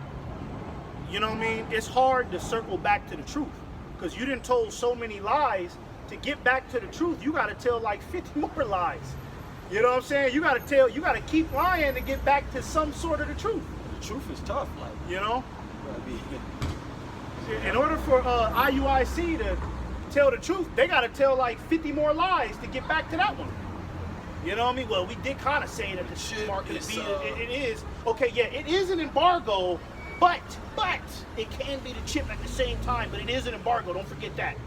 you know what I mean? It's hard to circle back to the truth, because you done told so many lies. To get back to the truth, you got to tell like 50 more lies. You know what I'm saying? You got to keep lying to get back to some sort of the truth. The truth is tough, like, you know. I mean, in order for IUIC to tell the truth, they got to tell like 50 more lies to get back to that one. You know what I mean? Well, we did kind of say that the shit market it is. Okay, yeah, it is an embargo, but it can be the chip at the same time, but it is an embargo. Don't forget that.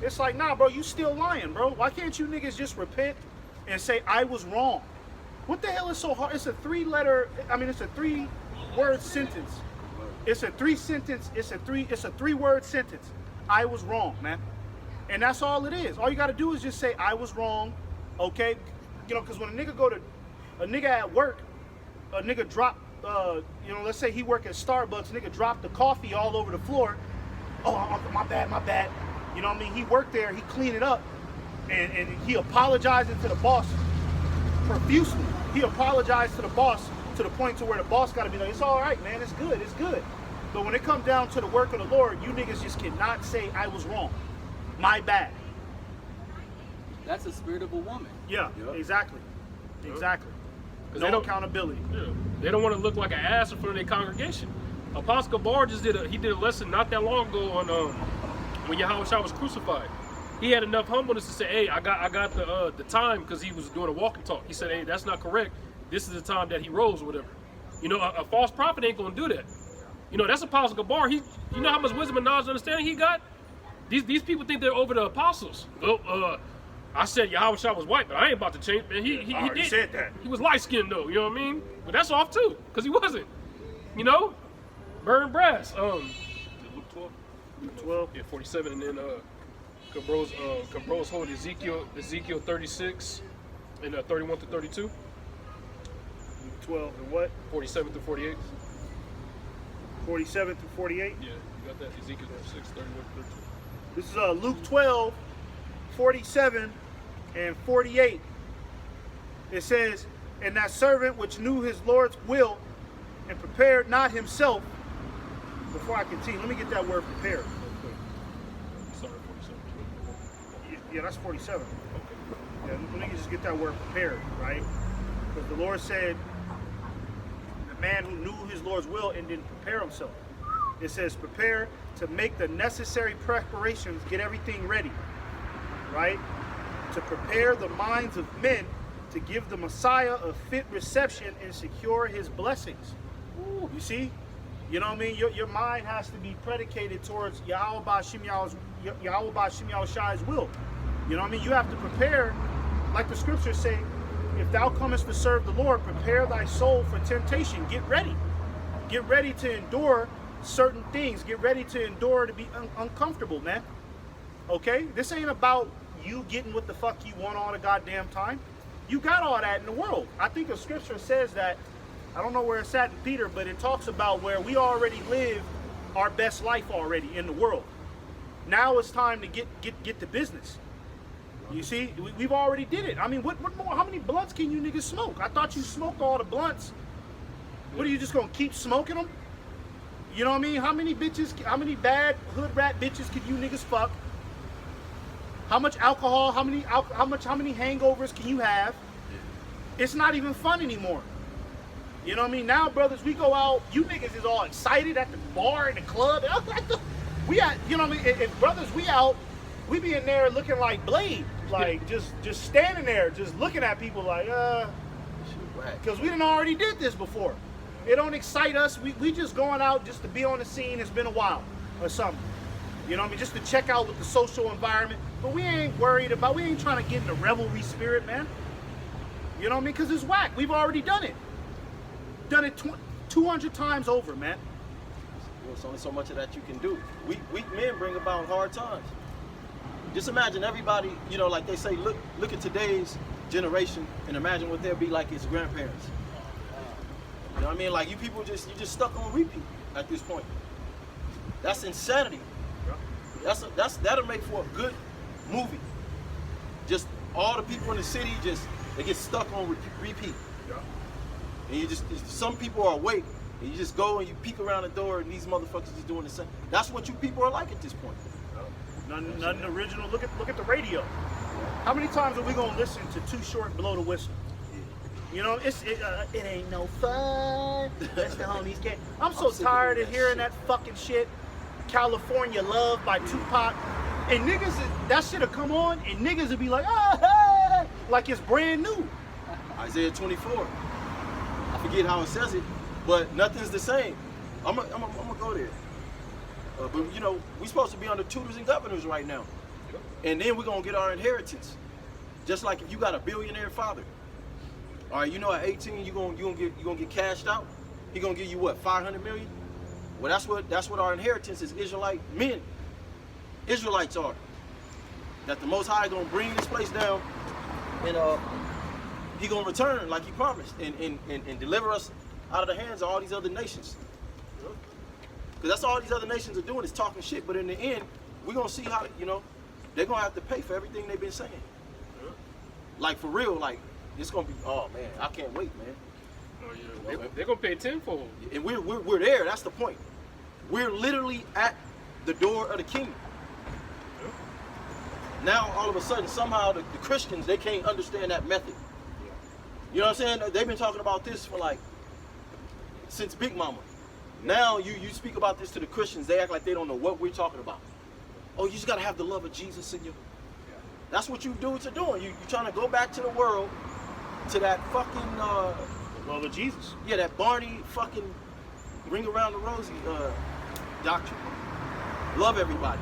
It's like, nah, bro, you still lying, bro. Why can't you niggas just repent and say, I was wrong? What the hell is so hard? It's a three-word sentence. It's a three-word sentence. I was wrong, man. And that's all it is. All you got to do is just say, I was wrong, okay? You know, because when a nigga at work, a nigga drop, let's say he work at Starbucks, nigga drop the coffee all over the floor. Oh, my bad. You know what I mean? He worked there, he cleaned it up, and he apologized to the boss profusely. He apologized to the boss to the point to where the boss got to be like, it's all right, man, it's good. But when it comes down to the work of the Lord, you niggas just cannot say, I was wrong. My bad. That's the spirit of a woman. Yeah, Yep. Exactly. They No don't- accountability. Yeah. They don't want to look like an ass in front of their congregation. Apostle Bar just did a lesson not that long ago on when Yahushua was crucified. He had enough humbleness to say, hey, I got the time, because he was doing a walk and talk. He said, hey, that's not correct. This is the time that he rose or whatever. You know, a false prophet ain't gonna do that. You know, that's Apostle Gabar. You know how much wisdom and knowledge and understanding he got? These people think they're over the apostles. Well, I said Yahushua was white, but I ain't about to change. Man, he did. said that. He was light skinned though, you know what I mean? But that's off too, because he wasn't. You know? Burn brass. Luke 12? Luke 12. Yeah, 47, and then Cabros hold Ezekiel 36 and 31 to 32. Luke 12 and what? 47 through 48. 47 through 48. Yeah, you got that. Ezekiel 36, 31 to 32. This is Luke 12, 47 and 48. It says, and that servant which knew his Lord's will and prepared not himself, before I continue, let me get that word prepared. Sorry, 47. Yeah, that's 47. Yeah, let me just get that word prepared, right? Because the Lord said, the man who knew his Lord's will and didn't prepare himself. It says, prepare to make the necessary preparations, get everything ready, right? To prepare the minds of men to give the Messiah a fit reception and secure his blessings. Ooh, you see? You know what I mean? Your mind has to be predicated towards Yahweh Ba'Shem Shai's will. You know what I mean? You have to prepare, like the scriptures say, if thou comest to serve the Lord, prepare thy soul for temptation. Get ready. Get ready to endure certain things. Get ready to endure to be uncomfortable, man. Okay? This ain't about you getting what the fuck you want all the goddamn time. You got all that in the world. I think the scripture says that, I don't know where it's at in Peter, but it talks about where we already live our best life already in the world. Now it's time to get to business. You see, we've already did it. I mean, what more? How many blunts can you niggas smoke? I thought you smoked all the blunts. What are you just gonna keep smoking them? You know what I mean? How many bad hood rat bitches can you niggas fuck? How much alcohol? How many hangovers can you have? It's not even fun anymore. You know what I mean? Now, brothers, we go out. You niggas is all excited at the bar and the club. We out. You know what I mean? If brothers, we out. We be in there looking like Blade, like just standing there, just looking at people like, because we done already did this before. It don't excite us. We just going out just to be on the scene. It's been a while or something. You know what I mean? Just to check out with the social environment. But we ain't worried about, we ain't trying to get in the revelry spirit, man. You know what I mean? Because it's whack. We've already done it. Done it 200 times over, man. Well, it's only so much of that you can do. Weak men bring about hard times. Just imagine everybody, you know, like they say, look at today's generation and imagine what they'll be like as grandparents. You know what I mean? Like you people you just stuck on repeat at this point. That's insanity. That'll make for a good movie. Just all the people in the city they get stuck on repeat. And some people are awake and you just go and you peek around the door and these motherfuckers is doing the same. That's what you people are like at this point. Nothing original. Look at the radio. How many times are we gonna listen to Too Short, Blow the Whistle? You know, it ain't no fun. That's the homies get. I'm so tired of hearing that fucking shit. California Love by Tupac. And niggas, that shit'll come on and niggas will be like, like it's brand new. Isaiah 24. I forget how it says it, but nothing's the same. I'm gonna go there. But you know, we're supposed to be under tutors and governors right now. And then we're gonna get our inheritance. Just like if you got a billionaire father. All right, you know at 18 you're gonna get cashed out. He gonna give you what, 500 million? Well, that's what our inheritance is. Israelite men. Israelites are. That the Most High gonna bring this place down, and he gonna return like he promised, and deliver us out of the hands of all these other nations. Because that's all these other nations are doing is talking shit. But in the end, we're gonna see how, you know, they're gonna have to pay for everything they've been saying. Like for real, like it's gonna be. Oh man, I can't wait, man. Oh yeah, they're gonna pay tenfold. And we're there. That's the point. We're literally at the door of the kingdom. Now all of a sudden, somehow the Christians, they can't understand that method. You know what I'm saying? They've been talking about this for like since Big Mama. Now you speak about this to the Christians, they act like they don't know what we're talking about. Oh, you just gotta have the love of Jesus in you. That's what you dudes are doing. You're trying to go back to the world, to that fucking Love of Jesus. Yeah, that Barney fucking ring around the rosy doctrine. Love everybody.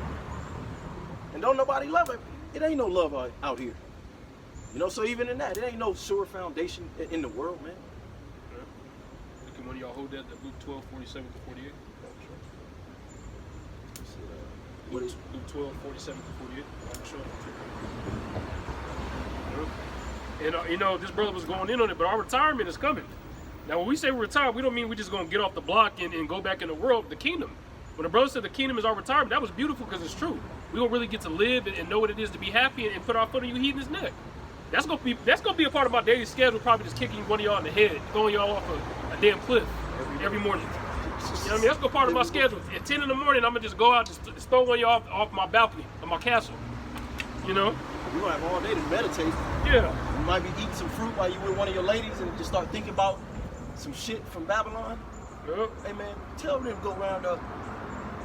And don't nobody love it. It ain't no love out here. You know, so even in that, it ain't no sure foundation in the world, man. Can one of y'all hold that Luke 12, 47 to 48? What is Luke 12, 47 to 48. And you know, this brother was going in on it, but our retirement is coming. Now, when we say we're retired, we don't mean we're just going to get off the block and go back in the world, the kingdom. When the brother said the kingdom is our retirement, that was beautiful because it's true. We don't really get to live and know what it is to be happy and put our foot on you heathen's neck. That's gonna be a part of my daily schedule. Probably just kicking one of y'all in the head, throwing y'all off a damn cliff every morning. You know what I mean? That's go part of my schedule. At 10 in the morning, I'm gonna just go out and just throw one of you off my balcony of my castle. You know? We're gonna have all day to meditate. Yeah. You might be eating some fruit while you with one of your ladies and just start thinking about some shit from Babylon. Yep. Hey man, tell them to go round up.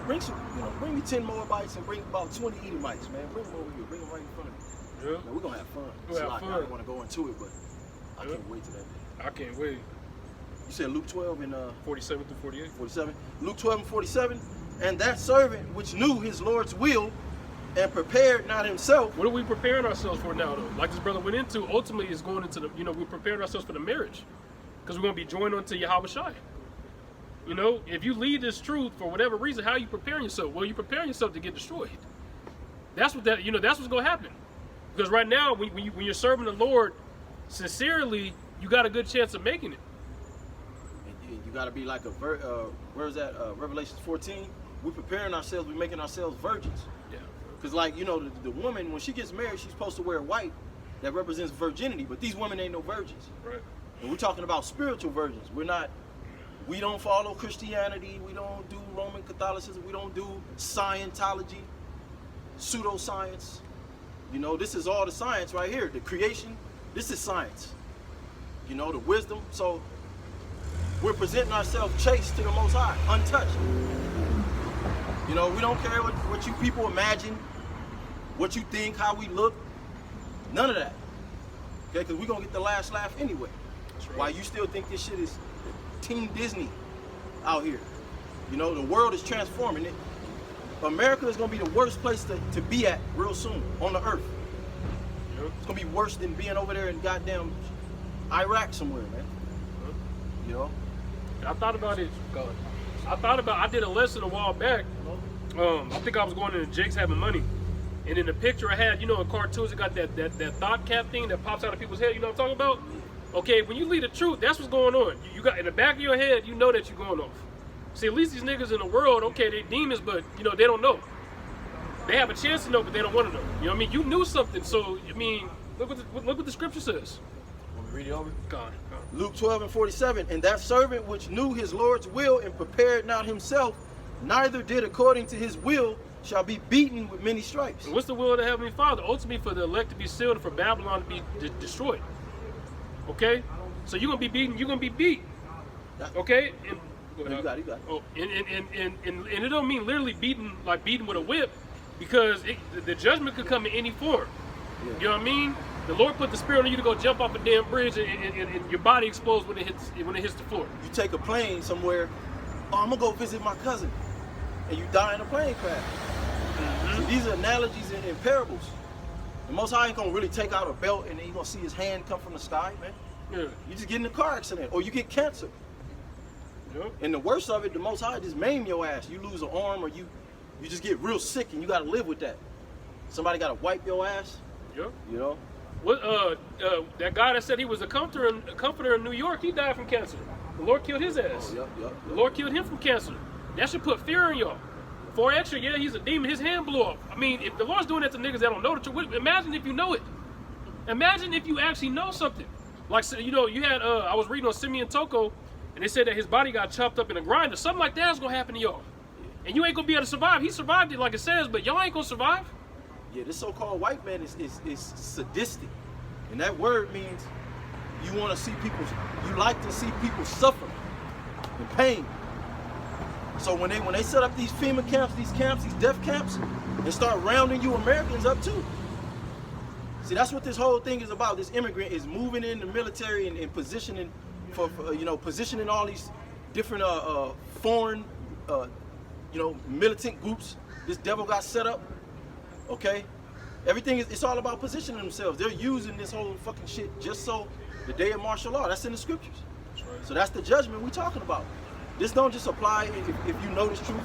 Bring some, bring me 10 Moabites and bring about 20 Edomites, man. Bring them over here. Bring them right in front of me. Yep. Now, we're gonna have fun. We'll have I fun. don't want to go into it, but I Yep. can't wait to that day. I can't wait. You said Luke 12 and 47 through 48. 47. Luke 12 and 47. And that servant which knew his Lord's will and prepared not himself. What are we preparing ourselves for now, though? Like this brother went into, ultimately is going into the, we're preparing ourselves for the marriage. Because we're going to be joined unto Yahweh Shai. You know, if you lead this truth for whatever reason, how are you preparing yourself? Well, you're preparing yourself to get destroyed. That's what that's what's going to happen. Because right now, when you're serving the Lord sincerely, you got a good chance of making it. And you got to be like a, where's that? Revelations 14. We're preparing ourselves, we're making ourselves virgins. Yeah. Because like, the woman, when she gets married, she's supposed to wear white. That represents virginity. But these women ain't no virgins. Right. And we're talking about spiritual virgins. We don't follow Christianity. We don't do Roman Catholicism. We don't do Scientology, pseudoscience. This is all the science right here. The creation, this is science. The wisdom. So we're presenting ourselves chaste to the Most High, untouched. We don't care what you people imagine, what you think, how we look. None of that. Okay, because we're going to get the last laugh anyway. That's right. Why you still think this shit is Team Disney out here? The world is transforming. America is going to be the worst place to be at real soon on the earth. Yep. It's going to be worse than being over there in goddamn Iraq somewhere, man. Yep. I thought about it. I did a lesson a while back. I think I was going into Jake's Having Money. And in the picture I had, in cartoons, it got that thought cap thing that pops out of people's head. You know what I'm talking about? Okay, when you lead the truth, that's what's going on. You got in the back of your head, you know that you're going off. See, at least these niggas in the world, okay, they demons, but they don't know. They have a chance to know, but they don't want to know. You know what I mean? You knew something, so look what the scripture says. Want me to read it over? God. Luke 12 and 47. And that servant which knew his Lord's will and prepared not himself, neither did according to his will, shall be beaten with many stripes. And what's the will of the Heavenly Father? Ultimately, for the elect to be sealed and for Babylon to be destroyed. Okay? So you're going to be beaten, you're going to be beat. Okay? And, You got it. Oh, and it don't mean literally beaten, like beaten with a whip, because the judgment could come in any form. Yeah. You know what I mean? The Lord put the spirit on you to go jump off a damn bridge and your body explodes when it hits the floor. You take a plane somewhere, I'm going to go visit my cousin, and you die in a plane crash. So these are analogies and parables. The Most High ain't going to really take out a belt and then you're going to see his hand come from the sky, man. Yeah. You just get in a car accident or you get cancer. Yep. And the worst of it, the Most High just maim your ass. You lose an arm or you just get real sick and you got to live with that. Somebody got to wipe your ass, Yep. What? That guy that said he was a comforter in New York, he died from cancer. The Lord killed his ass. Yep. The Lord killed him from cancer. That should put fear in y'all. For extra, yeah, he's a demon. His hand blew off. I mean, if the Lord's doing that to niggas that don't know the truth, imagine if you know it. Imagine if you actually know something. Like, you had, I was reading on Simeon Toko, and they said that his body got chopped up in a grinder. Something like that is going to happen to y'all. And you ain't going to be able to survive. He survived it like it says, but y'all ain't going to survive. Yeah, this so-called white man is sadistic. And that word means you want to see people, you like to see people suffer and pain. So when they set up these FEMA camps, these death camps, and start rounding you Americans up too. See, that's what this whole thing is about. This immigrant is moving in the military and positioning positioning all these different foreign militant groups. This devil got set up. Okay? Everything it's all about positioning themselves. They're using this whole fucking shit just so the day of martial law. That's in the scriptures. That's right. So that's the judgment we're talking about. This don't just apply if you know this truth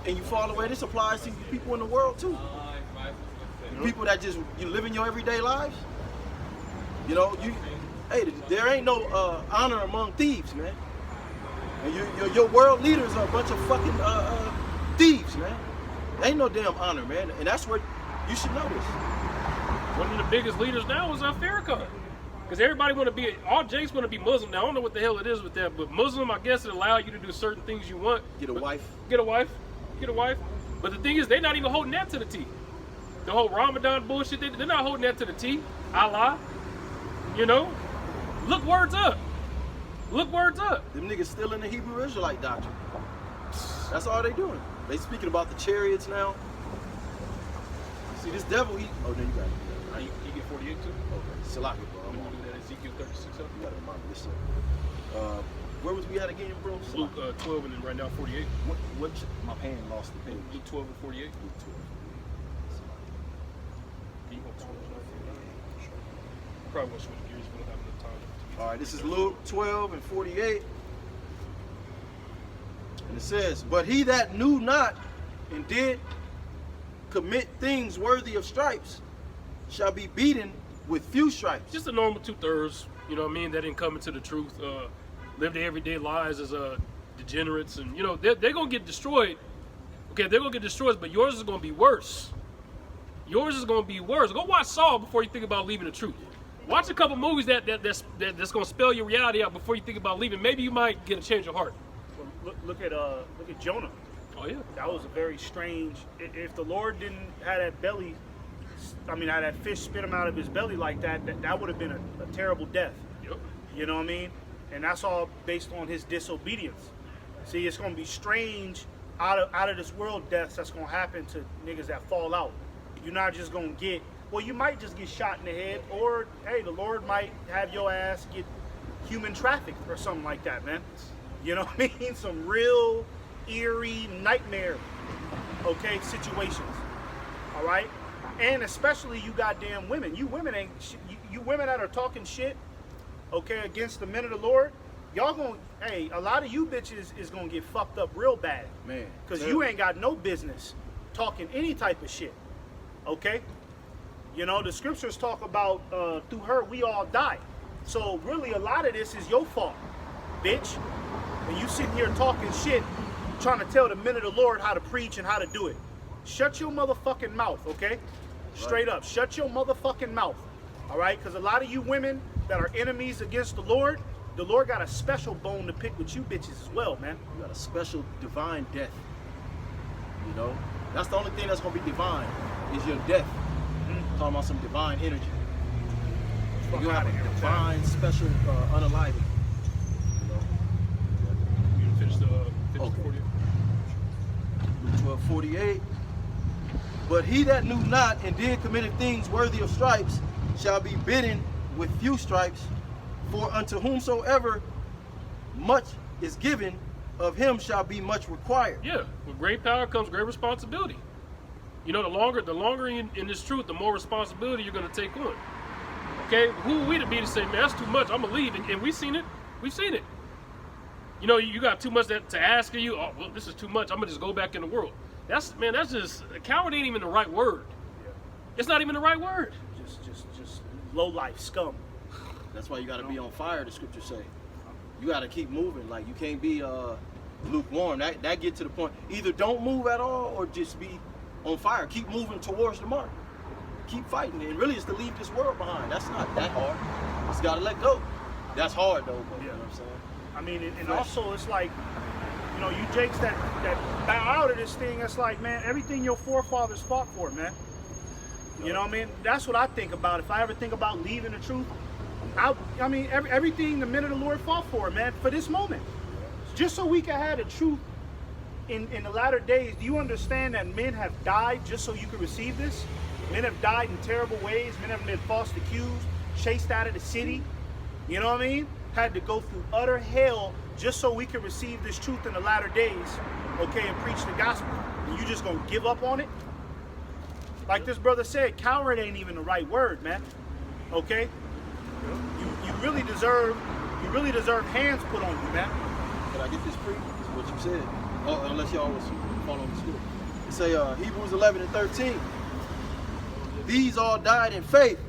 and you fall away. This applies to people in the world too. People that just you living your everyday lives. There ain't no honor among thieves, man. And your world leaders are a bunch of fucking thieves, man. There ain't no damn honor, man. And that's what you should know this. One of the biggest leaders now is Farrakhan. Because everybody want to be, all Jakes want to be Muslim. Now, I don't know what the hell it is with that, but Muslim, I guess it allows you to do certain things you want. Get a wife. Get a wife. Get a wife. But the thing is, they're not even holding that to the T. The whole Ramadan bullshit, they're not holding that to the T. Allah. You know? Look words up. Look words up. Them niggas still in the Hebrew Israelite doctrine. That's all they doing. They speaking about the chariots now. See, this devil, he... Oh, no, you got it. You get 48 too? Okay, Salaki, bro. I'm gonna do that Ezekiel 36 up. You got to remind me this. Where was we at again, bro? Luke 12 and then right now 48. What my pen lost the page. Luke 12 and 48. Luke 12. You want 12 and 49? Probably gonna switch gears if we don't have enough time. All right, this is Luke 12 and 48. And it says, but he that knew not and did commit things worthy of stripes shall be beaten with few stripes. Just a normal 2/3, you know what I mean, that didn't come into the truth, live their everyday lives as degenerates, and you know, they're gonna get destroyed. Okay, they're gonna get destroyed, but yours is gonna be worse. Yours is gonna be worse. Go watch Saul before you think about leaving the truth. Watch a couple movies that's gonna spell your reality out before you think about leaving. Maybe you might get a change of heart. Well, look at Jonah. Oh yeah. That was a very strange. If the Lord didn't have that belly, had that fish spit him out of his belly like that, that would have been a terrible death. Yep. You know what I mean? And that's all based on his disobedience. See, it's gonna be strange out of this world deaths that's gonna happen to niggas that fall out. You're not just gonna get. Well, you might just get shot in the head, or hey, the Lord might have your ass get human trafficked or something like that, man. You know what I mean? Some real eerie nightmare, okay, situations. All right, and especially you goddamn women. You women ain't. You women that are talking shit, okay, against the men of the Lord. Y'all gonna. Hey, a lot of you bitches is gonna get fucked up real bad, Man. because you ain't got no business talking any type of shit. Okay. You know, the scriptures talk about through her we all die. So really a lot of this is your fault, bitch. And you sitting here talking shit, trying to tell the men of the Lord how to preach and how to do it. Shut your motherfucking mouth, okay? Straight up, shut your motherfucking mouth, all right? Because a lot of you women that are enemies against the Lord got a special bone to pick with you bitches as well, man. You got a special divine death. You know? That's the only thing that's going to be divine is your death. Talking about some divine energy. You're going to have a divine, special unaliving. You know? You gonna finish the Okay. 48? Luke 12:48. But he that knew not and did committed things worthy of stripes shall be bidden with few stripes. For unto whomsoever much is given, of him shall be much required. Yeah, with great power comes great responsibility. You know, the longer in this truth, the more responsibility you're going to take on. Okay, who are we to be to say, man, that's too much, I'm going to leave? And we've seen it. We've seen it. You know, you got too much to ask of you. Oh, well, this is too much. I'm going to just go back in the world. That's just, a coward ain't even the right word. It's not even the right word. Just low life scum. That's why you got to be on fire, the scriptures say. You got to keep moving. Like, you can't be lukewarm. That get to the point. Either don't move at all or just be on fire. Keep moving towards the mark. Keep fighting. And really, it's to leave this world behind. That's not that hard. Just got to let go. That's hard, though. But, you know what I'm saying? I mean, and also it's like, you know, you jakes that bow out of this thing, it's like, man, everything your forefathers fought for, man. You know what I mean? That's what I think about. If I ever think about leaving the truth, I mean, everything the men of the Lord fought for, man, for this moment. Just so we can have the truth in the latter days. Do you understand that men have died just so you could receive this? Men have died in terrible ways. Men have been false accused, chased out of the city. You know what I mean? Had to go through utter hell just so we could receive this truth in the latter days, okay, and preach the gospel. And you just gonna give up on it? Like this brother said, coward ain't even the right word, man. Okay? You really deserve hands put on you, man. Can I get this pre? It's what you said. Oh, unless y'all was following the script. It say Hebrews 11 and 13. These all died in faith,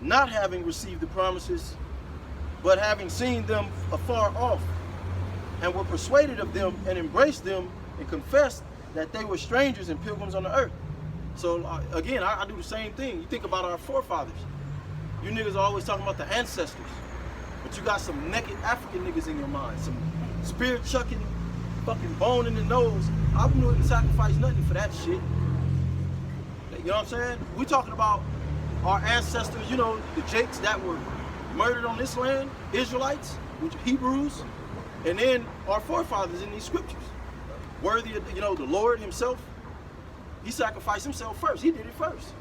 not having received the promises, but having seen them afar off, and were persuaded of them, and embraced them, and confessed that they were strangers and pilgrims on the earth. So again, I do the same thing. You think about our forefathers. You niggas are always talking about the ancestors. But you got some naked African niggas in your mind. Some spirit chucking, fucking bone in the nose. I wouldn't sacrifice nothing for that shit. You know what I'm saying? We talking about our ancestors, you know, the Jakes that were murdered on this land, Israelites, which are Hebrews, and then our forefathers in these scriptures. Worthy of, you know, the Lord himself, he sacrificed himself first. He did it first.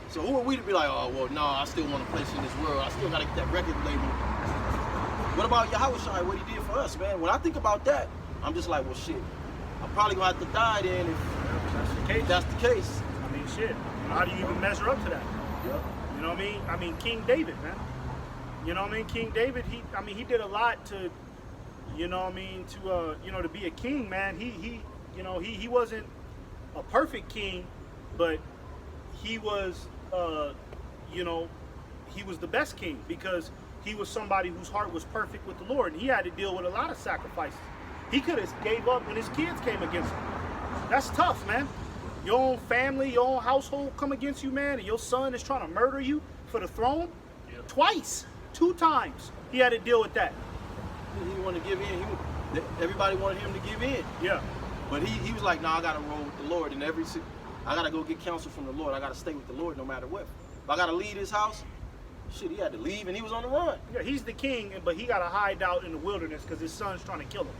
So who are we to be like, oh, well, no, I still want to place in this world. I still got to get that record label. What about Yahushua, what he did for us, man? When I think about that, I'm just like, well, shit. I'm probably going to have to die then if that's the case. I mean, shit. How do you even measure up to that? Yep. You know what I mean? I mean, King David, man. You know what I mean? King David, he did a lot to, you know what I mean, to, you know, to be a king, man. He wasn't a perfect king, but he was, you know, he was the best king because he was somebody whose heart was perfect with the Lord, and he had to deal with a lot of sacrifices. He could have gave up when his kids came against him. That's tough, man. Your own family, your own household come against you, man, and your son is trying to murder you for the throne? Yeah. Twice, 2 times, he had to deal with that. He didn't want to give in. Everybody wanted him to give in. Yeah. But he was like, nah, I got to roll with the Lord. And I got to go get counsel from the Lord. I got to stay with the Lord no matter what. If I got to leave his house, shit, he had to leave, and he was on the run. Yeah, he's the king, but he got to hide out in the wilderness because his son's trying to kill him.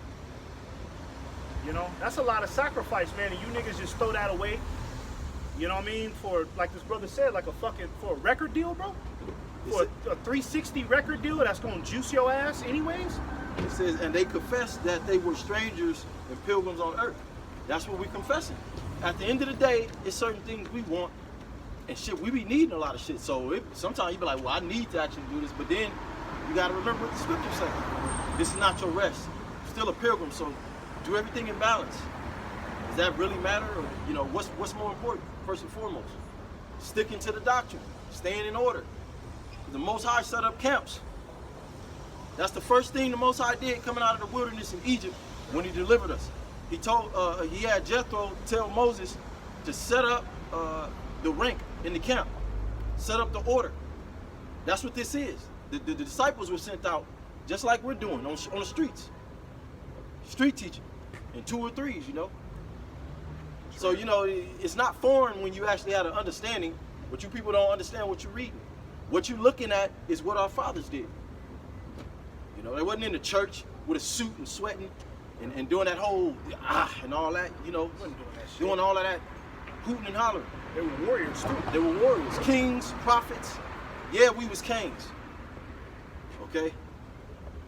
You know, that's a lot of sacrifice, man, and you niggas just throw that away. You know what I mean? For, like this brother said, like for a record deal, bro? For a 360 record deal that's going to juice your ass anyways? It says, and they confessed that they were strangers and pilgrims on earth. That's what we're confessing. At the end of the day, it's certain things we want, and shit, we be needing a lot of shit. So sometimes you be like, well, I need to actually do this, but then you got to remember what the scriptures say. This is not your rest. You're still a pilgrim, so do everything in balance. Does that really matter? Or, you know, what's more important, first and foremost? Sticking to the doctrine, staying in order. The Most High set up camps. That's the first thing the Most High did coming out of the wilderness in Egypt when he delivered us. He told, he had Jethro tell Moses to set up the rank in the camp, set up the order. That's what this is. The disciples were sent out just like we're doing on the streets. Street teaching in 2 or 3s, you know. So, you know, it's not foreign when you actually have an understanding, but you people don't understand what you're reading. What you're looking at is what our fathers did. You know, they wasn't in the church with a suit and sweating and doing that whole and all that, you know, doing all of that hooting and hollering. They were warriors too. They were warriors, kings, prophets. Yeah, we was kings. Okay?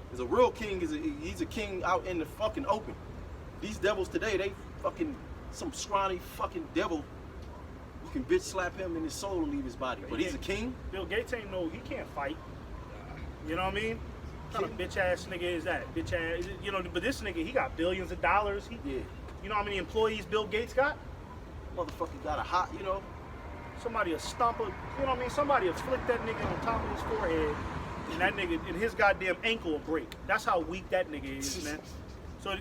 Because a real king he's a king out in the fucking open. These devils today, they fucking some scrawny fucking devil. You can bitch slap him and his soul will leave his body. But he's a king. Bill Gates ain't he can't fight. You know what I mean? What kind of bitch ass nigga is that? Bitch ass, you know, but this nigga, he got billions of dollars. You know how many employees Bill Gates got? Motherfucker got a hot, you know. Somebody will stomp a, you know what I mean? Somebody will flick that nigga on top of his forehead, and that nigga, and his goddamn ankle will break. That's how weak that nigga is, man. So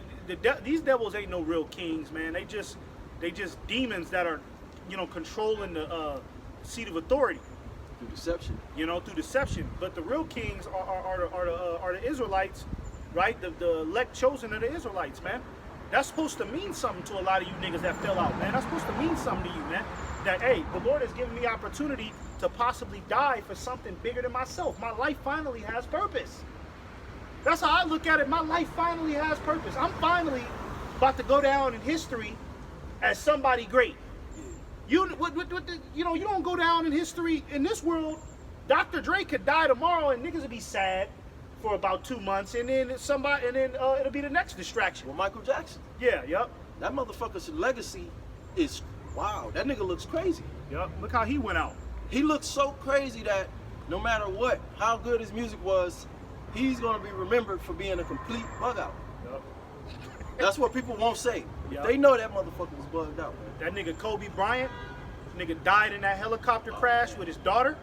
these devils ain't no real kings, man. They just demons that are, you know, controlling the seat of authority. Through deception. You know, through deception. But the real kings are the Israelites, right? The elect chosen of the Israelites, man. That's supposed to mean something to a lot of you niggas that fell out, man. That's supposed to mean something to you, man. That, hey, the Lord has given me opportunity to possibly die for something bigger than myself. My life finally has purpose. That's how I look at it. My life finally has purpose. I'm finally about to go down in history as somebody great. You don't go down in history in this world. Dr. Dre could die tomorrow and niggas would be sad for about 2 months, and then it'll be the next distraction. Well, Michael Jackson. Yeah, yep. That motherfucker's legacy is wow. That nigga looks crazy. Yep. Look how he went out. He looks so crazy that no matter what, how good his music was, he's gonna be remembered for being a complete bug out. Yep. That's what people won't say. Yep. They know that motherfucker was bugged out, man. That nigga Kobe Bryant, nigga died in that helicopter crash with his daughter.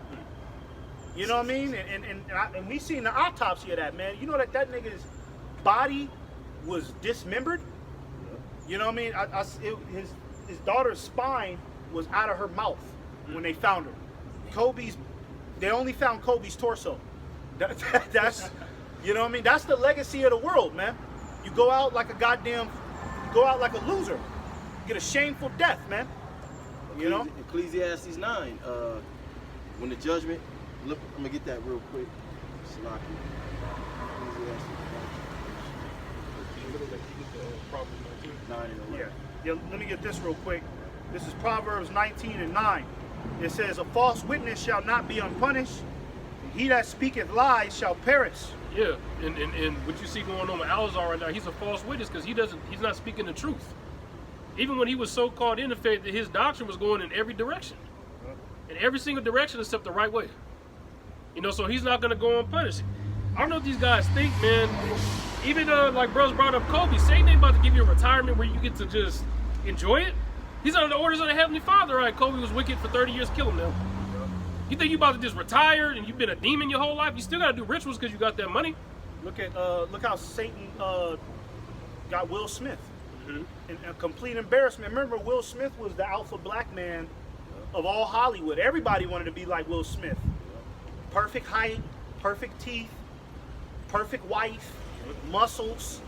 You know what I mean? And we seen the autopsy of that, man. You know that nigga's body was dismembered? You know what I mean? His daughter's spine was out of her mouth when they found her. Kobe's They only found Kobe's torso. That's, you know what I mean? That's the legacy of the world, man. You go out like a goddamn, you go out like a loser. You get a shameful death, man. You know? Ecclesiastes 9, when the judgment, look, I'm gonna get that real quick. Salaki. Ecclesiastes 9 and 11. Yeah, let me get this real quick. This is Proverbs 19 and 9. It says, a false witness shall not be unpunished, and he that speaketh lies shall perish. Yeah, and what you see going on with Alazar right now, he's a false witness because he's not speaking the truth. Even when he was so caught in the faith that his doctrine was going in every direction. In every single direction except the right way. You know, so he's not going to go unpunished. I don't know what these guys think, man. Even like bros brought up Kobe, Satan ain't about to give you a retirement where you get to just enjoy it. He's under the orders of the Heavenly Father. All right, Kobe was wicked for 30 years, kill him now. You think you about to just retire and you've been a demon your whole life? You still got to do rituals because you got that money. Look how Satan got Will Smith. In a complete embarrassment. Remember, Will Smith was the alpha black man of all Hollywood. Everybody wanted to be like Will Smith. Perfect height, perfect teeth, perfect wife, muscles,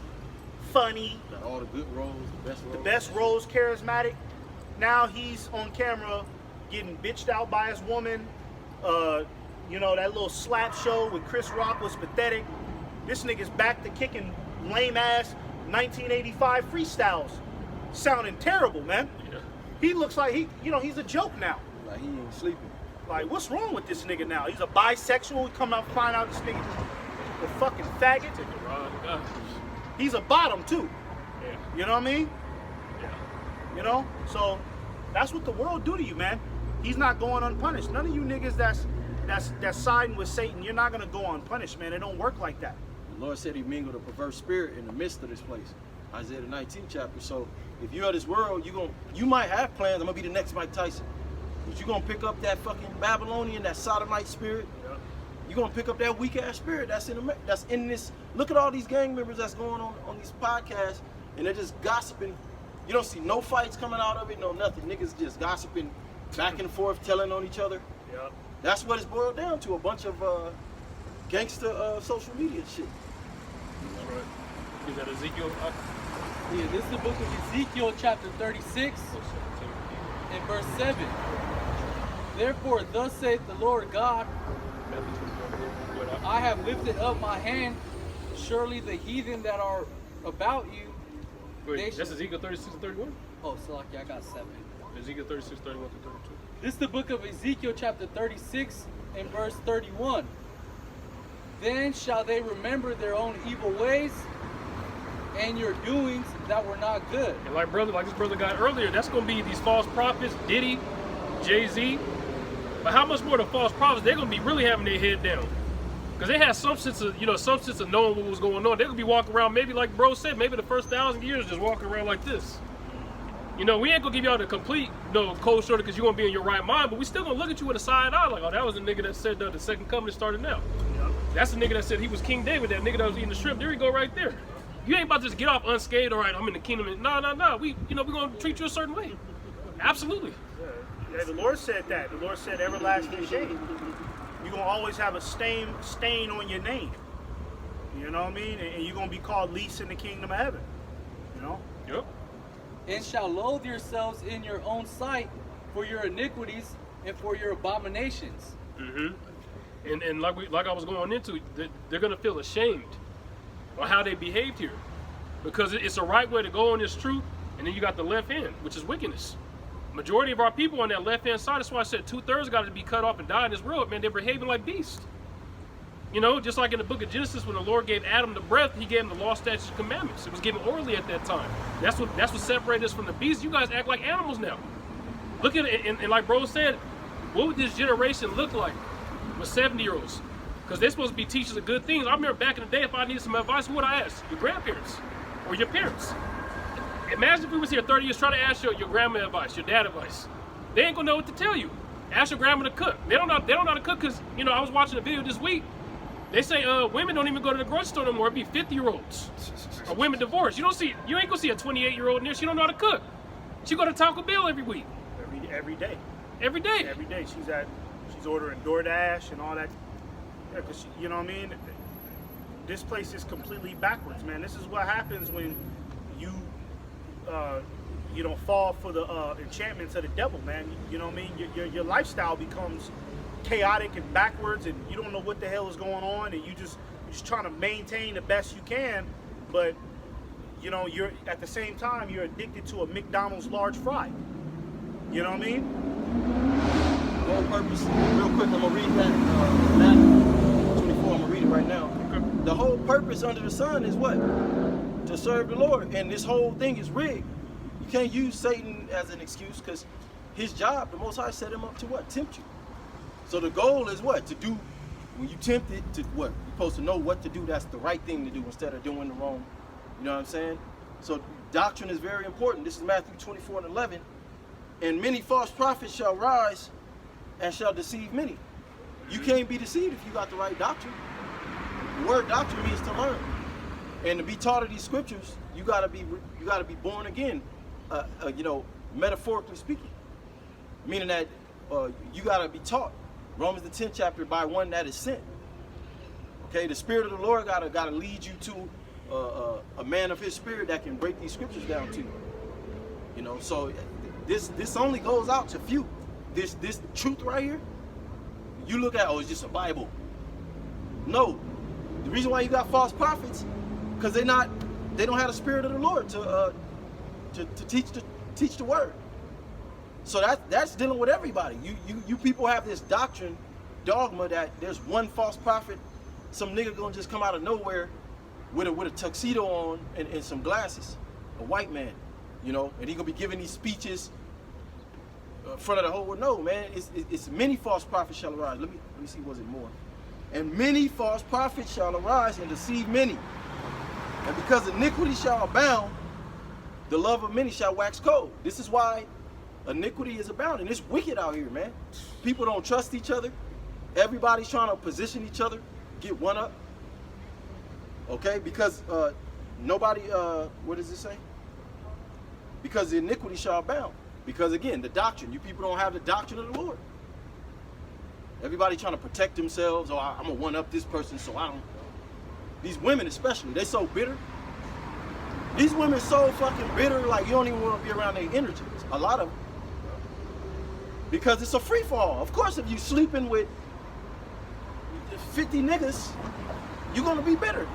funny. Got all the good roles, the best roles, charismatic. Now he's on camera getting bitched out by his woman. You know, that little slap show with Chris Rock was pathetic. This nigga's back to kicking lame ass 1985 freestyles. Sounding terrible, man. Yeah. He looks like he's a joke now. Like he ain't sleeping. Like, what's wrong with this nigga now? He's a bisexual. We come out and find out this nigga a fucking faggot. Take a ride, gosh. He's a bottom too. Yeah. You know what I mean? Yeah. You know? So that's what the world do to you, man. He's not going unpunished. None of you niggas that's siding with Satan, you're not gonna go unpunished, man. It don't work like that. The Lord said he mingled a perverse spirit in the midst of this place. Isaiah the 19th chapter. So if you're of this world, you might have plans. I'm gonna be the next Mike Tyson. But you're gonna pick up that fucking Babylonian, that sodomite spirit. Yeah. You're gonna pick up that weak ass spirit that's in this. Look at all these gang members that's going on these podcasts, and they're just gossiping. You don't see no fights coming out of it, no nothing. Niggas just gossiping back and forth, telling on each other. Yeah. That's what it's boiled down to, a bunch of gangster social media shit. That's right. Is that Ezekiel? Yeah, this is the book of Ezekiel chapter 36 and verse 7. Therefore, thus saith the Lord God, I have lifted up my hand. Surely the heathen that are about you. Wait, that's Ezekiel 36 and 31? Oh, so like, I got 7. Ezekiel 36, 31 to 32. This is the book of Ezekiel chapter 36 and verse 31. Then shall they remember their own evil ways and your doings that were not good. And like this brother got earlier, that's going to be these false prophets, Diddy, Jay-Z. But how much more the false prophets, they're going to be really having their head down. Because they had some sense of knowing what was going on. They're going to be walking around, maybe like bro said, maybe the first 1,000 years just walking around like this. You know, we ain't going to give y'all the complete cold shoulder because you're going to be in your right mind, but we still going to look at you with a side eye like, oh, that was the nigga that said the second coming started now. Yep. That's the nigga that said he was King David, that nigga that was eating the shrimp. There you go right there. You ain't about to just get off unscathed, all right, I'm in the kingdom. No. We're going to treat you a certain way. Absolutely. Yeah, the Lord said that. The Lord said everlasting shame. You're going to always have a stain on your name. You know what I mean? And you're going to be called least in the kingdom of heaven. You know? Yep. And shall loathe yourselves in your own sight for your iniquities and for your abominations. Mm-hmm. And like I was going into, they're going to feel ashamed on how they behaved here. Because it's a right way to go on this truth, and then you got the left hand, which is wickedness. Majority of our people on that left-hand side, that's why I said 2/3 got to be cut off and die in this world, man. They're behaving like beasts. You know, just like in the book of Genesis, when the Lord gave Adam the breath, he gave him the law, statutes, and commandments. It was given orally at that time. That's what separated us from the beasts. You guys act like animals now. Look at it, and like bro said, what would this generation look like with 70-year-olds? Because they're supposed to be teachers of good things. I remember back in the day, if I needed some advice, who would I ask? Your grandparents or your parents. Imagine if we was here 30 years trying to ask your grandma advice, your dad advice. They ain't gonna know what to tell you. Ask your grandma to cook. They don't know how to cook because, I was watching a video this week. They say women don't even go to the grocery store no more. It'd be 50-year-olds or women divorced. You ain't gonna see a 28-year-old in there. She don't know how to cook. She go to Taco Bell every week. Every day. Every day. Every day she's at She's ordering DoorDash and all that. Yeah, 'cause you know what I mean? This place is completely backwards, man. This is what happens when you fall for the enchantments of the devil, man. You know what I mean? Your lifestyle becomes chaotic and backwards, and you don't know what the hell is going on, and you're just trying to maintain the best you can, but you're at the same time you're addicted to a McDonald's large fry. You know what I mean? The whole purpose, real quick, I'm gonna read that Matthew 24. I'm gonna read it right now. Okay. The whole purpose under the sun is what? To serve the Lord, and this whole thing is rigged. You can't use Satan as an excuse, because his job, the Most High set him up to what? Tempt you. So the goal is what? To do, when you tempt it, to what? You're supposed to know what to do. That's the right thing to do instead of doing the wrong. You know what I'm saying? So doctrine is very important. This is Matthew 24:11. And many false prophets shall rise and shall deceive many. You can't be deceived if you got the right doctrine. The word doctrine means to learn. And to be taught of these scriptures, you gotta be born again, metaphorically speaking. Meaning that you gotta be taught. Romans the 10th chapter, by one that is sent. Okay, the Spirit of the Lord gotta lead you to a man of His Spirit that can break these scriptures down to you. So this only goes out to few. This truth right here, you look at, it's just a Bible. No, the reason why you got false prophets, because they don't have the Spirit of the Lord to teach the word. So that's dealing with everybody. You people have this doctrine, dogma, that there's one false prophet, some nigga gonna just come out of nowhere with a tuxedo on and some glasses, a white man, and he gonna be giving these speeches in front of the whole world. No, man, it's many false prophets shall arise. Let me see, was it more? And many false prophets shall arise and deceive many. And because iniquity shall abound, the love of many shall wax cold. This is why iniquity is abounding. It's wicked out here, man. People don't trust each other. Everybody's trying to position each other, get one up. Okay, because nobody, what does it say? Because the iniquity shall abound. Because again, the doctrine, you people don't have the doctrine of the Lord. Everybody trying to protect themselves. I'm gonna one up this person so I don't. These women especially, they so bitter. These women so fucking bitter, like you don't even want to be around their energy. A lot of them. Because it's a free fall. Of course, if you sleeping with 50 niggas, you're gonna be bitter.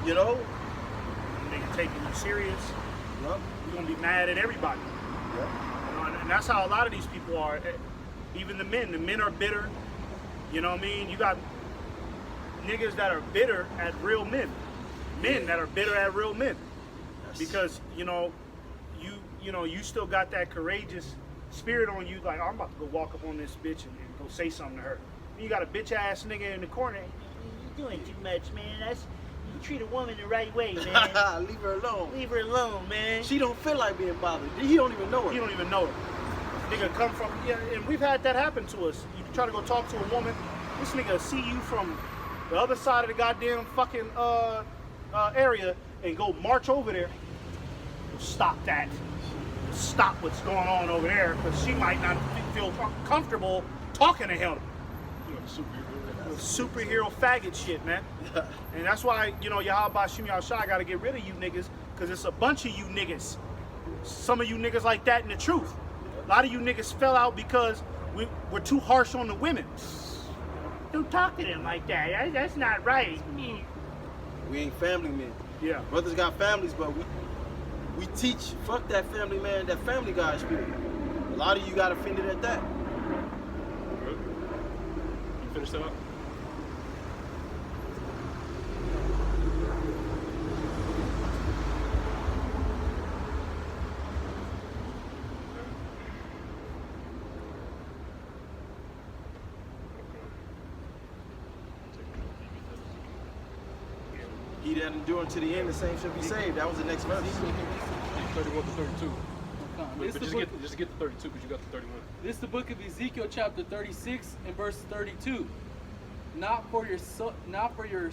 Nigga taking you serious. Yep. You're gonna be mad at everybody. Yep. And that's how a lot of these people are. Even the men are bitter. You know what I mean? You got niggas that are bitter at real men. Men that are bitter at real men. Yes. Because you still got that courageous spirit on you, like, I'm about to go walk up on this bitch and go say something to her. And you got a bitch ass nigga in the corner. You're doing too much, man. You treat a woman the right way, man. Leave her alone. Leave her alone, man. She don't feel like being bothered. He don't even know her. You don't even know her. Nigga come from, and we've had that happen to us. You try to go talk to a woman, this nigga see you from the other side of the goddamn fucking area and go march over there. Stop that. Stop what's going on over there, because she might not feel comfortable talking to him. Superhero faggot shit, man. And that's why, Yahweh Shimi Al-Shai got to get rid of you niggas, because it's a bunch of you niggas. Some of you niggas like that in the truth. A lot of you niggas fell out because we're too harsh on the women. Don't talk to them like that. That's not right. We ain't family men. Yeah. Brothers got families, but we teach, fuck that family man, that family guy spirit. A lot of you got offended at that. Good. You finished that up? He that endure to the end, the same shall be saved. That was the next verse. 31 to 32. This But the book- just get the 32 because you got the 31. This is the book of Ezekiel, chapter 36 and verse 32. Not for your Salakia.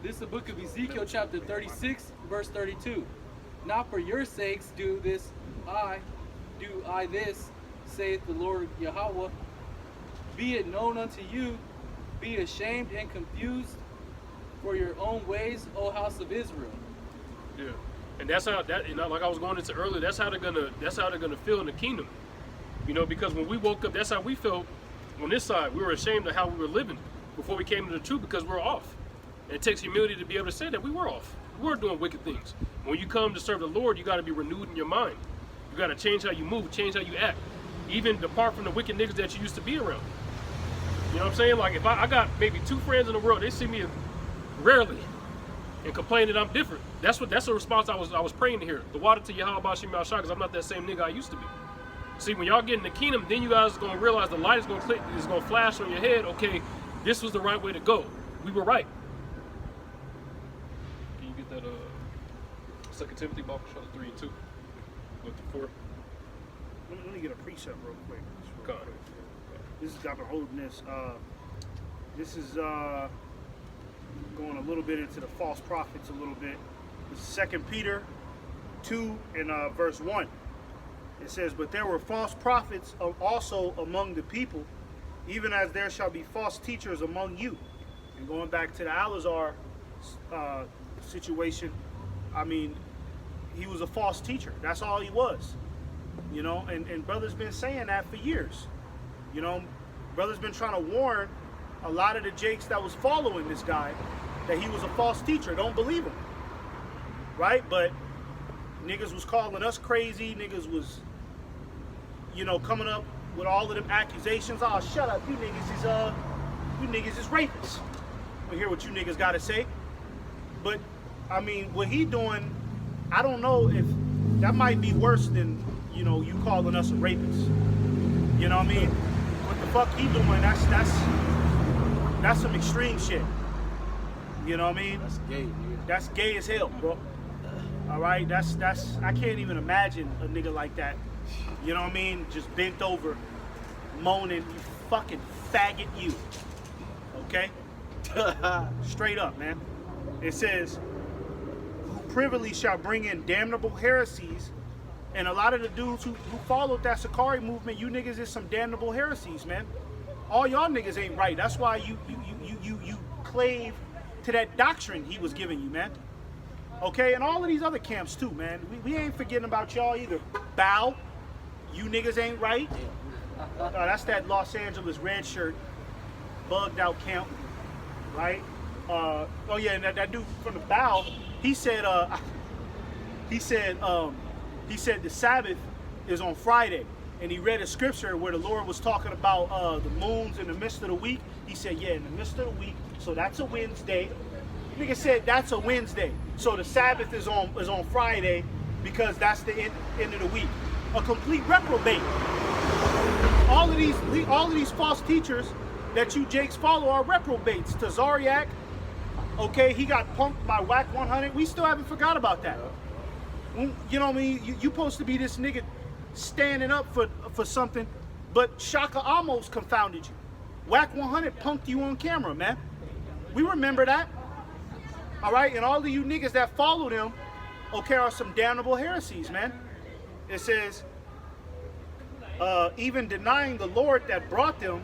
This is the book of Ezekiel, chapter 36, verse 32. Not for your sakes do I this, saith the Lord Yahweh, be it known unto you, be ashamed and confused for your own ways, O house of Israel. Yeah, and that's how that. You know, like I was going into earlier, that's how they're gonna feel in the kingdom. You know, because when we woke up, that's how we felt on this side. We were ashamed of how we were living before we came to the truth because we're off. And it takes humility to be able to say that we were off. We were doing wicked things. When you come to serve the Lord, you got to be renewed in your mind. You got to change how you move, change how you act. Even depart from the wicked niggas that you used to be around. You know what I'm saying? Like if I got maybe 2 friends in the world, they see me rarely and complain that I'm different. That's a response I was praying to hear. The water to Yahweh Bashim Al Shah, because I'm not that same nigga I used to be. See, when y'all get in the kingdom, then you guys are gonna realize the light is gonna click, is gonna flash on your head. Okay, this was the right way to go. We were right. Can you get that 2 Timothy, Bible 3:2, with the 4? Let me get a precept real quick. Go on. This is, I've been holding this. This is going a little bit into the false prophets a little bit. This is 2 Peter 2 and verse 1. It says, but there were false prophets also among the people, even as there shall be false teachers among you. And going back to the Alazar situation, I mean, he was a false teacher. That's all he was. You know, and brother's been saying that for years. You know, brother's been trying to warn a lot of the jakes that was following this guy that he was a false teacher. Don't believe him. Right? But niggas was calling us crazy. Niggas was, you know, coming up with all of them accusations. Oh, shut up. You niggas is rapists. We hear what you niggas got to say. But, I mean, what he doing, I don't know if that might be worse than, you know, you calling us a rapist. You know what I mean? What the fuck he doing, that's some extreme shit. You know what I mean? That's gay, nigga. That's gay as hell, bro. All right, that's I can't even imagine a nigga like that. You know what I mean? Just bent over, moaning, you fucking faggot, you. Okay? Straight up, man. It says, who privily shall bring in damnable heresies. And a lot of the dudes who followed that Sakari movement, you niggas is some damnable heresies, man. All y'all niggas ain't right. That's why you clave to that doctrine he was giving you, man. Okay, and all of these other camps too, man. We ain't forgetting about y'all either. Bow, you niggas ain't right. That's that Los Angeles red shirt, bugged out camp, right? Oh yeah, and that dude from the Bow, he said the Sabbath is on Friday, and he read a scripture where the Lord was talking about the moons in the midst of the week. He said, yeah, in the midst of the week, so that's a Wednesday. Nigga said that's a Wednesday, so the Sabbath is on Friday because that's the end of the week. A complete reprobate. All of these false teachers that you jakes follow are reprobates. Tazariak, okay, he got punked by Whack 100. We still haven't forgot about that. You know what I mean? You supposed to be this nigga standing up for something, but Shaka almost confounded you. Whack 100 punked you on camera, man. We remember that. All right, and all of you niggas that follow them, okay, are some damnable heresies, man. It says, even denying the Lord that brought them,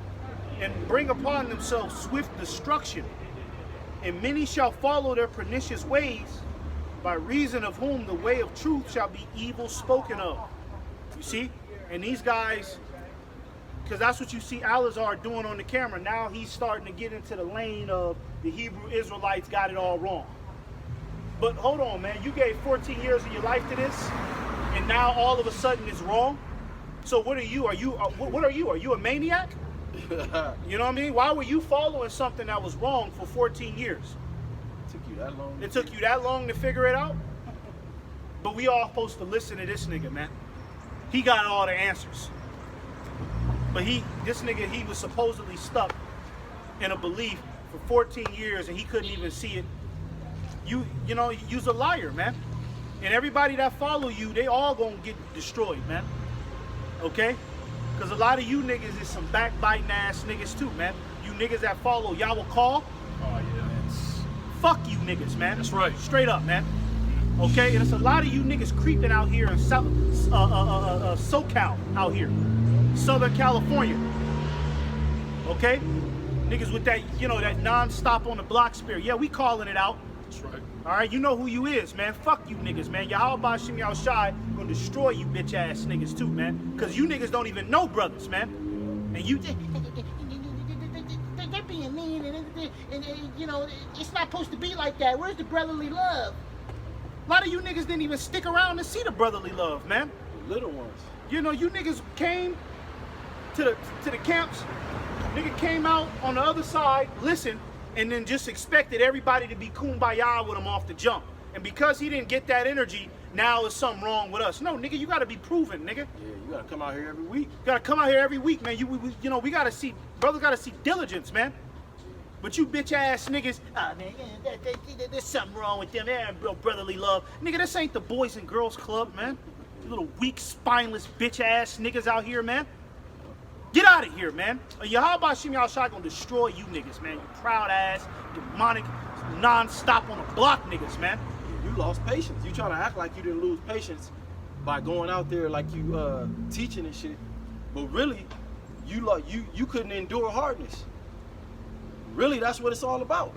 and bring upon themselves swift destruction. And many shall follow their pernicious ways, by reason of whom the way of truth shall be evil spoken of. You see? And these guys, because that's what you see Alazar doing on the camera. Now he's starting to get into the lane of the Hebrew Israelites got it all wrong. But hold on, man. You gave 14 years of your life to this, and now all of a sudden it's wrong? So what are you? What are you? Are you a maniac? You know what I mean? Why were you following something that was wrong for 14 years? Took you that long? It took you that long to figure it out? But we all supposed to listen to this nigga, man. He got all the answers. But this nigga, he was supposedly stuck in a belief for 14 years and he couldn't even see it. You know, you's a liar, man. And everybody that follow you, they all gonna get destroyed, man. Okay? Because a lot of you niggas is some backbiting ass niggas too, man. You niggas that follow Yahweh call. Oh yeah. Fuck you niggas, man. That's right. Straight up, man. Okay? And it's a lot of you niggas creeping out here in SoCal out here. Southern California. Okay? Niggas with that, you know, that non-stop on the block spirit. Yeah, we calling it out. That's right. All right, you know who you is, man. Fuck you niggas, man. Yahweh Shem Yahweh Shai gonna destroy you bitch ass niggas too, man. Cause you niggas don't even know brothers, man. And you They're being mean, and you know, it's not supposed to be like that. Where's the brotherly love? a lot of you niggas didn't even stick around to see the brotherly love, man. The little ones. You know, you niggas came to the camps, nigga came out on the other side, listened, and then just expected everybody to be kumbaya with him off the jump. And because he didn't get that energy, now there's something wrong with us. No, nigga, you gotta be proven, nigga. Yeah, you gotta come out here every week. You gotta come out here every week, man. You know, we gotta see, brothers gotta see diligence, man. But you bitch ass niggas, ah man, there's something wrong with them. There ain't no brotherly love. Nigga, this ain't the Boys and Girls Club, man. You little weak, spineless bitch ass niggas out here, man. Get out of here, man. Yahweh Shem Yahweh Shai gonna destroy you niggas, man. You proud ass, demonic, non-stop on the block niggas, man. You lost patience. You trying to act like you didn't lose patience by going out there like you teaching and shit, but really, you couldn't endure hardness. Really, that's what it's all about.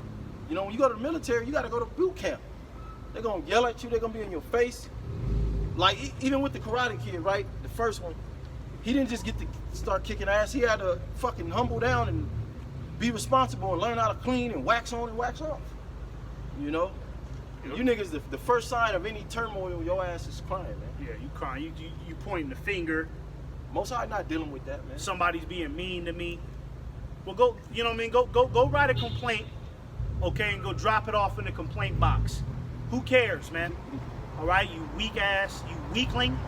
You know, when you go to the military, you got to go to boot camp. They're gonna yell at you. They're gonna be in your face. Like even with the Karate Kid, right? The first one, he didn't just get to start kicking ass. He had to fucking humble down and be responsible and learn how to clean and wax on and wax off. You know. You niggas, the first sign of any turmoil, your ass is crying, man. Yeah, you crying. You pointing the finger. Most High not dealing with that, man. Somebody's being mean to me. Well, go. You know what I mean? Go write a complaint, okay, and go drop it off in the complaint box. Who cares, man? All right, you weak ass, you weakling.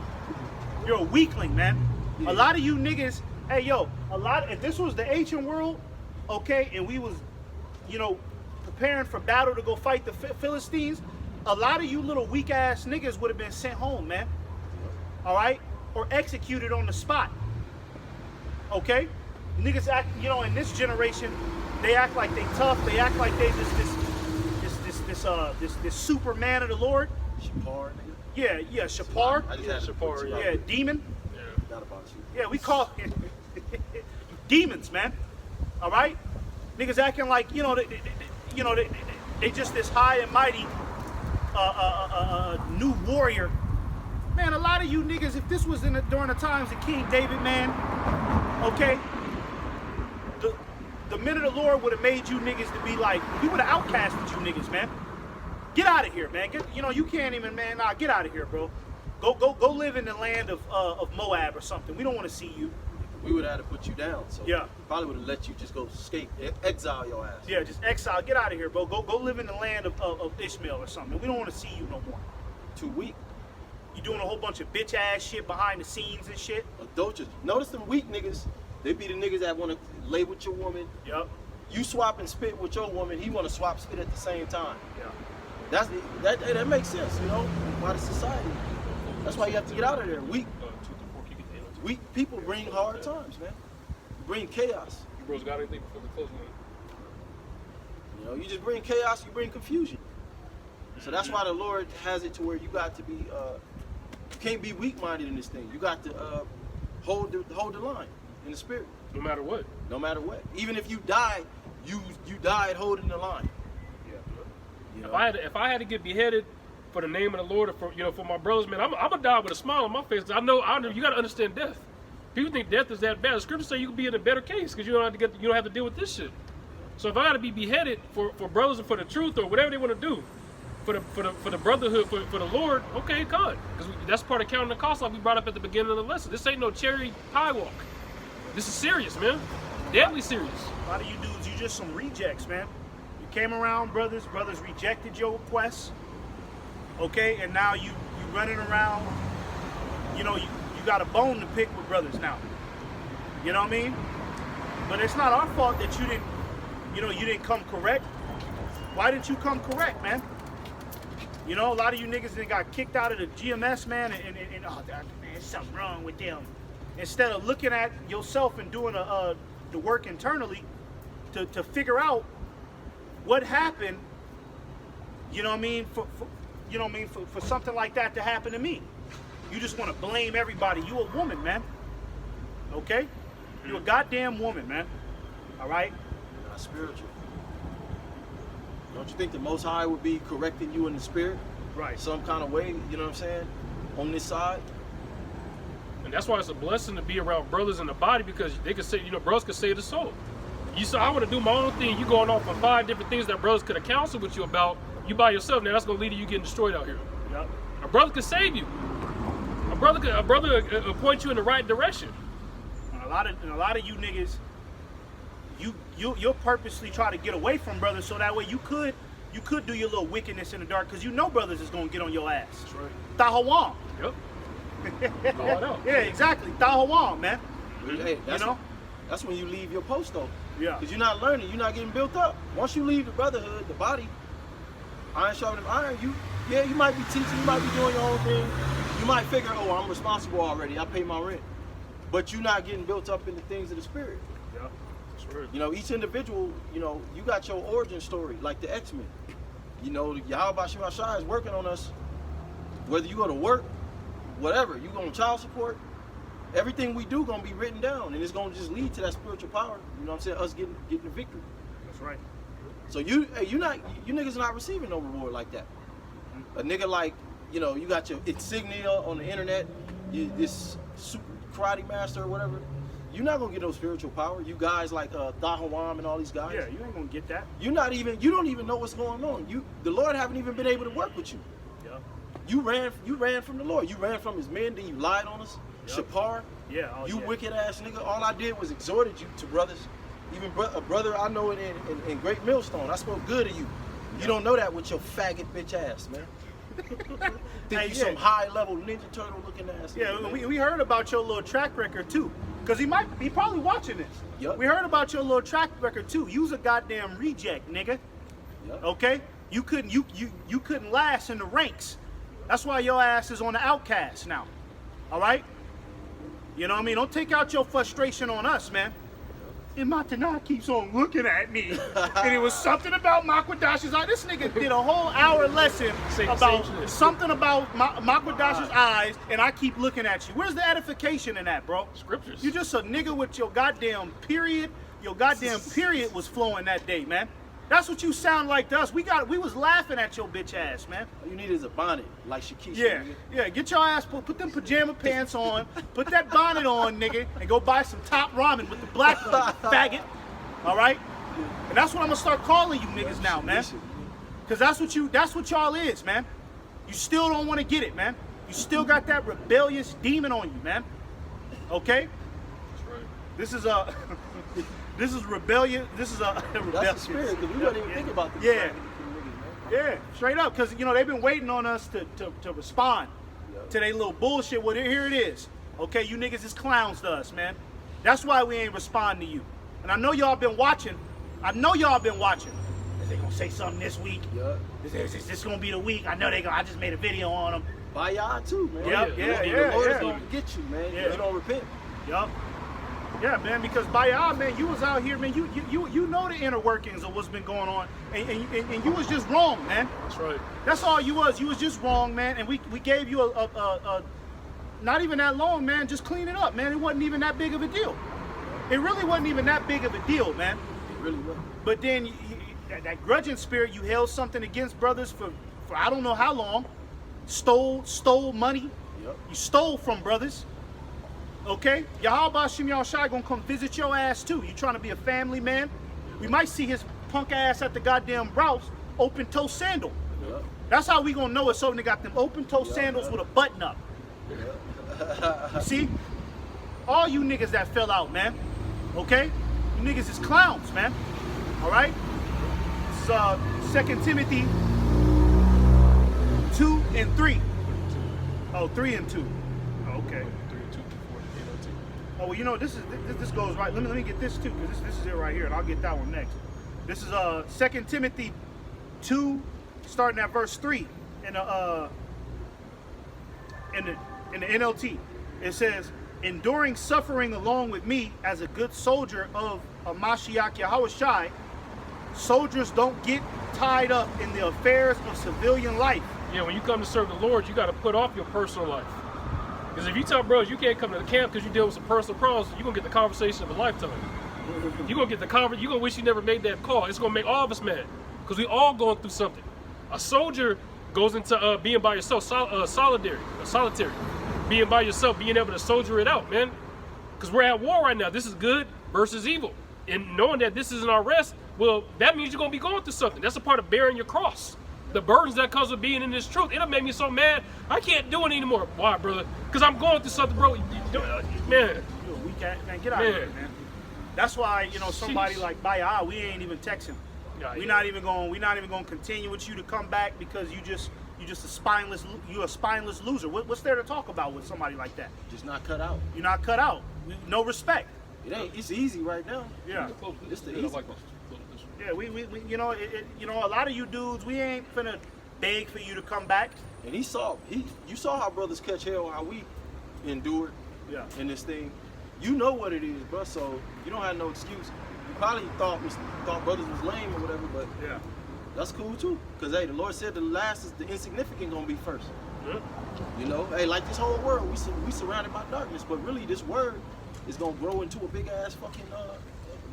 You're a weakling, man. Yeah. A lot of you niggas. Hey, yo, if this was the ancient world, okay, and we was, you know, preparing for battle to go fight the Philistines, a lot of you little weak ass niggas would have been sent home, man. All right, or executed on the spot. Okay, niggas act, you know, in this generation, they act like they tough. They act like they this Superman of the Lord. Shapar, nigga. Yeah, Shapar. I just had to put you out. Yeah, demon. Forgot about you. Yeah, we call it demons, man. All right, niggas acting like you know they just this high and mighty new warrior. Man, a lot of you niggas, if this was during the times of King David, man, okay, the men of the Lord would have made you niggas to be like, we would have outcasted you niggas, man. Get out of here, man. You can't even, man. Nah, get out of here, bro. Go live in the land of Moab or something. We don't want to see you. We would have had to put you down. So Yeah. probably would have let you just go escape, exile your ass. Yeah, just exile. Get out of here, bro. Go live in the land of Ishmael or something. We don't want to see you no more. Too weak. You doing a whole bunch of bitch ass shit behind the scenes and shit. Adulterous. Notice them weak niggas. They be the niggas that want to lay with your woman. Yup. You swap and spit with your woman. He want to swap spit at the same time. Yeah. That makes sense, you know, by the society. That's why you have to get out of there. Weak people bring hard times, man. Bring chaos. You bros got anything before the closing? You know, you just bring chaos. You bring confusion. So that's why the Lord has it to where you got to be. You can't be weak-minded in this thing. You got to hold the line in the spirit. No matter what. No matter what. Even if you die, you died holding the line. Yeah. You know? If I had to get beheaded for the name of the Lord, or for my brothers, man, I'm gonna die with a smile on my face. I know. You gotta understand death. People think death is that bad. The scriptures say you can be in a better case because you don't have to deal with this shit. So if I had to be beheaded for brothers and for the truth or whatever they want to do, for the brotherhood, for the Lord, okay, God, because that's part of counting the cost, like we brought up at the beginning of the lesson. This ain't no cherry pie walk. This is serious, man. Deadly serious. A lot of you dudes, you just some rejects, man. You came around, brothers rejected your requests. Okay, and now you running around, you know, you got a bone to pick with brothers now. You know what I mean? But it's not our fault that you didn't come correct. Why didn't you come correct, man? You know, a lot of you niggas that got kicked out of the GMS, man, and oh, man, there's something wrong with them. Instead of looking at yourself and doing the work internally to figure out what happened, you know what I mean, for something like that to happen to me. You just want to blame everybody. You a woman, man. Okay? You a goddamn woman, man. All right? You're not spiritual. Don't you think the Most High would be correcting you in the spirit? Right. Some kind of way, you know what I'm saying? On this side? And that's why it's a blessing to be around brothers in the body, because they can say, you know, brothers can save the soul. You say, I want to do my own thing. You going off on 5 different things that brothers could have counseled with you about. You by yourself, now that's going to lead to you getting destroyed out here. Yep. A brother could save you. A brother could point you in the right direction. And a lot of you niggas, you'll purposely try to get away from brothers so that way you could do your little wickedness in the dark, because you know brothers is gonna get on your ass. That's right. Tahawam. Yep. Call it out. Yeah, exactly. Tahawam, man. Hey, You know? that's when you leave your post though. Yeah. Because you're not learning, you're not getting built up. Once you leave the brotherhood, the body, iron sharpening iron, you might be teaching, you might be doing your own thing. You might figure, oh, I'm responsible already, I pay my rent. But you're not getting built up in the things of the spirit. Yeah. That's right. You know, each individual, you know, you got your origin story, like the X-Men. You know, Yahweh Shem Shai is working on us. Whether you go to work, whatever, you go on child support, everything we do gonna be written down, and it's gonna just lead to that spiritual power. You know what I'm saying? Us getting the victory. That's right. So you niggas not receiving no reward like that. A nigga like, you know, you got your insignia on the internet, this super karate master or whatever. You're not gonna get no spiritual power. You guys like Dahawam and all these guys. Yeah, you ain't gonna get that. You don't even know what's going on. The Lord haven't even been able to work with you. Yeah. You ran from the Lord. You ran from his men, then you lied on us. Yep. Shapar. Yeah. Oh, You yeah. wicked ass nigga. All I did was exhorted you to brothers. Even a brother I know in Great Millstone, I spoke good of you. You don't know that with your faggot bitch ass, man. Think Hey, you yeah. some high level Ninja Turtle looking ass. Yeah, nigga, man. we heard about your little track record too, cause he probably watching this. Yup. We heard about your little track record too. You was a goddamn reject, nigga. Yup. Okay, you couldn't last in the ranks. That's why your ass is on the outcast now. All right. You know what I mean? Don't take out your frustration on us, man. And Matana keeps on looking at me. And it was something about Makwadash's eye. This nigga did a whole hour lesson about something about Makwadash's eyes, and I keep looking at you. Where's the edification in that, bro? Scriptures. You just a nigga with your goddamn period. Your goddamn period was flowing that day, man. That's what you sound like to us. We was laughing at your bitch ass, man. All you need is a bonnet, like Shakisha. Yeah, nigga. yeah. Get your ass, put them pajama pants on, put that bonnet on, nigga, and go buy some top ramen with the black one, faggot. All right? And that's what I'm gonna start calling you niggas now, man. Cause that's what y'all is, man. You still don't want to get it, man. You still got that rebellious demon on you, man. Okay? That's right. This is a this is rebellion. This is a rebellion. That's the spirit, because we wasn't even thinking about this. Yeah. niggas, man. Yeah, straight up, because you know they've been waiting on us to respond to their little bullshit. Well, here it is. Okay, you niggas is clowns to us, man. That's why we ain't responding to you. And I know y'all been watching. Is they gonna say something this week? Yeah. Is this gonna be the week? I know they gonna. I just made a video on them. By y'all too, man. Yep, The yeah, Lord- yeah, The Lord is yeah. gonna get you, man. Yeah. You don't repent. Yup. Yeah, man, because by y'all, man, you was out here, man. You know the inner workings of what's been going on, and you was just wrong, man. That's right. That's all you was. You was just wrong, man. And we gave you a not even that long, man. Just clean it up, man. It wasn't even that big of a deal. It really wasn't even that big of a deal, man. It really wasn't. But then that grudging spirit, you held something against brothers for I don't know how long. Stole money. Yep. You stole from brothers. Okay? Yahweh Shem Shai gonna come visit your ass too. You trying to be a family man? We might see his punk ass at the goddamn Rouse open toe sandal. Yep. That's how we gonna know it's something. They got them open toe sandals with a button up. You see? All you niggas that fell out, man. Okay? You niggas is clowns, man. Alright? This is 2 Timothy 2 and 3. Oh, 3 and 2. Oh, okay. 3, 2, 4, 8, 2. Oh, well, you know, this goes right. Let me get this too, because this is it right here, and I'll get that one next. This is 2 Timothy 2, starting at verse 3 in the NLT. It says, enduring suffering along with me as a good soldier of Mashiach Yahushai, soldiers don't get tied up in the affairs of civilian life. Yeah, when you come to serve the Lord, you got to put off your personal life. Because if you tell bros you can't come to the camp because you deal with some personal problems, you're gonna get the conversation of a lifetime. You're gonna get the you're gonna wish you never made that call. It's gonna make all of us mad. Because we all going through something. A soldier goes into being by yourself, solitary. Being by yourself, being able to soldier it out, man. Because we're at war right now. This is good versus evil. And knowing that this isn't our rest, well, that means you're going to be going through something. That's a part of bearing your cross. The burdens that comes with being in this truth. It'll make me so mad, I can't do it anymore. Why, brother? Because I'm going through something, bro. Man. You're a weak ass, man. Get out of here, man. That's why, you know, somebody like Bayah, we ain't even texting. We're not even going to continue with you to come back because you're a spineless loser. What's there to talk about with somebody like that? Just not cut out. You're not cut out. No respect. It ain't. It's easy right now. Yeah. It's the easy. Yeah, we you know, a lot of you dudes, we ain't finna beg for you to come back. And you saw how brothers catch hell, how we endured in this thing. You know what it is, bro. So you don't have no excuse. You probably thought brothers was lame or whatever, but yeah, that's cool too. Cause hey, the Lord said the last is the insignificant gonna be first. Yeah. You know, hey, like this whole world, we surrounded by darkness, but really this word is gonna grow into a big ass fucking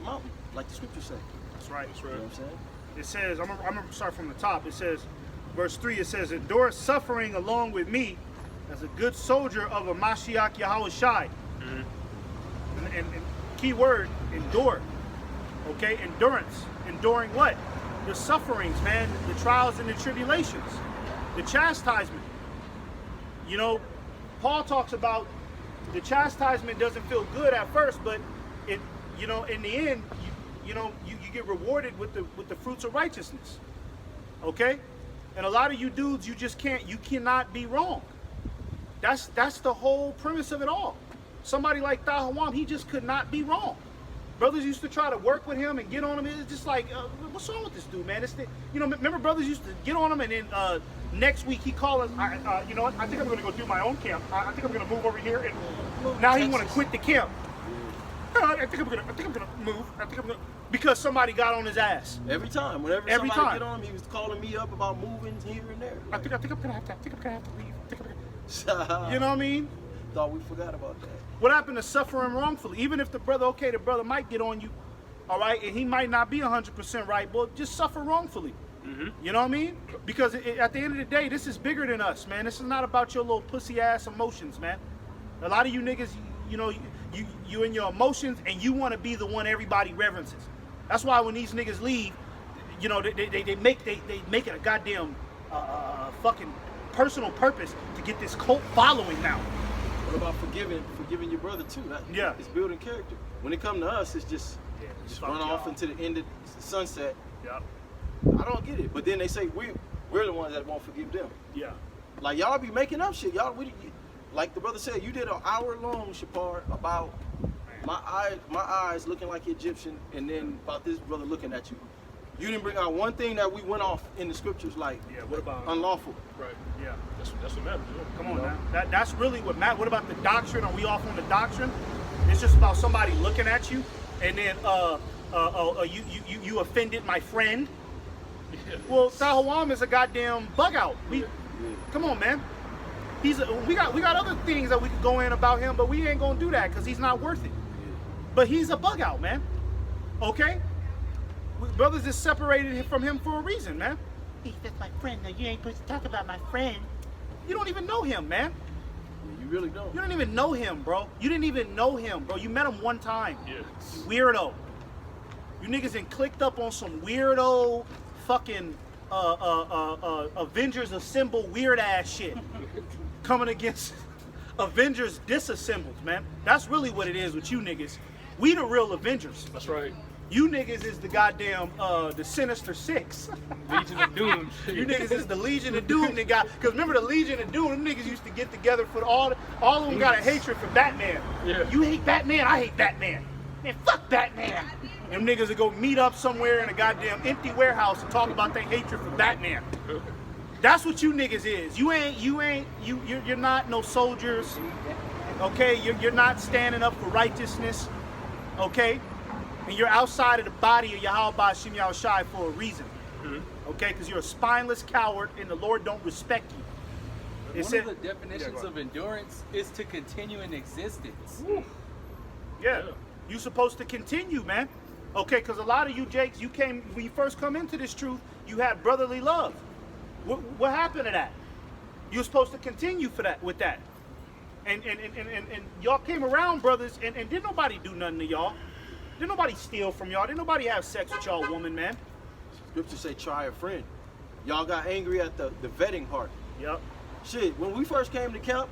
mountain, like the scriptures say. That's right. You know what I'm saying? It says, I'm gonna start from the top. It says, verse 3, it says, endure suffering along with me as a good soldier of a Mashiach Yahweh Shai. And key word, endure. Okay, endurance. Enduring what? The sufferings, man, the trials and the tribulations, the chastisement. You know, Paul talks about the chastisement doesn't feel good at first, but it, you know, in the end, you get rewarded with the fruits of righteousness. Okay? And a lot of you dudes, you cannot be wrong. That's the whole premise of it all. Somebody like Tahawam, he just could not be wrong. Brothers used to try to work with him and get on him. It's just like, what's wrong with this dude, man? Remember brothers used to get on him, and then next week he called us. You know what? I think I'm going to go do my own camp. I think I'm going to move over here, and now he want to quit the camp. I think I'm going to move. Because somebody got on his ass. Every time, whenever somebody get on him, he was calling me up about moving here and there. I think I'm going to have to leave. You know what I mean? Thought we forgot about that. What happened to suffering wrongfully? Even if the brother might get on you, all right, and he might not be 100% right, but just suffer wrongfully. You know what I mean? Because at the end of the day, this is bigger than us, man. This is not about your little pussy ass emotions, man. A lot of you niggas, you know, you in your emotions, and you want to be the one everybody reverences. That's why when these niggas leave, you know, they make it a goddamn fucking personal purpose to get this cult following now. What about forgiving your brother too? It's building character. When it comes to us, it's just run off into the end of the sunset. Yep. I don't get it. But then they say we're the ones that won't forgive them. Yeah. Like y'all be making up shit. Like the brother said, you did an hour long, Shapar, about my eyes looking like Egyptian, and then about this brother looking at you. You didn't bring out one thing that we went off in the scriptures like what about unlawful. Right. Yeah. That's what matters. Come on now. That's really what matters. What about the doctrine? Are we off on the doctrine? It's just about somebody looking at you, and then you offended my friend. Yeah. Well, Tahawam is a goddamn bug out. Come on, man. We got other things that we could go in about him, but we ain't gonna do that because he's not worth it. But he's a bug out, man. Okay? Brothers is separated from him for a reason, man. He's just my friend. Now, you ain't supposed to talk about my friend. You don't even know him, man. You really don't. You don't even know him, bro. You didn't even know him, bro. You met him one time. Yes. You weirdo. You niggas ain't clicked up on some weirdo fucking Avengers Assemble weird ass shit. Coming against Avengers disassembled, man. That's really what it is with you niggas. We the real Avengers. That's right. You niggas is the goddamn the Sinister Six. Legion of Doom. You niggas is the Legion of Doom. Because remember the Legion of Doom, them niggas used to get together for all of them got a hatred for Batman. Yeah. You hate Batman, I hate Batman. Man, fuck Batman. Them niggas would go meet up somewhere in a goddamn empty warehouse and talk about their hatred for Batman. That's what you niggas is. You're not no soldiers. Okay? You're not standing up for righteousness. Okay? And you're outside of the body of Yahweh Ba'ashim Yahweh Shai for a reason. Okay? Because you're a spineless coward and the Lord don't respect you. It One said, of the definitions go of endurance is to continue in existence. yeah, you supposed to continue, man. Okay, because a lot of you Jakes, you came when you first come into this truth, you had brotherly love. What happened to that? You're supposed to continue for that with that. And y'all came around, brothers, and didn't nobody do nothing to y'all. Didn't nobody steal from y'all. Didn't nobody have sex with y'all woman, man. Scripture say try a friend. Y'all got angry at the vetting part. Yep. Shit, when we first came to camp,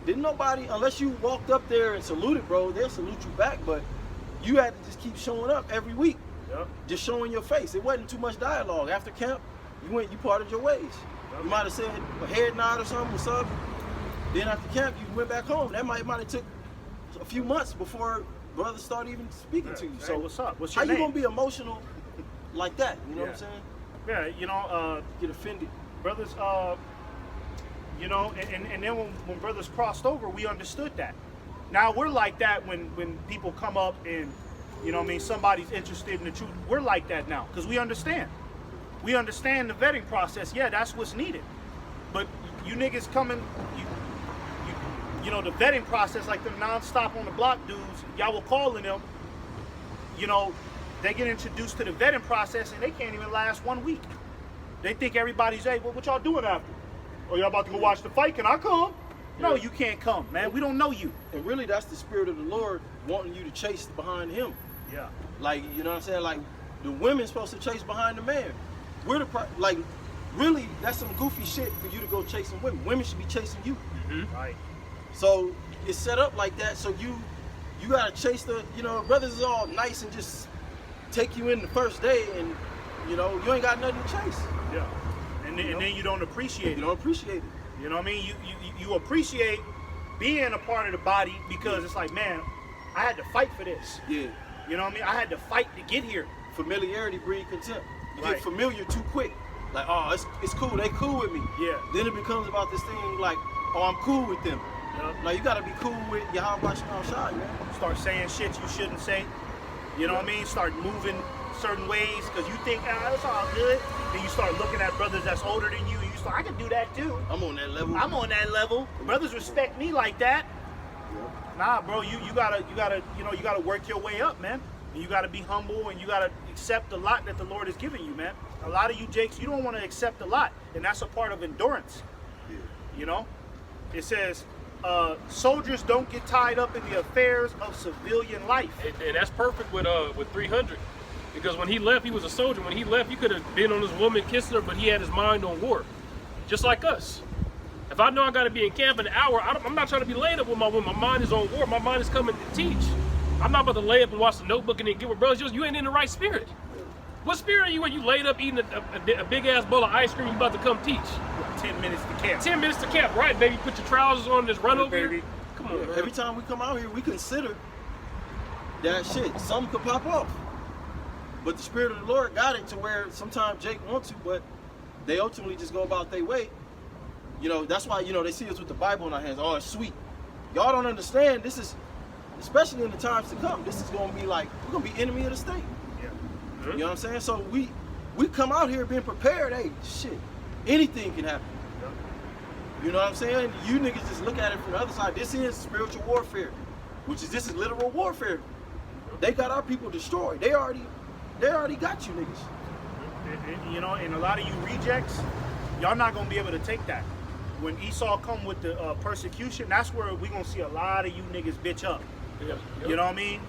didn't nobody, unless you walked up there and saluted, bro, they'll salute you back, but you had to just keep showing up every week. Yep. Just showing your face. It wasn't too much dialogue. After camp, you parted your ways. You might have said a head nod or something, what's up? Then after camp, you went back home. That might have took a few months before brothers started even speaking to you. Hey, So what's up? What's how your you name? gonna be emotional like that? You know what I'm saying? Yeah, you know, Get offended. brothers, you know, and then when brothers crossed over, we understood that. Now we're like that when people come up and, you know what I mean, somebody's interested in the truth. We're like that now because we understand. We understand the vetting process. Yeah, that's what's needed. But you niggas coming, you know, the vetting process, like the non-stop on the block dudes, y'all were calling them, you know, they get introduced to the vetting process and they can't even last 1 week. They think everybody's, hey, what y'all doing after? Oh, y'all about to go watch the fight? Can I come? No, you can't come, man. We don't know you. And really, that's the spirit of the Lord wanting you to chase behind Him. Yeah. Like, you know what I'm saying? Like, the women's supposed to chase behind the man. We're the like, really, that's some goofy shit for you to go chasing women. Women should be chasing you. Right. So it's set up like that. So you gotta chase the, you know, brothers is all nice and just take you in the first day, and you know you ain't got nothing to chase. Yeah. And then you don't appreciate it. You don't appreciate it. You know what I mean? You appreciate being a part of the body because it's like, man, I had to fight for this. Yeah. You know what I mean? I had to fight to get here. Familiarity breed contempt. You Right. get familiar too quick. Like, oh, it's cool. They cool with me. Yeah. Then it becomes about this thing like, oh, I'm cool with them. Yup. Like, you gotta be cool with Yahweh Shai, man. Start saying shit you shouldn't say. You know what I mean? Start moving certain ways because you think, it's all good. Then you start looking at brothers that's older than you and you start, I can do that too. I'm on that level. I'm on that level. Brothers respect me like that. Nah, bro, you gotta work your way up, man. And you gotta be humble and you gotta accept the lot that the Lord has given you, man. A lot of you Jakes, you don't want to accept a lot, and that's a part of endurance. Yeah. You know, it says soldiers don't get tied up in the affairs of civilian life. And that's perfect with 300, because when he left, he was a soldier. When he left, he could have been on his woman kissing her, but he had his mind on war, just like us. If I know I got to be in camp in an hour, I'm not trying to be laid up with my woman. My mind is on war. My mind is coming to teach. I'm not about to lay up and watch the notebook and then give it, brothers. You ain't in the right spirit. What spirit are you when you laid up eating a big ass bowl of ice cream? You about to come teach? 10 minutes to camp. 10 minutes to camp, right, baby? Put your trousers on and just run over baby. here. Come on, man. Every time we come out here, we consider that shit. Something could pop off. But the Spirit of the Lord got it to where sometimes Jake wants to, but they ultimately just go about their way. You know, that's why, you know, they see us with the Bible in our hands. Oh, it's sweet. Y'all don't understand. This is, especially in the times to come, this is going to be like, we're going to be enemy of the state. Yeah. You know what I'm saying? So we come out here being prepared. Hey, shit, anything can happen. You know what I'm saying? You niggas just look at it from the other side. This is spiritual warfare, this is literal warfare. They got our people destroyed. They already got you niggas. And, you know, and a lot of you rejects, y'all not gonna be able to take that. When Esau come with the persecution, that's where we gonna see a lot of you niggas bitch up. Yeah, You know what I mean?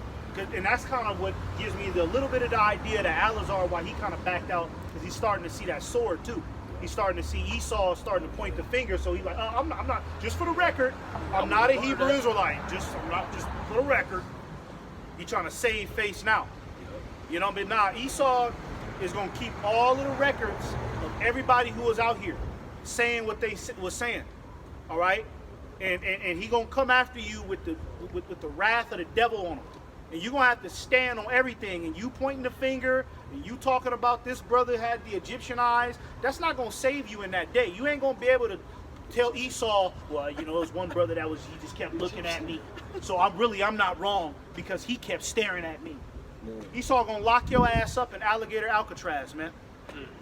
And that's kind of what gives me the little bit of the idea that Alazar, why he kind of backed out, because he's starting to see that sword too. He's starting to see Esau starting to point the finger, so he's like, I'm not, just for the record, I'm not a Hebrew Israelite. Just for the record. He trying to save face now. You know, but nah, Esau is gonna keep all of the records of everybody who was out here saying what they was saying. All right, and he gonna come after you with the wrath of the devil on him. And you're gonna have to stand on everything, and you pointing the finger, and you talking about this brother had the Egyptian eyes, that's not gonna save you in that day. You ain't gonna be able to tell Esau, well, you know, there's one brother he just kept looking at me, so I'm not wrong because he kept staring at me. Esau gonna lock your ass up in alligator Alcatraz, man.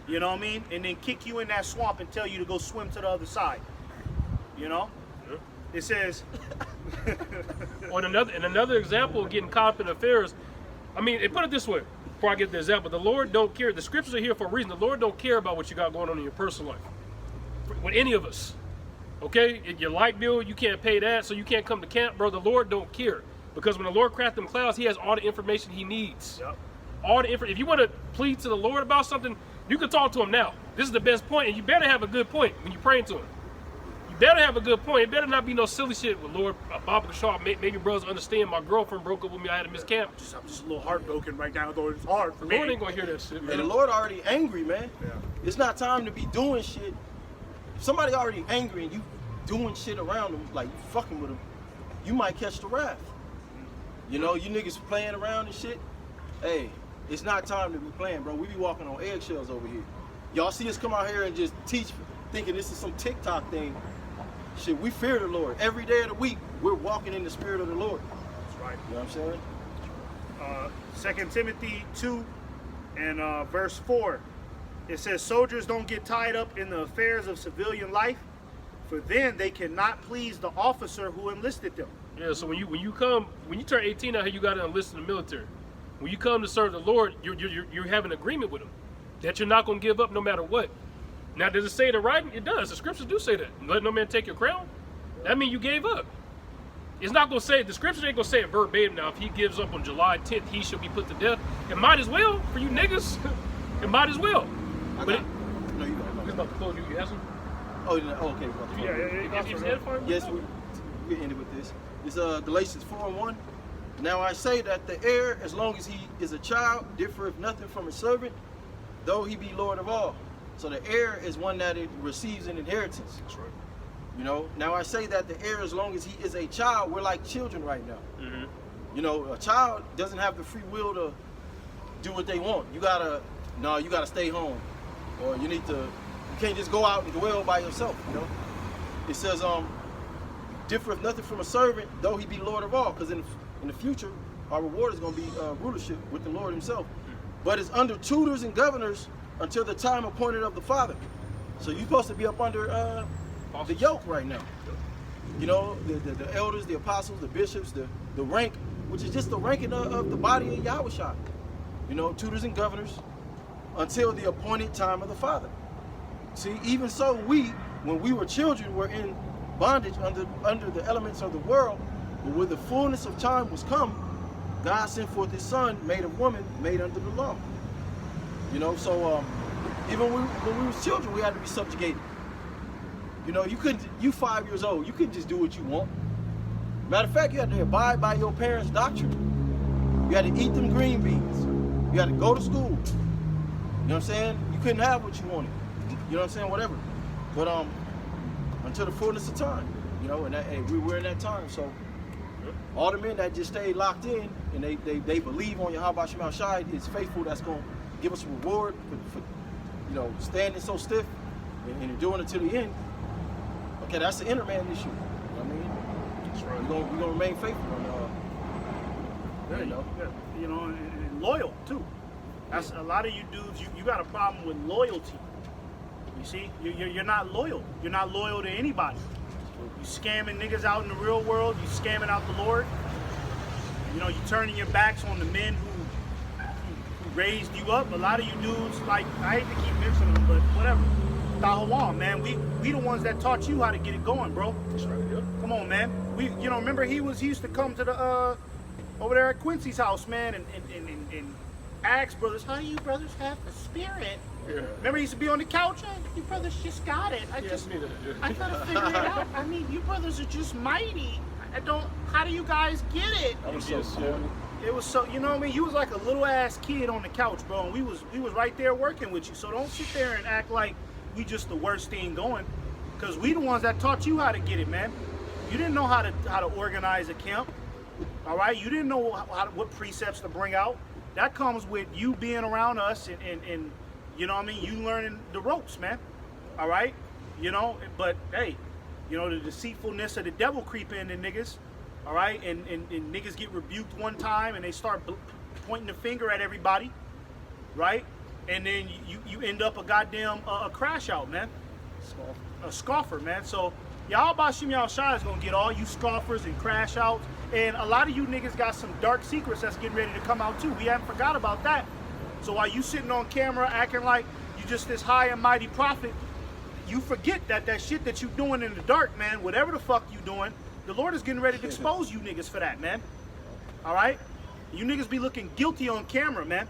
You know what I mean? And then kick you in that swamp and tell you to go swim to the other side. You know, Yeah. it says. Or another example of getting caught up in affairs. I mean, and put it this way, before I get the example, the Lord don't care. The scriptures are here for a reason. The Lord don't care about what you got going on in your personal life. With any of us. Okay? Your light bill, you can't pay that, so you can't come to camp, bro. The Lord don't care. Because when the Lord crafts them clouds, he has all the information he needs. Yep. All the if you want to plead to the Lord about something, you can talk to him now. This is the best point, and you better have a good point when you're praying to him. You better have a good point. It better not be no silly shit with Lord Bob Shaw. Maybe brothers understand my girlfriend broke up with me. I had to miss camp. I'm just a little heartbroken right now, though. It's hard for The me. Lord ain't gonna hear that shit, And man. the Lord already angry, man. Yeah. It's not time to be doing shit. If somebody already angry and you doing shit around them, like you fucking with them, you might catch the wrath. You know, you niggas playing around and shit. Hey, it's not time to be playing, bro. We be walking on eggshells over here. Y'all see us come out here and just teach, thinking this is some TikTok thing. Shit, we fear the Lord. Every day of the week, we're walking in the spirit of the Lord. That's right. You know what I'm saying? 2 Timothy 2 and verse 4. It says, soldiers don't get tied up in the affairs of civilian life, for then they cannot please the officer who enlisted them. Yeah, so when you turn 18 out here, you got to enlist in the military. When you come to serve the Lord, you have an agreement with him that you're not going to give up no matter what. Now, does it say it in writing? It does. The scriptures do say that. Let no man take your crown. That means you gave up. It's not going to say, the scripture ain't going to say it verbatim. Now, if he gives up on July 10th, he shall be put to death. It might as well for you niggas. It might as well. I But got, no, you got it's it. about to close. You asking? Oh, okay. About to Yeah. If it's edifying, Yes, we ended with this. It's Galatians 4:1. Now I say that the heir, as long as he is a child, differeth nothing from a servant, though he be Lord of all. So the heir is one that it receives an inheritance. That's right. You know, now I say that the heir, as long as he is a child, we're like children right now. Mm-hmm. You know, a child doesn't have the free will to do what they want. You gotta stay home, or you can't just go out and dwell by yourself. You know, it says differeth nothing from a servant, though he be Lord of all. Because in the future, our reward is going to be rulership with the Lord Himself. But it's under tutors and governors until the time appointed of the Father. So you're supposed to be up under the yoke right now. You know, the elders, the apostles, the bishops, the rank, which is just the ranking of the body of Yahushua. You know, tutors and governors until the appointed time of the Father. See, even so, when we were children, were in bondage under the elements of the world, but when the fullness of time was come, God sent forth His Son, made of woman, made under the law. You know, so even when we were children, we had to be subjugated. You know, you 5 years old, you couldn't just do what you want. Matter of fact, you had to abide by your parents' doctrine. You had to eat them green beans. You had to go to school. You know what I'm saying? You couldn't have what you wanted. You know what I'm saying? Whatever. But until the fullness of time, you know, and we were in that time. So all the men that just stayed locked in and they believe on Yahweh Shema Shai is faithful, that's going to give us a reward for you know, standing so stiff and enduring it to the end. Okay, that's the inner man issue. You know what I mean? That's right. We're gonna remain faithful and You know, and loyal too. That's a lot of you dudes. You got a problem with loyalty. You see, you're not loyal. You're not loyal to anybody. You scamming niggas out in the real world. You scamming out the Lord. You know, you turning your backs on the men who raised you up. A lot of you dudes, like, I hate to keep mentioning them, but whatever. Dahawam, man, we the ones that taught you how to get it going, bro. That's right. Yeah. Come on, man. You know, remember he used to come to the over there at Quincy's house, man, and ask brothers, how do you brothers have the spirit? Yeah. Remember he used to be on the couch? You brothers just got it. I gotta figure it out. I mean, you brothers are just mighty. How do you guys get it? that was so cool. It was so, you know what I mean? You was like a little ass kid on the couch, bro, and we was right there working with you. So don't sit there and act like we just the worst thing going, because we the ones that taught you how to get it, man. You didn't know how to organize a camp, all right? You didn't know what precepts to bring out. That comes with you being around us and you know what I mean? You learning the ropes, man, all right? You know, but hey, you know, the deceitfulness of the devil creep into niggas, all right? And niggas get rebuked one time and they start pointing the finger at everybody, right? And then you end up a goddamn a crash out, man. A scoffer, man. So Yahweh Shem Shai is gonna get all you scoffers and crash outs. And a lot of you niggas got some dark secrets that's getting ready to come out too. We haven't forgot about that. So while you sitting on camera acting like you just this high and mighty prophet, you forget that that shit that you doing in the dark, man, whatever the fuck you doing, the Lord is getting ready to expose you niggas for that, man. All right? You niggas be looking guilty on camera, man.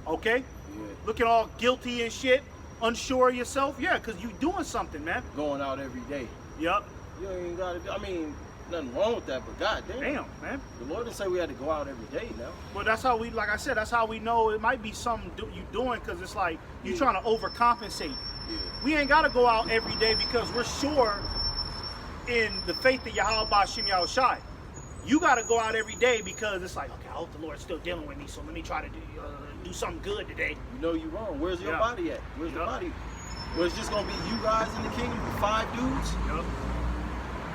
Okay? Yeah. Looking all guilty and shit, unsure of yourself. Yeah, because you doing something, man. Going out every day. Yup. You ain't got to. I mean, nothing wrong with that, but goddamn. Damn, man. The Lord didn't say we had to go out every day now. Well, that's how we, like I said, that's how we know it might be something you doing, because it's like you trying to overcompensate. Yeah. We ain't got to go out every day because we're sure in the faith of Yahweh Shem Shai. You got to go out every day because it's like, okay, I hope the Lord's still dealing with me, so let me try to do something good today. You know you wrong. Where's your Yeah. body at? Where's the body? Well, it's just going to be you guys in the kingdom, 5 dudes. Yup.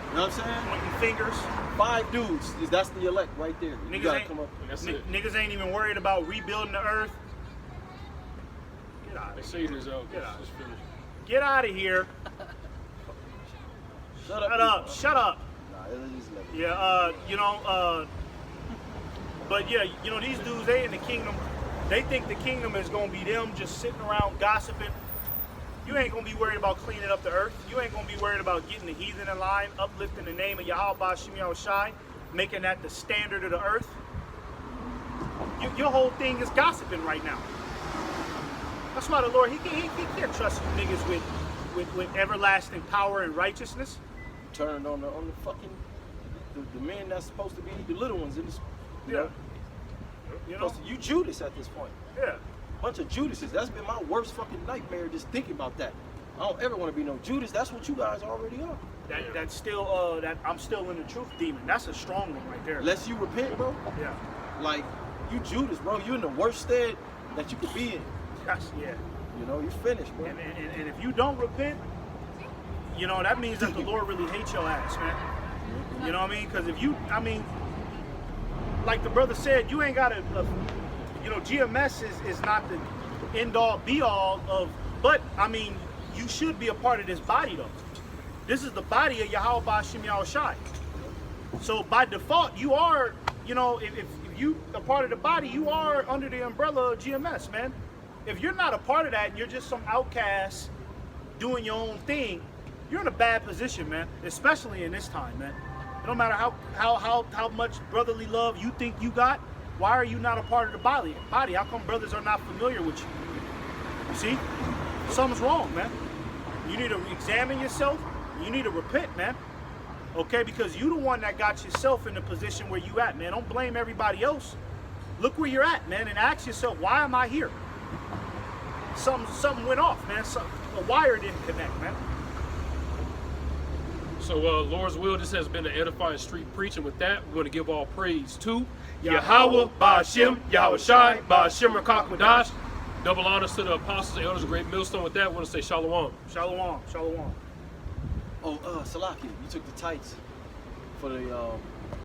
You know what I'm saying? Pointing fingers. 5 dudes. That's the elect right there. You Niggas got to ain't- come up. And that's it. Niggas ain't even worried about rebuilding the earth. Get out They of say here. this out. Get out. Just finished. Get out of here. Shut Shut up. people. Shut up. Nah, it's just like, Yeah, but yeah, these dudes, they in the kingdom, they think the kingdom is gonna be them just sitting around gossiping. You ain't gonna be worried about cleaning up the earth. You ain't gonna be worried about getting the heathen in line, uplifting the name of Yahweh Shem Shai, making that the standard of the earth. Your whole thing is gossiping right now. That's why the Lord, he can't trust you niggas with everlasting power and righteousness. turned on the fucking the men that's supposed to be the little ones in this. You Yeah. know, You know? you Judas at this point. Yeah. Bunch of Judases. That's been my worst fucking nightmare just thinking about that. I don't ever want to be no Judas. That's what you guys already are. That's still that I'm still in the truth demon. That's a strong one right there. Unless you repent, bro. Yeah. Like you Judas, bro. You in the worst stead that you could be in. That's, yeah. You know, you finished, bro. And if you don't repent, that means that the Lord really hates your ass, man. You know what I mean? Because if you, like the brother said, you ain't got to, GMS is not the end all be all of, but you should be a part of this body though. This is the body of Yahweh Shem Shai. So by default, you are, if you are part of the body, you are under the umbrella of GMS, man. If you're not a part of that and you're just some outcast doing your own thing, you're in a bad position, man. Especially in this time, man. It don't matter how much brotherly love you think you got. Why are you not a part of the body? How come brothers are not familiar with you? You see? Something's wrong, man. You need to examine yourself. You need to repent, man. Okay? Because you the one that got yourself in the position where you at, man. Don't blame everybody else. Look where you're at, man, and ask yourself, why am I here? Something went off, man. A wire didn't connect, man. So, Lord's will, this has been an edifying street preaching. With that, we're going to give all praise to Yahweh, Ba'ashem, Yahweh Shai, Ba'ashem Rakak Madash. Double honors to the apostles and elders of Great Millstone. With that, we want to say Shalom. Shalom. Shalom. Oh, Salaki, you took the tights for the